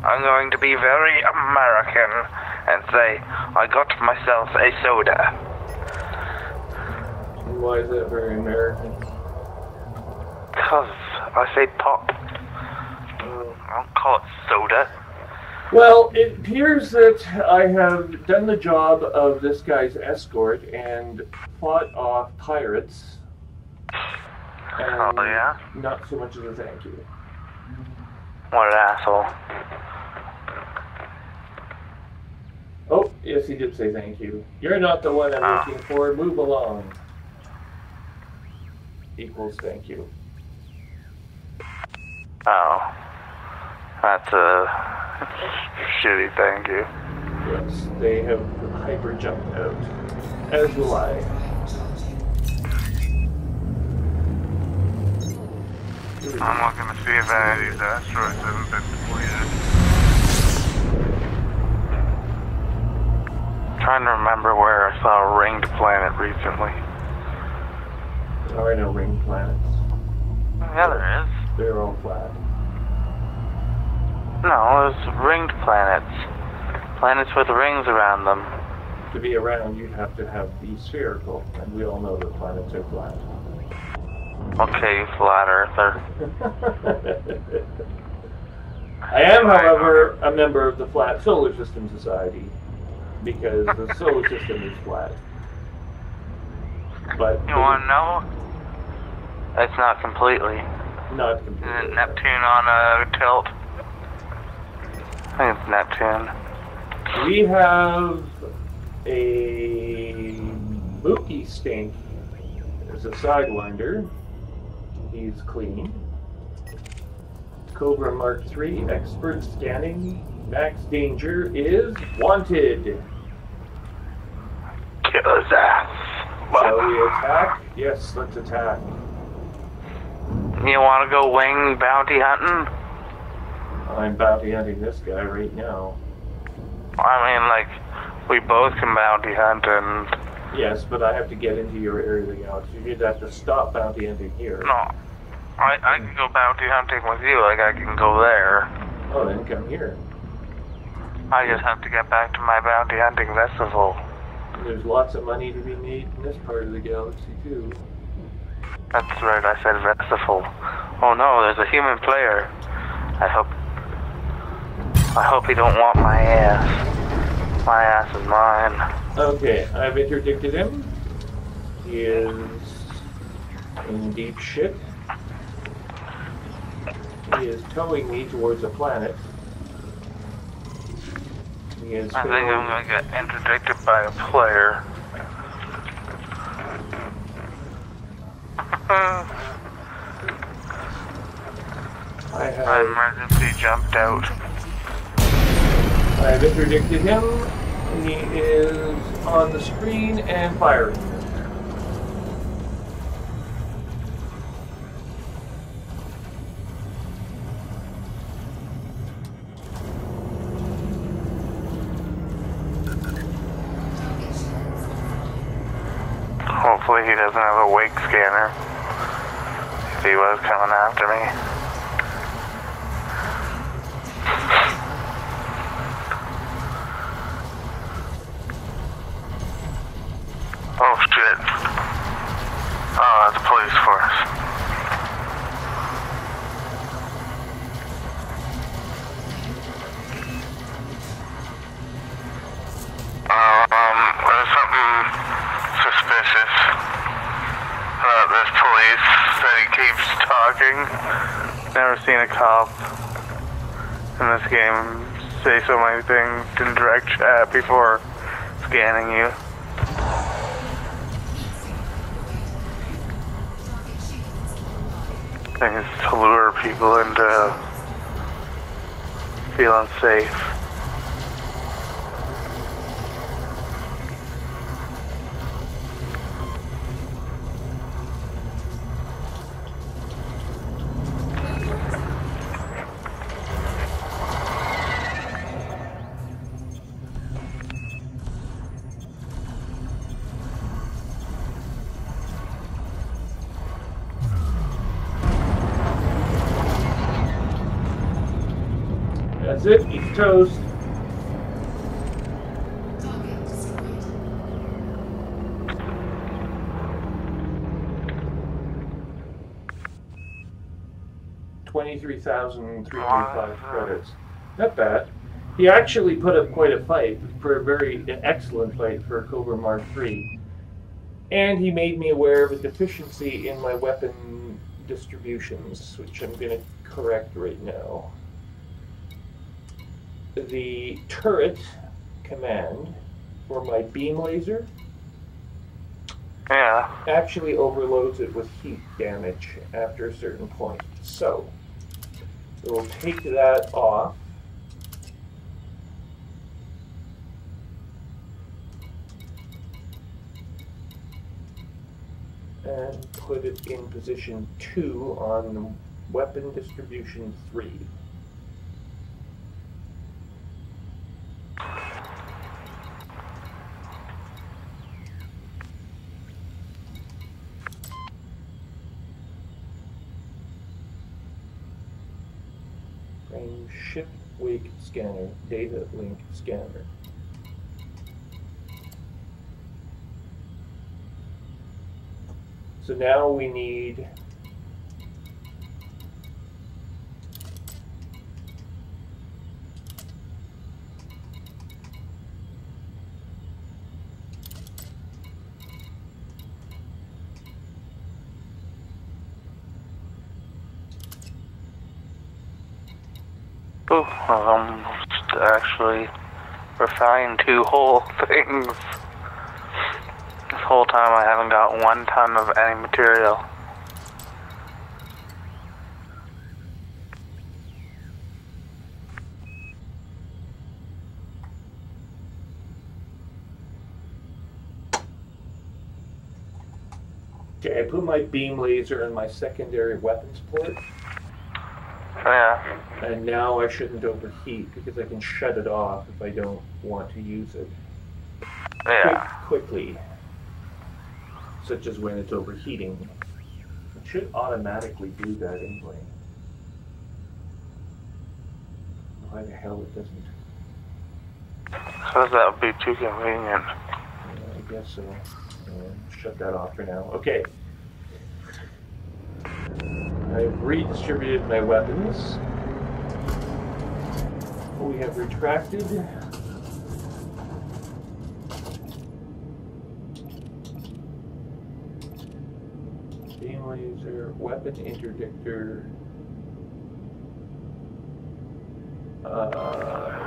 I'm going to be very American and say I got myself a soda. Why is that very American? Because I say pop. I don't call it soda. Well, it appears that I have done the job of this guy's escort and fought off pirates. And Oh, yeah? not so much as a thank you. What an asshole. Oh, yes, he did say thank you. You're not the one I'm looking for. Move along. Equals thank you. Oh. That's a shitty thank you. Yes, they have hyper jumped out. As will I. I'm looking to see if any of these asteroids haven't been depleted. Trying to remember where I saw a ringed planet recently. There are no ring planets. Yeah, there is. They're all flat. No, there's ringed planets. Planets with rings around them. To be around, you'd have to have the spherical, and we all know that planets are flat. Okay, you flat earther. I am, however, a member of the Flat Solar System Society, because the solar system is flat. But You want to know? It's not completely. not Isn't completely. it Neptune on a tilt? I think it's Neptune. We have a Mookie Stink as a Sidewinder. He's clean. Cobra Mark III, expert scanning. Max danger is wanted. Kill his ass. Shall we attack? Yes, let's attack. You want to go wing bounty hunting? I'm bounty hunting this guy right now. I mean, like, we both can bounty hunt and... Yes, but I have to get into your area of the galaxy. You'd have to stop bounty hunting here. No. I can go bounty hunting with you, like I can go there. Oh, then come here. I just have to get back to my bounty hunting festival. There's lots of money to be made in this part of the galaxy, too. That's right, I said festival. Oh no, there's a human player. I hope he don't want my ass. My ass is mine. Okay, I've interdicted him. He is in deep shit. He is towing me towards a planet. He is I think I'm gonna get interdicted by a player. I I emergency jumped out. have interdicted him. He is on the screen and firing. Hopefully he doesn't have a wake scanner. If he was coming after me. Oh shit. Oh, that's a police force. There's something suspicious about this police that he keeps talking. Never seen a cop in this game say so many things in direct chat before scanning you. I think it's to lure people into feeling safe. That's it, he's toast. Target destroyed. 23,305 credits. Not bad. He actually put up quite a fight, for a very excellent fight for Cobra Mark III. And he made me aware of a deficiency in my weapon distributions, which I'm going to correct right now. The turret command for my beam laser actually overloads it with heat damage after a certain point. So we'll take that off. And put it in position 2 on weapon distribution 3. Frame shift wake scanner, data link scanner. So now we need actually refined 2 whole things. This whole time I haven't got 1 ton of any material. Okay, I put my beam laser in my secondary weapons port. Yeah. And now I shouldn't overheat because I can shut it off if I don't want to use it. Yeah. Quickly. Such as when it's overheating. It should automatically do that anyway. Why the hell it doesn't? Because that would be too convenient. Yeah, I guess so. Shut that off for now. Okay. I've redistributed my weapons. We have retracted. Beam laser, weapon interdictor.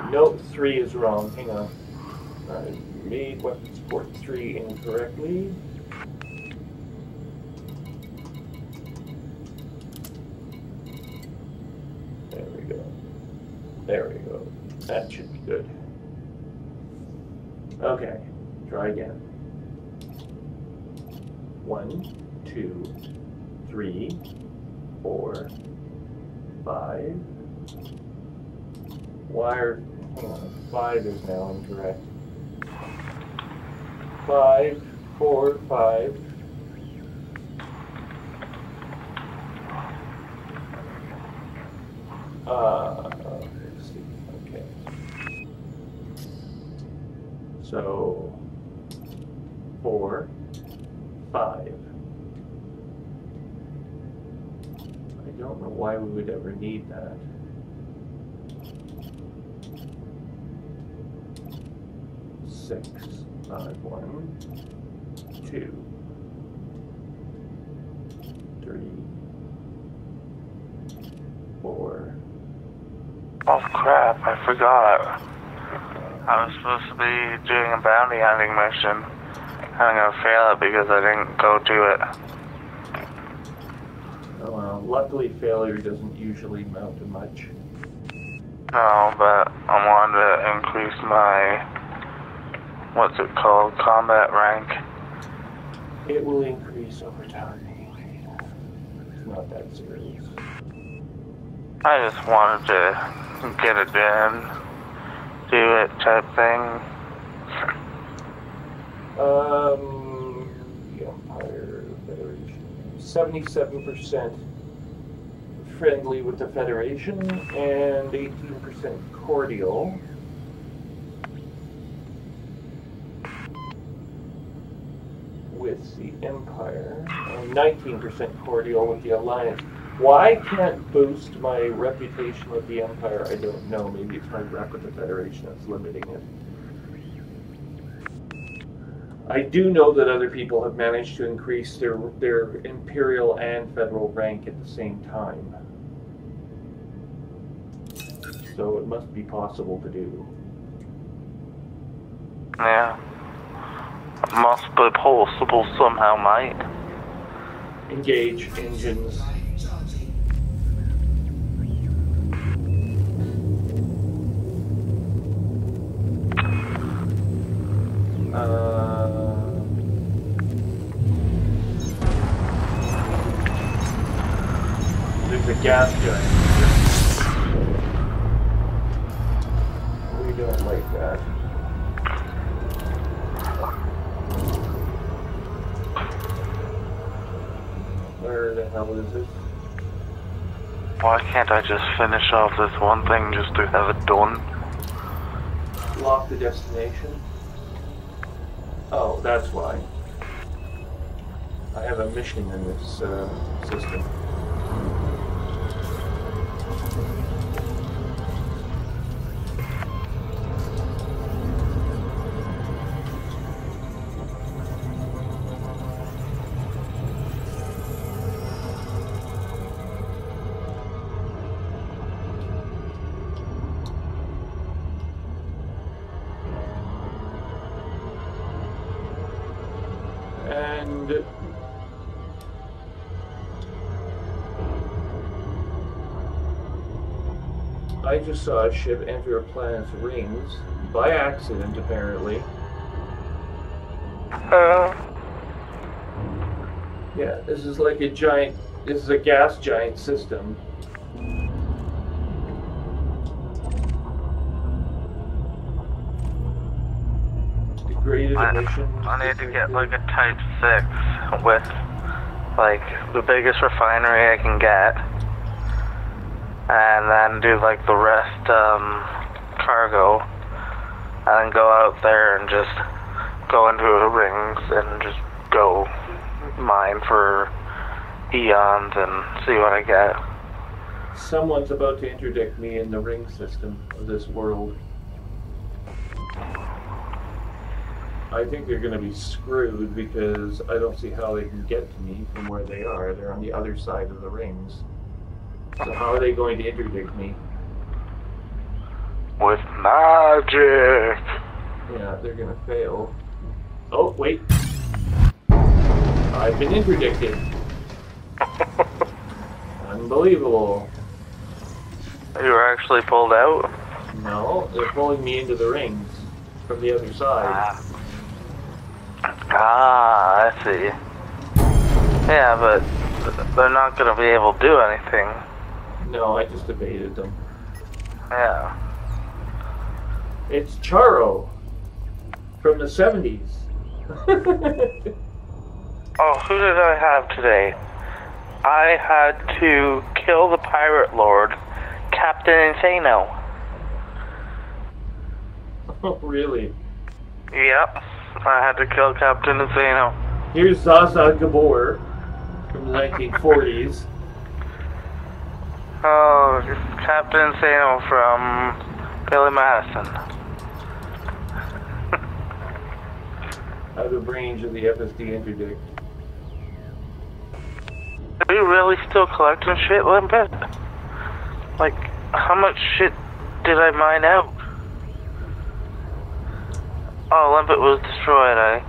Note 3 is wrong. Hang on. I made weapons port 3 incorrectly. There we go. That should be good. Okay, try again. 1, 2, 3, 4, 5. Wire, hang on, 5 is now incorrect. 5, 4, 5, Let's see. Okay. So 4, 5. I don't know why we would ever need that. 6, 5, 1, 2, 3, 4. Oh crap, I forgot. I was supposed to be doing a bounty hunting mission. I'm gonna fail it because I didn't go do it. Oh, well, luckily failure doesn't usually amount to much. No, but I wanted to increase my, what's it called, combat rank. It will increase over time. It's not that serious. I just wanted to get it done, do it type thing. The Empire Federation. 77% friendly with the Federation and 18% cordial. With the Empire and 19% cordial with the Alliance. Why I can't boost my reputation with the Empire, I don't know. Maybe it's my rep with the Federation that's limiting it. I do know that other people have managed to increase their Imperial and Federal rank at the same time. So it must be possible to do. Yeah. It must be possible somehow, mate. Engage engines. Charging. There's a gas giant. We don't like that. Where the hell is it? Why can't I just finish off this one thing just to have it done? Lock the destination. Oh, that's why. I have a mission in this system. And I just saw a ship enter a planet's rings by accident, apparently. Yeah, this is like a giant. This is a gas giant system. Degraded emissions. I need to get like a Type 6 with like the biggest refinery I can get, and then do like the rest cargo, and then go out there and just go into the rings and just go mine for eons and see what I get. Someone's about to interdict me in the ring system of this world. I think they're going to be screwed because I don't see how they can get to me from where they are. They're on the other side of the rings. So how are they going to interdict me? With magic! Yeah, they're going to fail. Oh, wait. I've been interdicted. Unbelievable. You were actually pulled out? No, they're pulling me into the rings from the other side. Ah, I see. Yeah, but they're not going to be able to do anything. No, I just evaded them. Yeah. It's Charo from the 70s. Oh, who did I have today? I had to kill the Pirate Lord, Captain Insano. Oh, really? Yep, I had to kill Captain Insano. Here's Zaza Gabor from the 1940s. Oh, Captain Insano from Billy Madison. Out of range of the FSD interdict. Are you really still collecting shit, Limpet? Like, how much shit did I mine out? Oh, Limpet was destroyed. I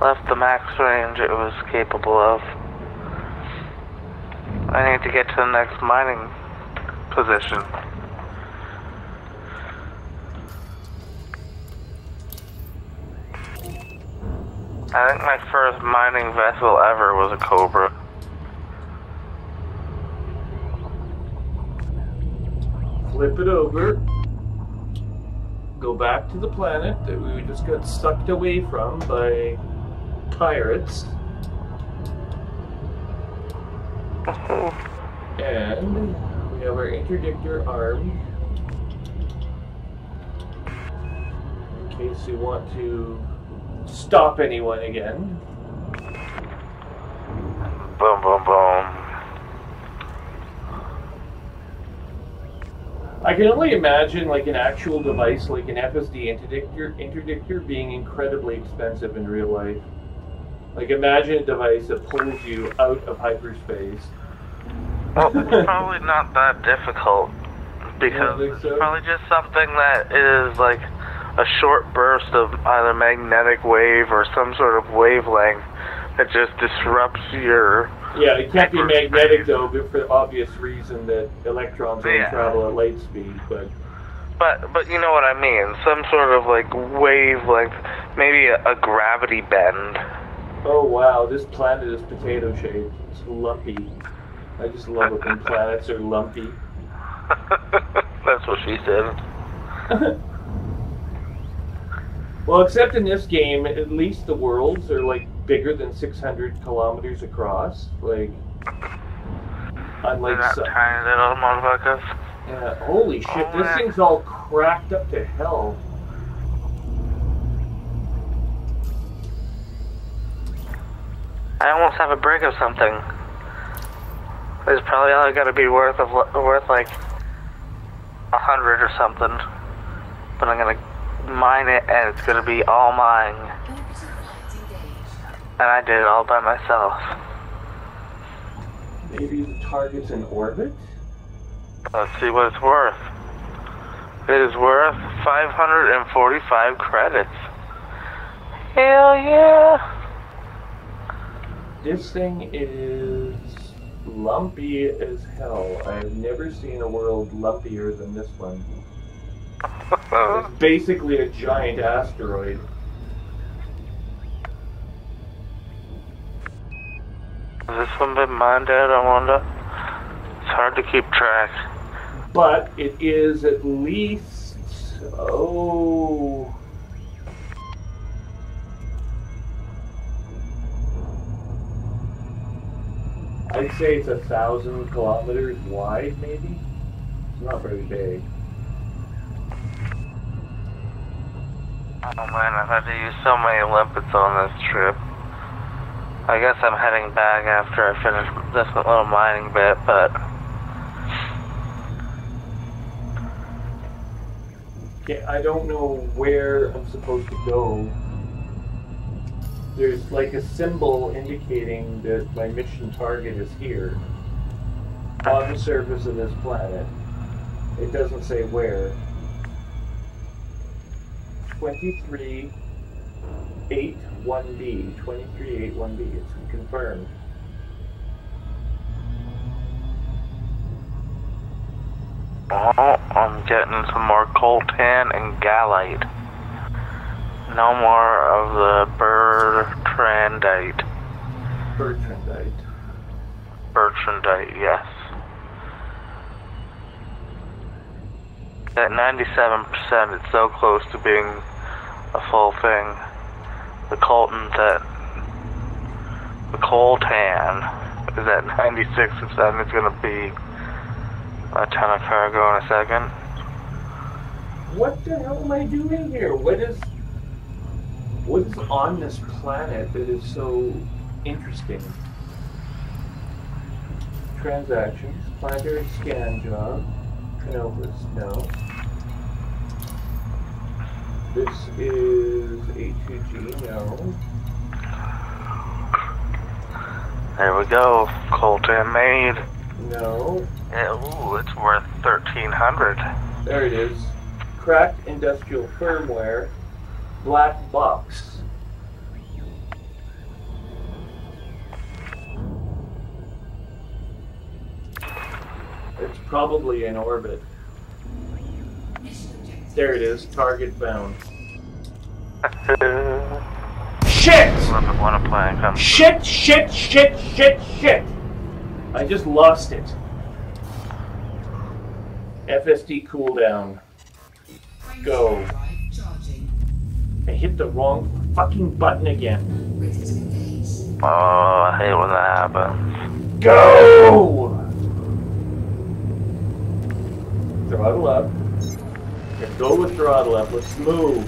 left the max range it was capable of. I need to get to the next mining position. I think my first mining vessel ever was a Cobra. Flip it over. Go back to the planet that we just got sucked away from by pirates. And we have our interdictor armed. In case we want to stop anyone again. Boom, boom, boom. I can only imagine like an actual device like an FSD interdictor being incredibly expensive in real life. Like imagine a device that pulls you out of hyperspace. Well, it's probably not that difficult because think so? it's probably just something that is like a short burst of either magnetic wave or some sort of wavelength that just disrupts your... Yeah, it can't be magnetic though, but for the obvious reason that electrons only Yeah. travel at light speed. But you know what I mean? Some sort of like wavelength, maybe a gravity bend. oh wow, this planet is potato shaped. It's lumpy. I just love it when planets are lumpy. That's what she said. Well, except in this game, at least the worlds are like bigger than 600 kilometers across. Like, unlike That some. tiny little motherfuckers. Yeah, holy shit, Oh, this man. thing's all cracked up to hell. I almost have a brick of something. It's probably only got to be worth like 100 or something. But I'm gonna mine it, and it's gonna be all mine. Orbital flight engaged. And I did it all by myself. Maybe the target's in orbit? Let's see what it's worth. It is worth 545 credits. Hell yeah! This thing is lumpy as hell. I've never seen a world lumpier than this one. It's basically a giant asteroid. Has this one been mined out, I wonder? It's hard to keep track. But it is at least, oh, I'd say it's 1,000 kilometers wide, maybe? It's not very big. Oh man, I've had to use so many limpets on this trip. I guess I'm heading back after I finish this little mining bit, but... Yeah, I don't know where I'm supposed to go. There's like a symbol indicating that my mission target is here. On the surface of this planet. It doesn't say where. 2381B. 2381B. It's confirmed. Oh, I'm getting some more coltan and gallite. No more of the Bertrandite. Bertrandite, yes. At 97%, it's so close to being a full thing. The coltan is at 96%. It's gonna be A ton of cargo in a second. What the hell am I doing here? What is on this planet that is so interesting? Transactions, planetary scan job, Canopus, no. This is A2G, no. There we go. Colton made. No. Yeah, ooh, it's worth 1,300. There it is. Cracked industrial firmware, black box. It's probably in orbit. There it is, target found. Shit! Wanna play? Come. Shit, shit, shit, shit, shit! I just lost it. FSD cooldown. Go. I hit the wrong fucking button again. Oh, I hate when that happens. Go! Throttle up. Let's go with throttle up. Let's move.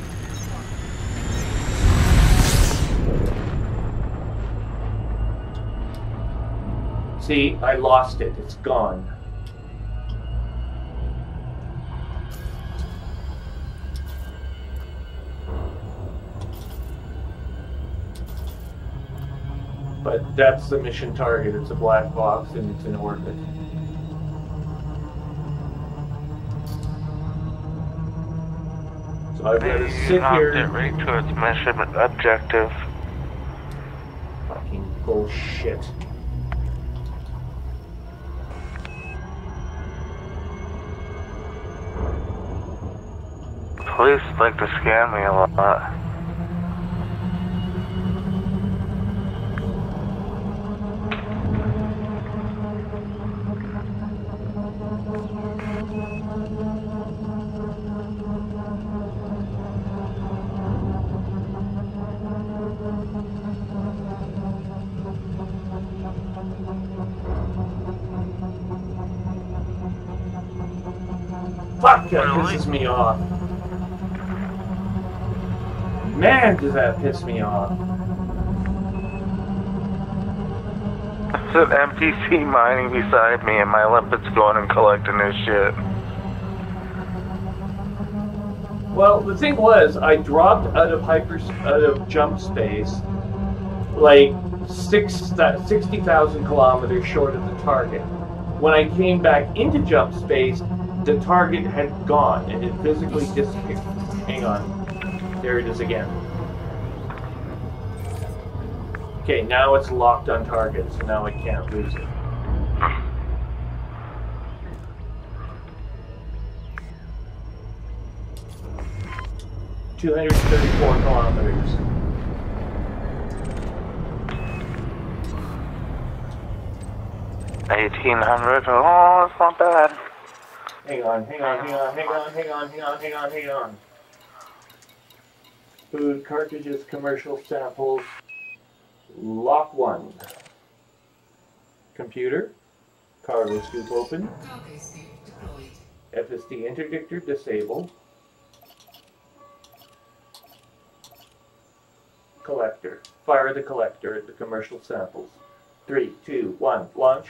See, I lost it. It's gone. But that's the mission target. It's a black box and it's in orbit. So I've got to sit here. Get right to its mission objective. Fucking bullshit. Police like to scam me a lot. Fuck, that pisses me off. Man, does that piss me off. There's an NPC mining beside me and my limpet's going and collecting his shit. Well, the thing was, I dropped out of jump space like 60,000 kilometers short of the target. When I came back into jump space, the target had gone and it physically disappeared. Hang on. There it is again. Okay, now it's locked on target, so now I can't lose it. $234 kilometers. $1,800. Oh, that's not bad. Hang on. Food, cartridges, commercial samples. Lock 1. Computer. Cargo scoop open. FSD interdictor disabled. Collector. Fire the collector at the commercial samples. 3, 2, 1, launch.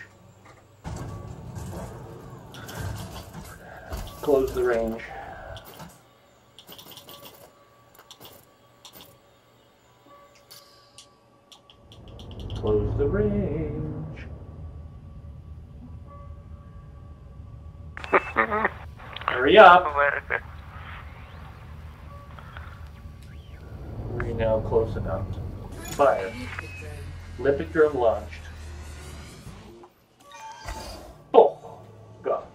Close the range. Close the range. Hurry up. We're now close enough. Fire. Lipid drum launched. Oh, gone.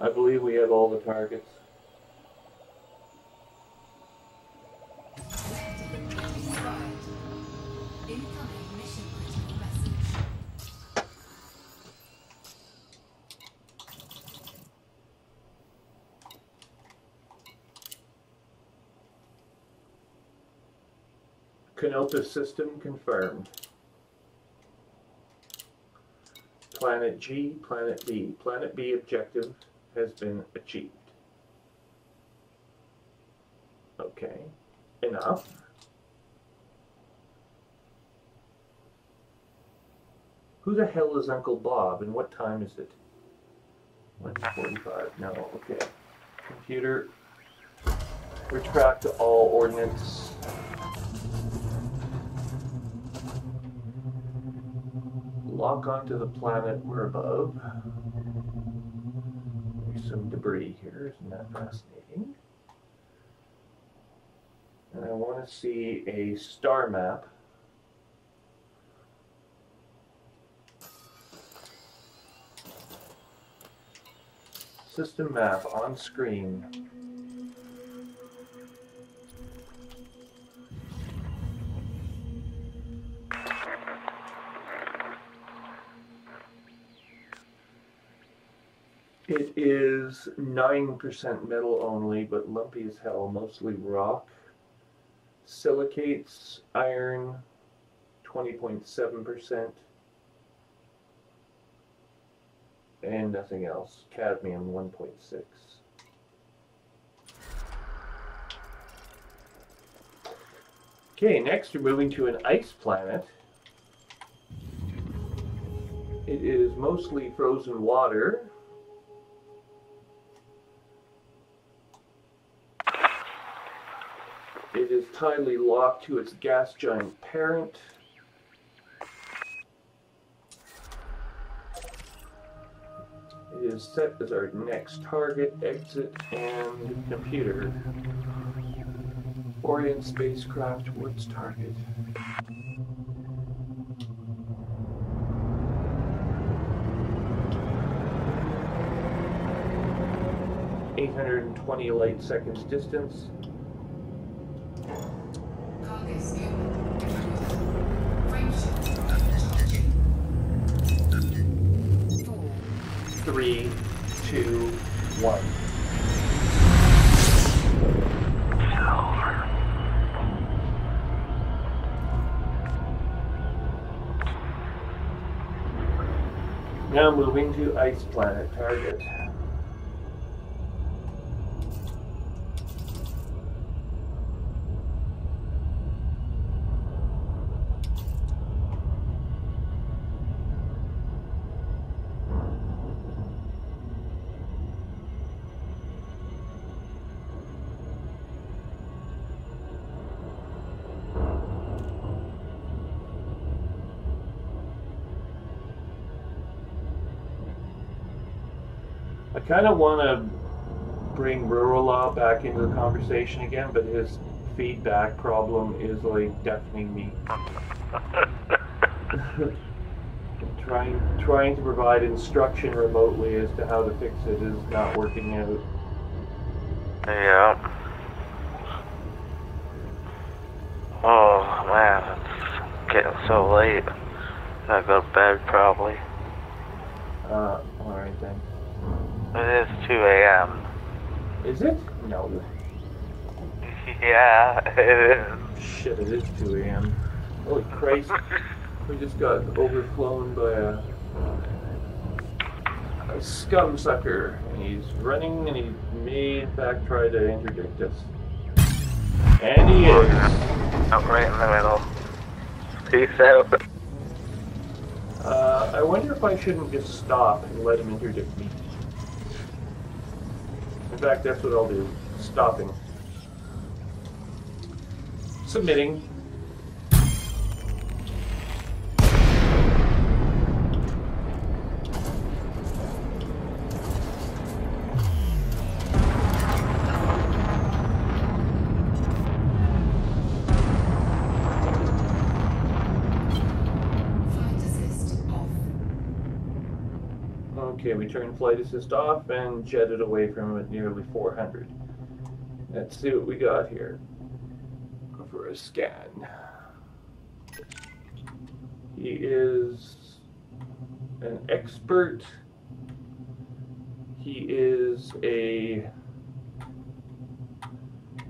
I believe we have all the targets. Incoming mission critical message. Canopus system confirmed. Planet G, Planet B. Planet B objective has been achieved. Okay, enough. Who the hell is Uncle Bob and what time is it? 1:45. No, okay. Computer, retract all ordnance. Lock onto the planet we're above. There's some debris here, isn't that fascinating? And I want to see a star map. System map on screen. It is 9% metal only, but lumpy as hell, mostly rock. Silicates, iron, 20.7%. And nothing else. Cadmium, 1.6. Okay, next we're moving to an ice planet. It is mostly frozen water. It is tightly locked to its gas giant parent. It is set as our next target, exit, and computer. Orient spacecraft towards target. ...820 light seconds distance. Cargo scope. Frame shift. Charging. 4. 3, 2, 1. Now moving to ice planet target. I kind of want to bring Rurala back into the conversation again, but his feedback problem is like deafening me. trying to provide instruction remotely as to how to fix it is not working out. Yeah. Oh man, it's getting so late. I go to bed probably. Alright then. It is 2 a.m. Is it? No. Yeah, it is. Shit, it is 2 a.m. Holy Christ. We just got overflown by a scum sucker. And he's running and he may in fact try to interdict us. And he is. I'm right in the middle. Peace out. I wonder if I shouldn't just stop and let him interdict me. In fact, that's what I'll do. Stopping. Submitting. Okay, we turned flight assist off and jetted away from him at nearly 400. Let's see what we got here for a scan. He is an expert. He is a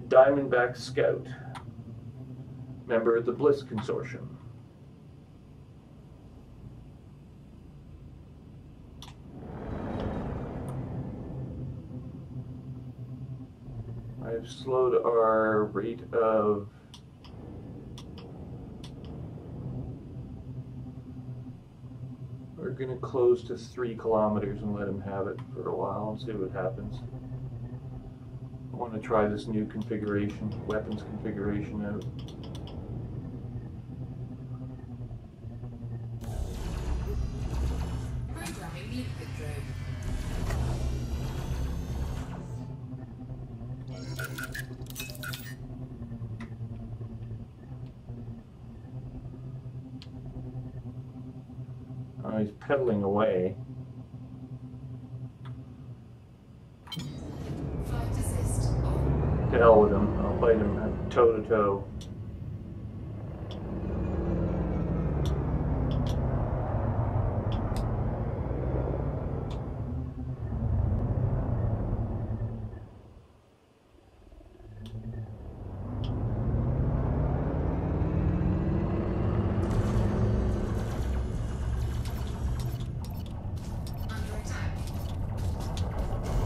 Diamondback Scout, member of the Bliss Consortium. I've slowed our rate of we're going to close to 3 kilometers and let him have it for a while and see what happens. I want to try this new configuration, weapons configuration out. Programming liquid drone. Oh, he's pedaling away. Flight assist on. To hell with him. I'll fight him toe to toe. Under attack. Target shield is offline.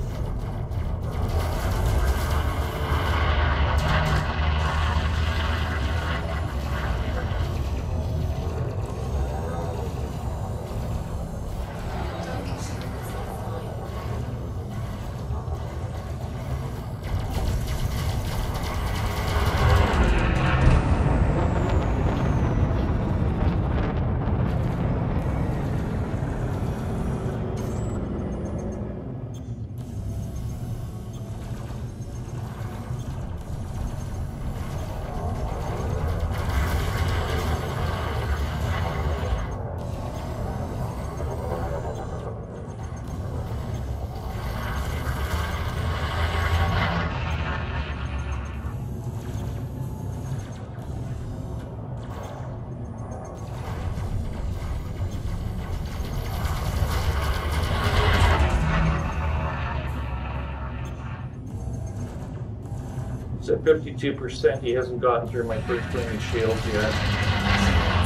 It's at 52%. He hasn't gotten through my first ring of shields yet. Target shield is offline.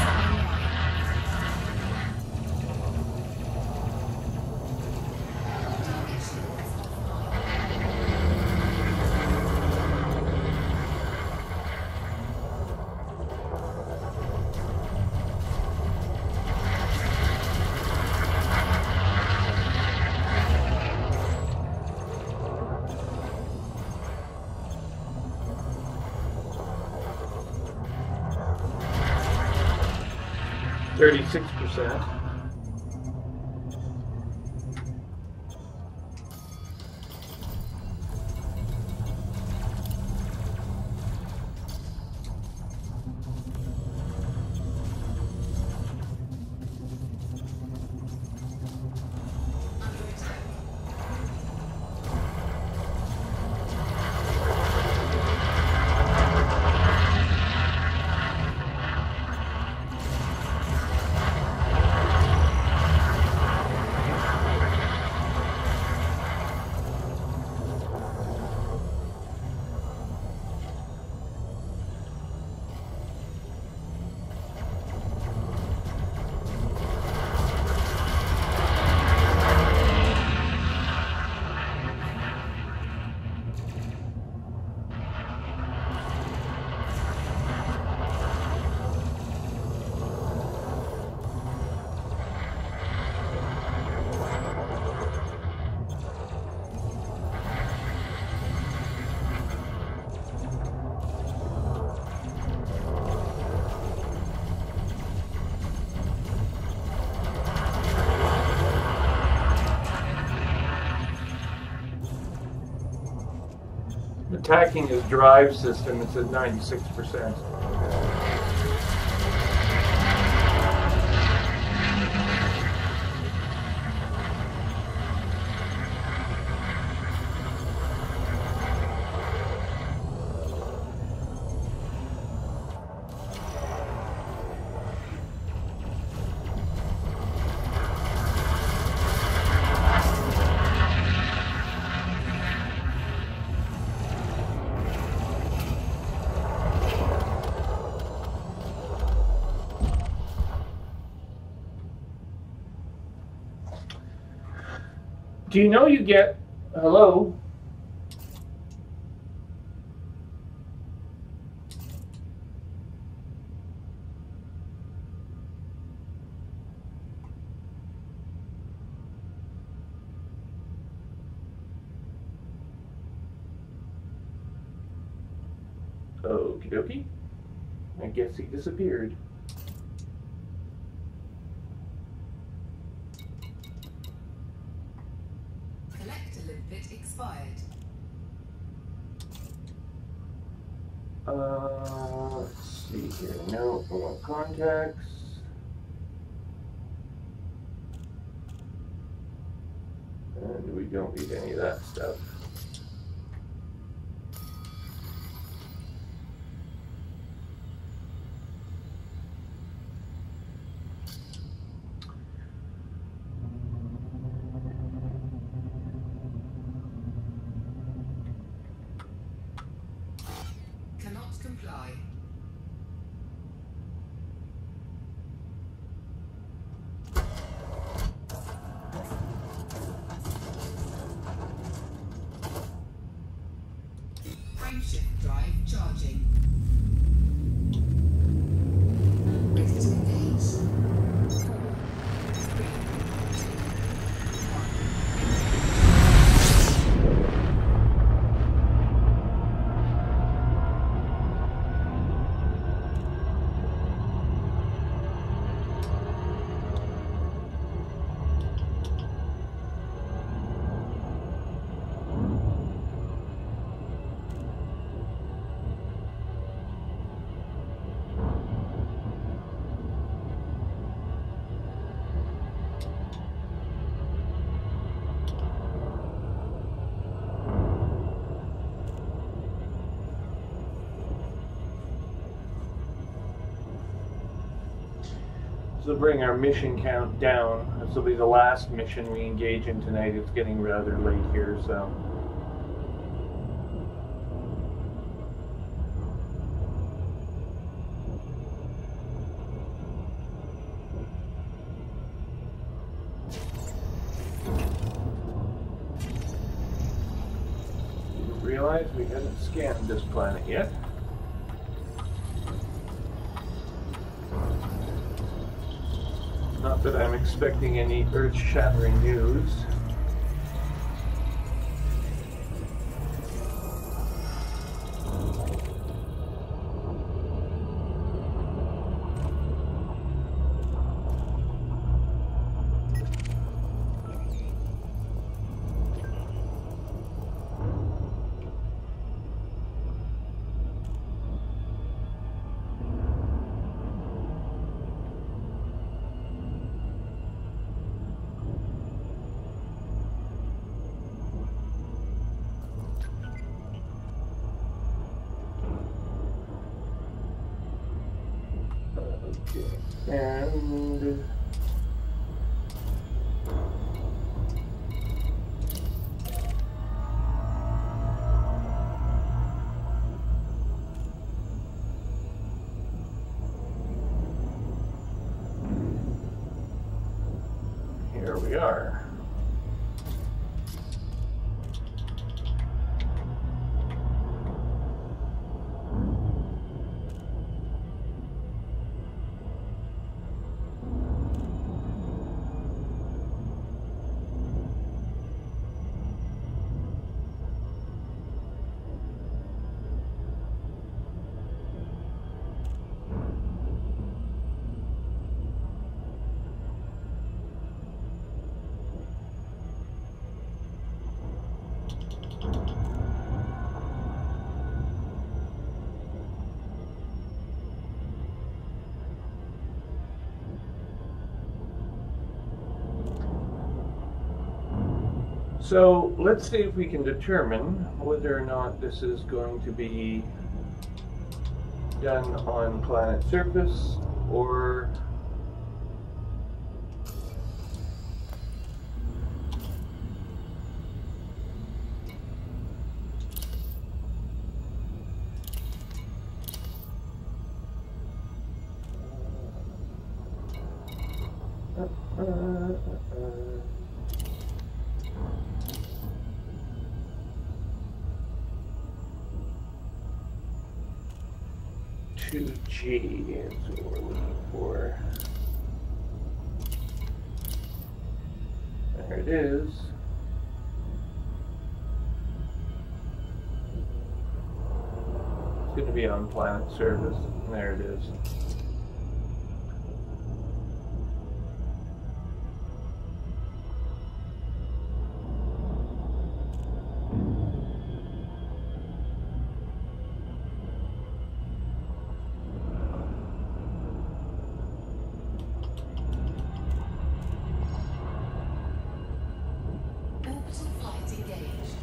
36%. Under attack. Attacking his drive system, it's at 96%. Do you know you get... Hello? Okie dokie. I guess he disappeared. Collector limpet expired. Let's see here. No, we want contacts. And we don't need any of that stuff. Cannot comply. Frameshift drive charging. Ready to engage. 4, 3, This will bring our mission count down. This will be the last mission we engage in tonight. It's getting rather late here, so. Didn't realize we hadn't scanned this planet yet. Not that I'm expecting any earth-shattering news. Okay, and here we are. So let's see if we can determine whether or not this is going to be done on planet surface or 2G is what we're looking for. There it is. It's going to be on planet service. There it is. Orbital flight engaged.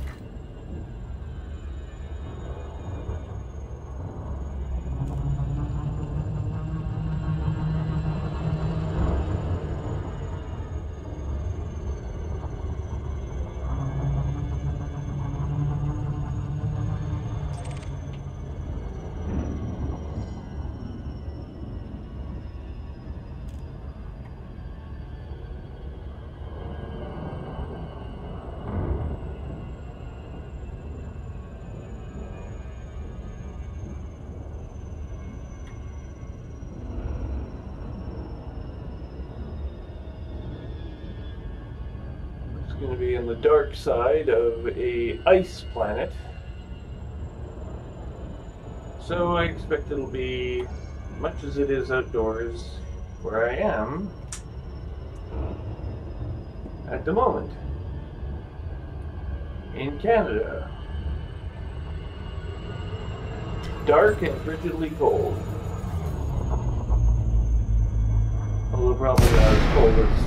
Going to be in the dark side of a ice planet, so I expect it'll be much as it is outdoors where I am at the moment in Canada. Dark and frigidly cold, although probably not as cold as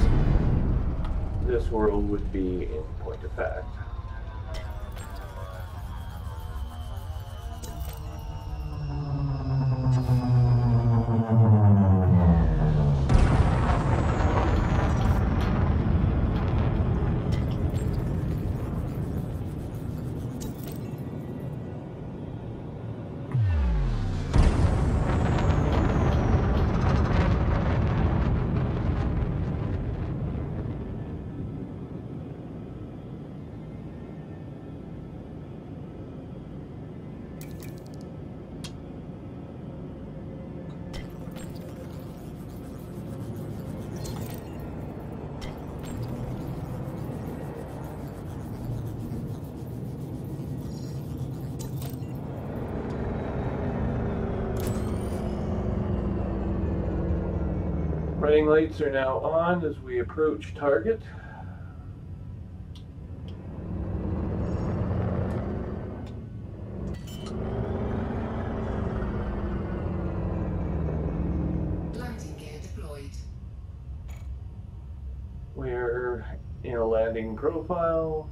this world would be in point of fact. Running lights are now on as we approach target. Landing gear deployed. We're in a landing profile.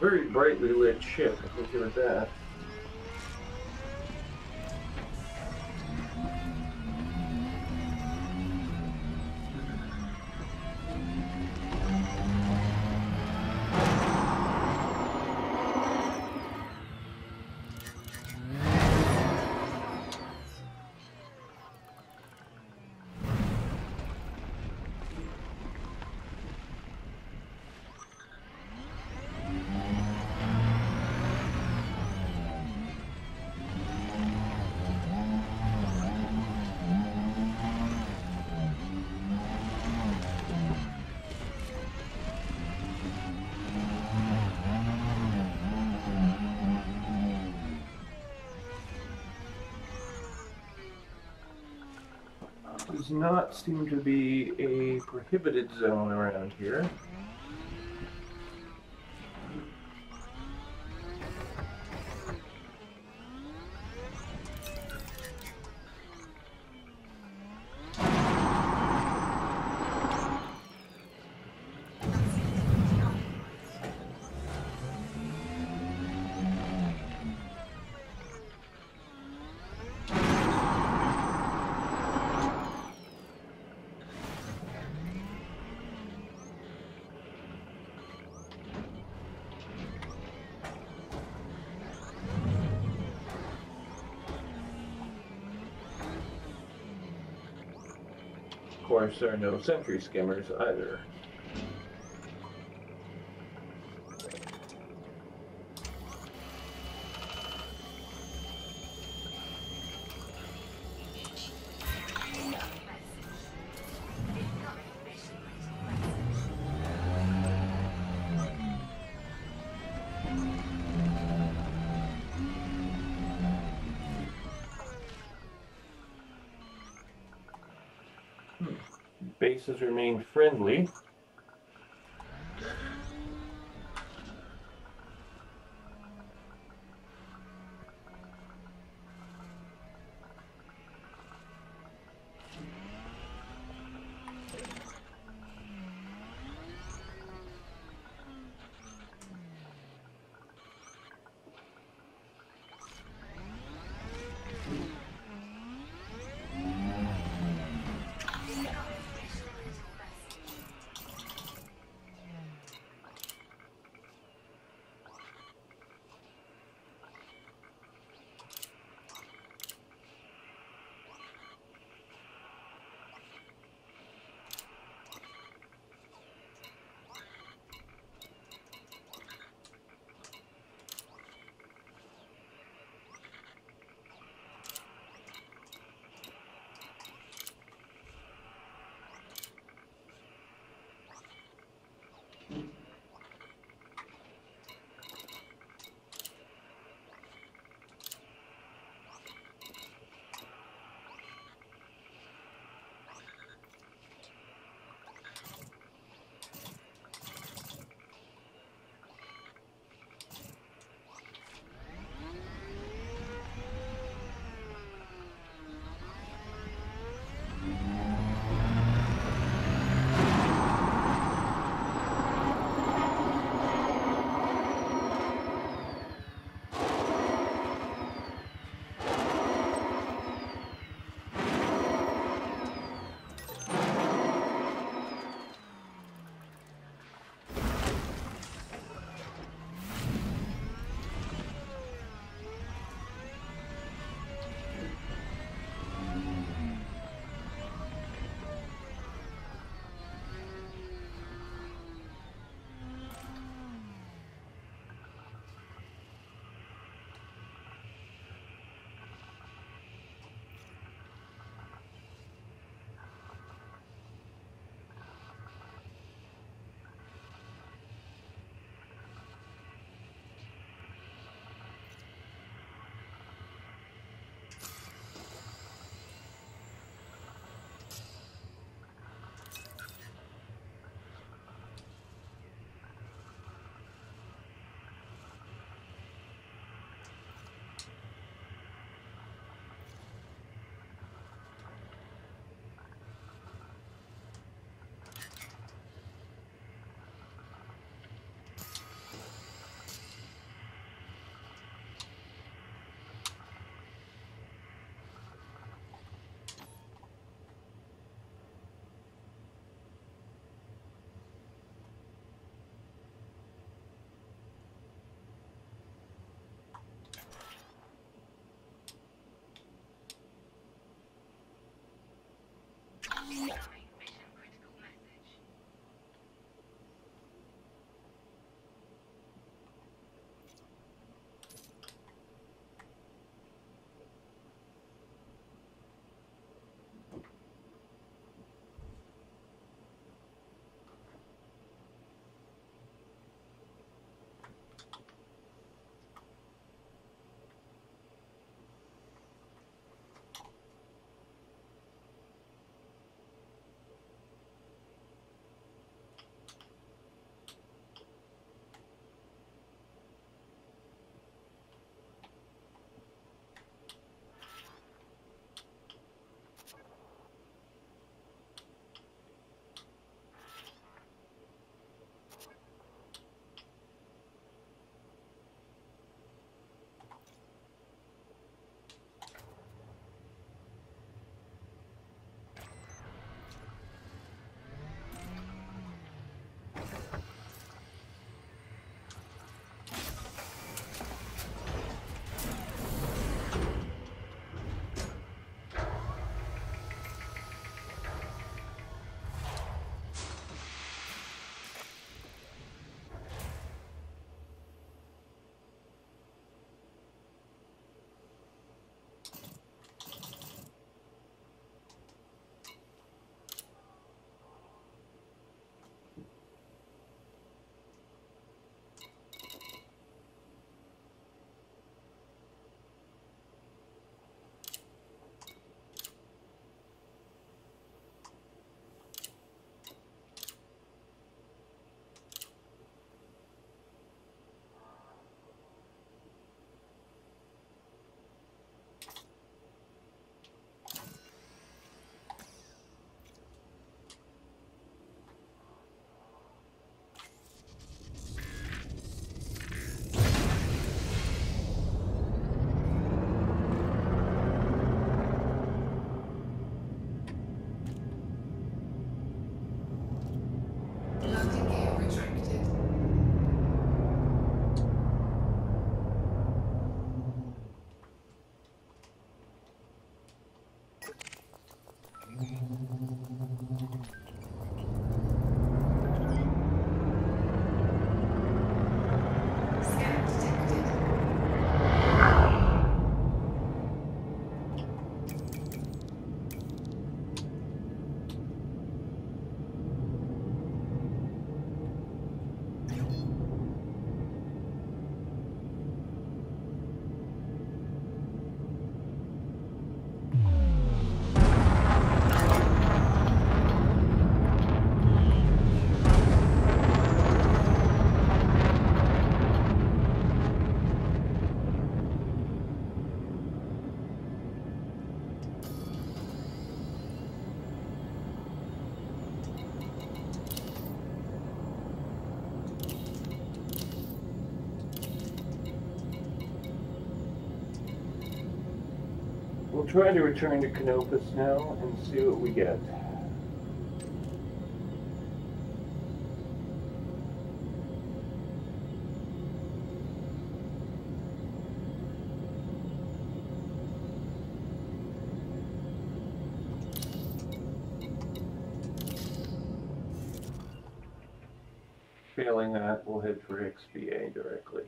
very brightly lit ship, I can give it that. Does not seem to be a prohibited zone around here. Of course, there are no sentry skimmers either. Bases remain friendly. We'll try to return to Canopus now and see what we get. Failing that, we'll head for XVA directly.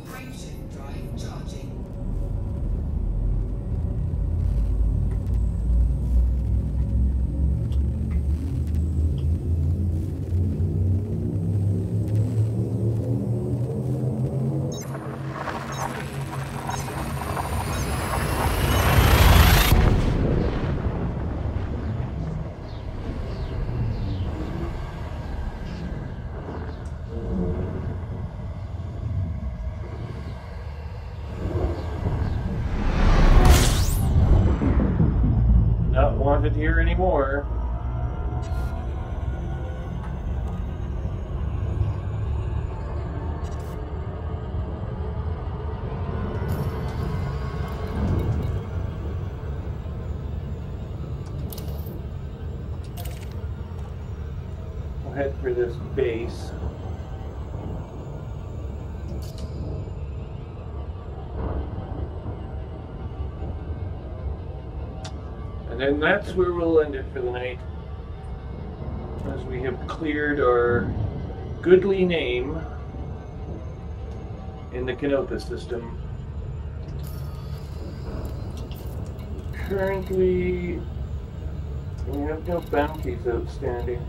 Frameshift drive charging. Not wanted here anymore. head for this base. And then that's where we'll end it for the night, as we have cleared our goodly name in the Canopus system. Currently, we have no bounties outstanding.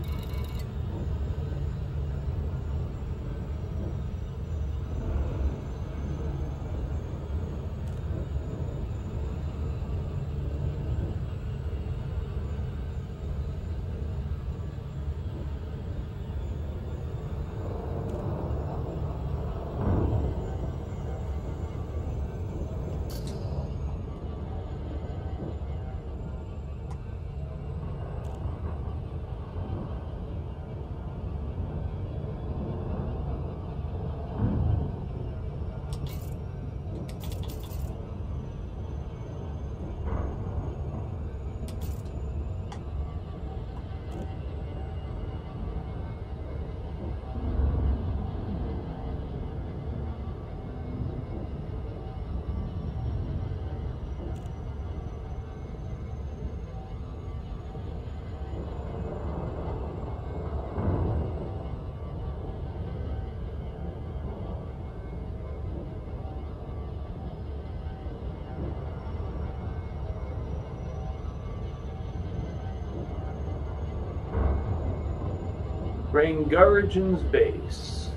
Rangarajan's base.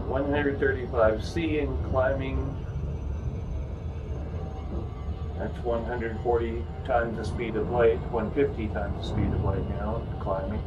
$135C and climbing. That's 140 times the speed of light, 150 times the speed of light now, climbing.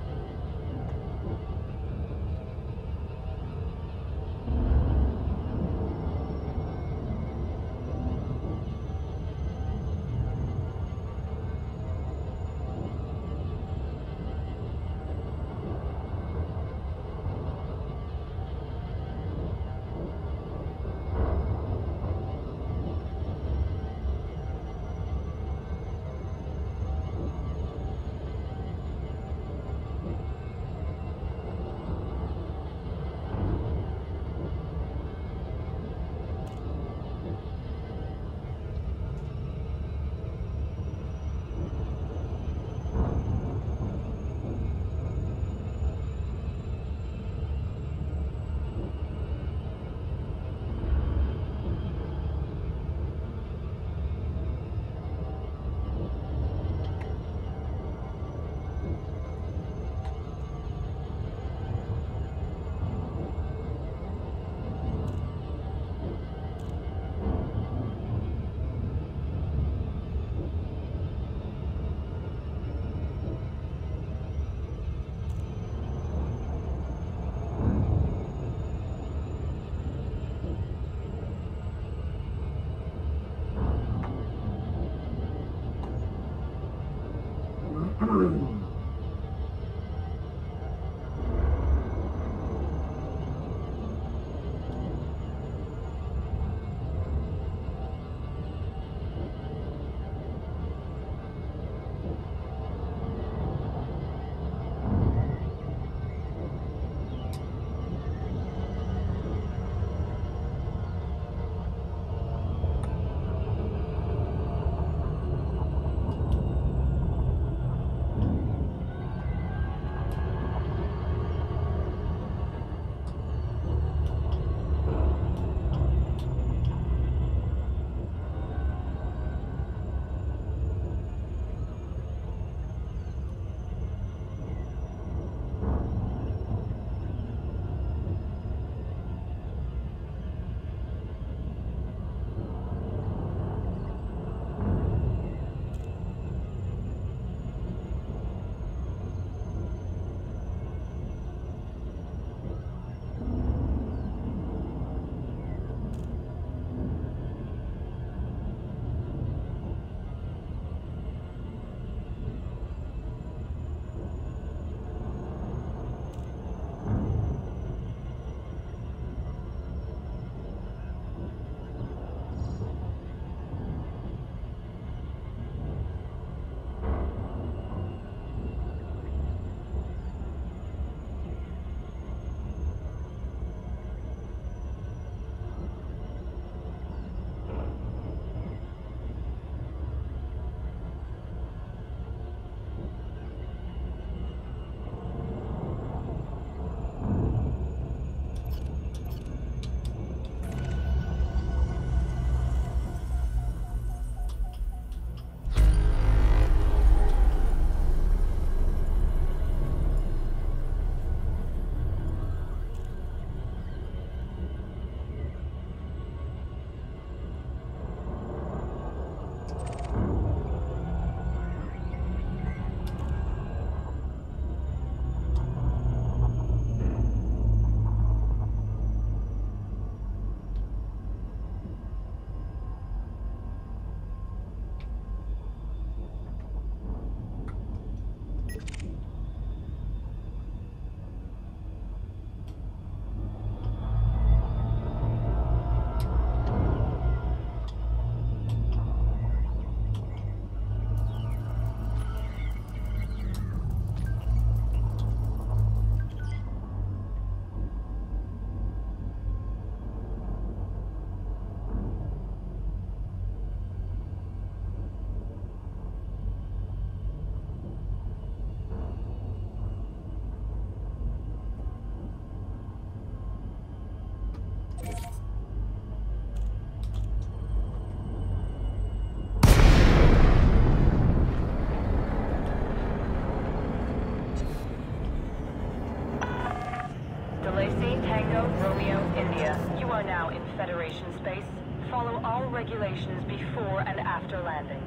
Romeo, India. You are now in Federation space. Follow all regulations before and after landing.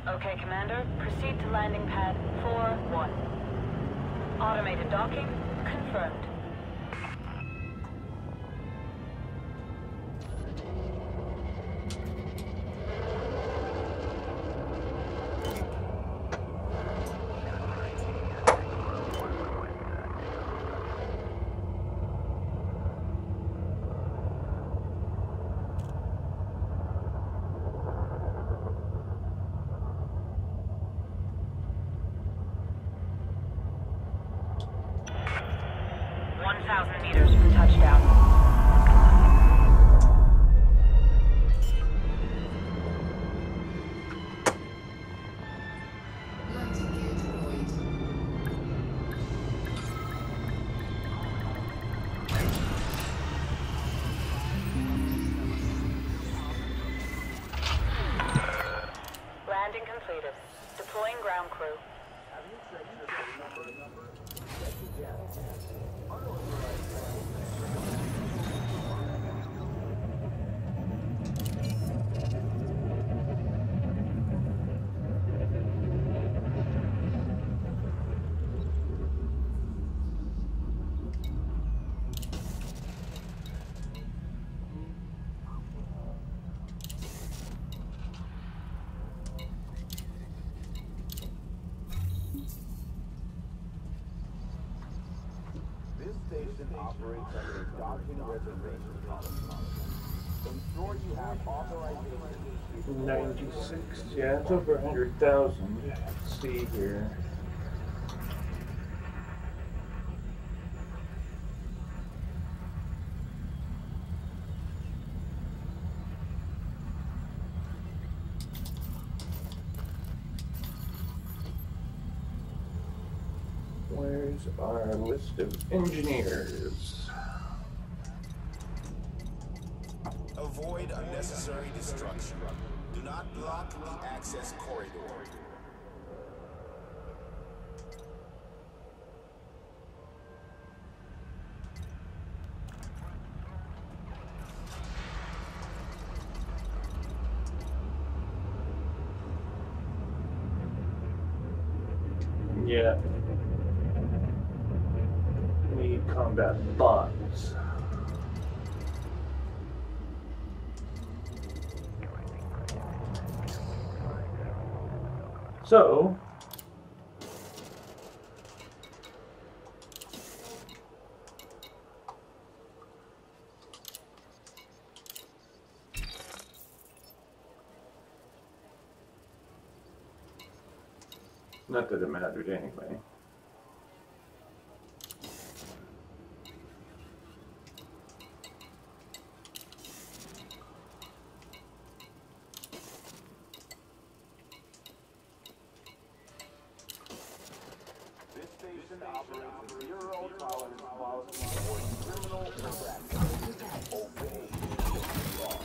Okay, Commander. Proceed to landing pad 4-1. Automated docking confirmed. Meters from touchdown. Landing gear deployed. Landing completed. Deploying ground crew. This station operates under a docking reservation policy. Ensure you have authorization. 96, yeah, it's over 100,000. Let's see here. Where's our list of engineers? Avoid unnecessary destruction. Do not block the access corridor. Yeah. We need combat bots. So, not that it mattered anyway. This station operates a zero tolerance policy towards criminal harassment. Obey the law.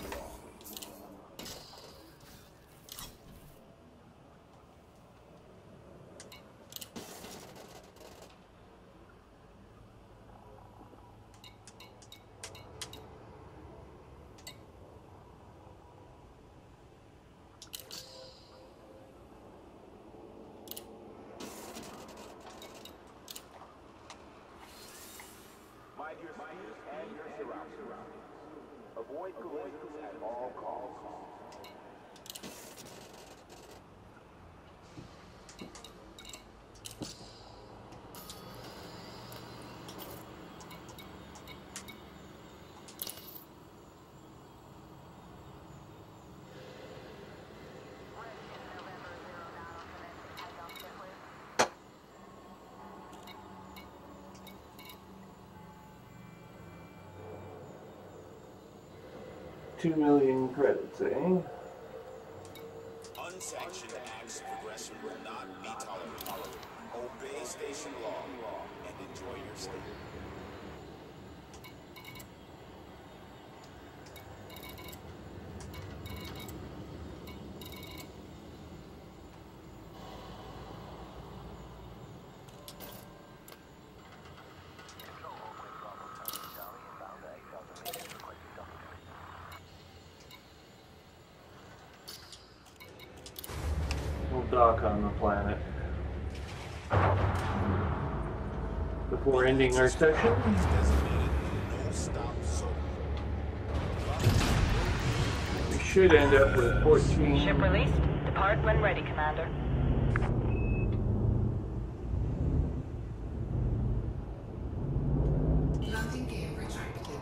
mind your speed and your surroundings. Avoid collisions at all costs. $2 million credits, eh? Unsanctioned acts of aggression will not be tolerated. Obey station law and enjoy your stay. We'll dock on the planet. Before ending our session, we should end up with 14. Ship released. Depart when ready, Commander. Landing gear retracted.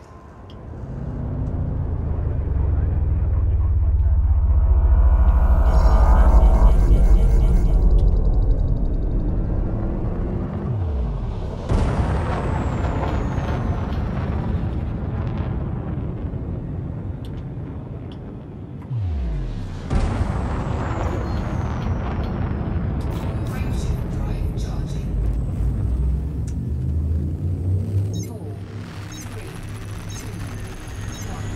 Frameshift drive charging. 4, 3, 2, 1.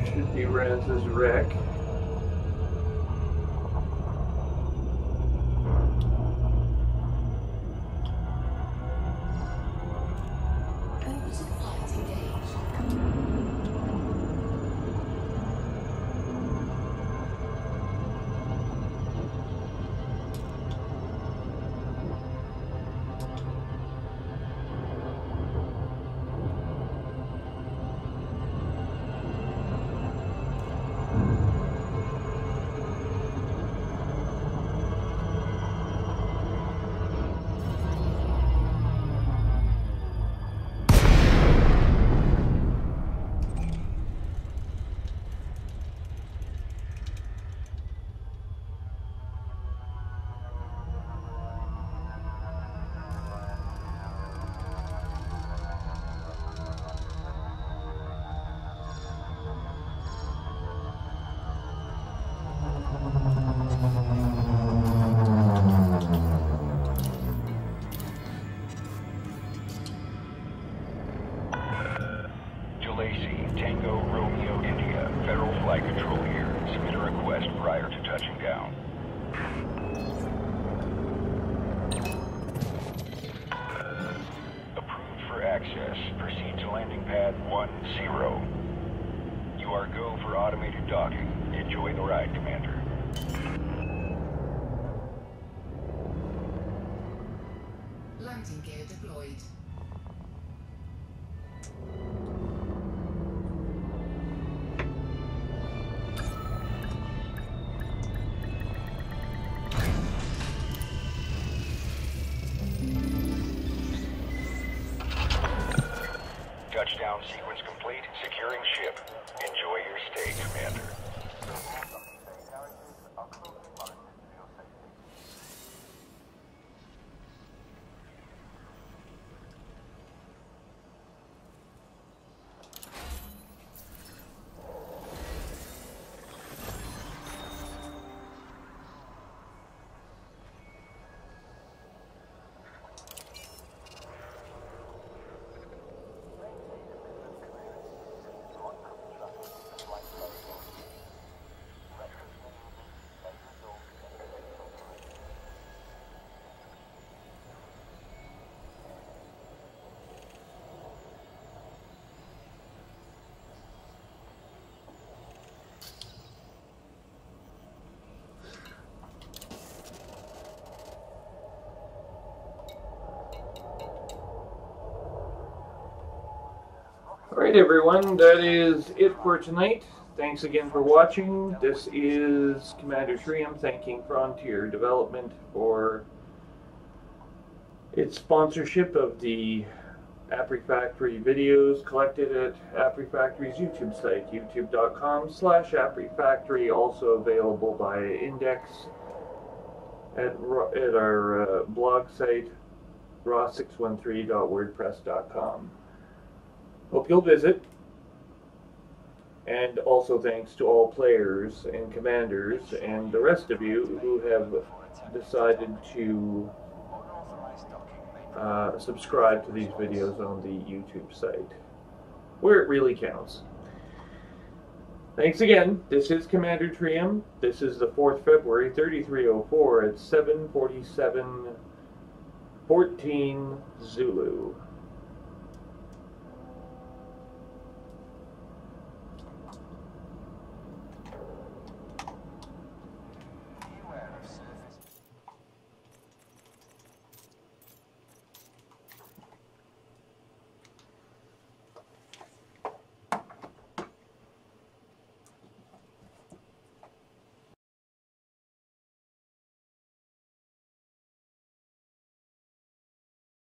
Should be Ranz's wreck. Orbital flight engaged. Lacey, Tango, Romeo, India. Federal Flight Control here. Submit a request prior to touching down. Approved for access. Proceed to landing pad 10. You are go for automated docking. Enjoy the ride, Commander. Landing gear deployed. Touchdown sequence complete. Securing ship. Enjoy your stay, Commander. Alright everyone, that is it for tonight. Thanks again for watching. This is Commander Trium thanking Frontier Development for its sponsorship of the Appri Factory videos collected at Appri Factory's YouTube site, youtube.com/Appri Factory, also available by index at our blog site, raw613.wordpress.com. Hope you'll visit. And also thanks to all players and commanders and the rest of you who have decided to subscribe to these videos on the YouTube site, where it really counts. Thanks again. This is Commander Trium. This is the 4th February, 3304 at 7:47:14 Zulu.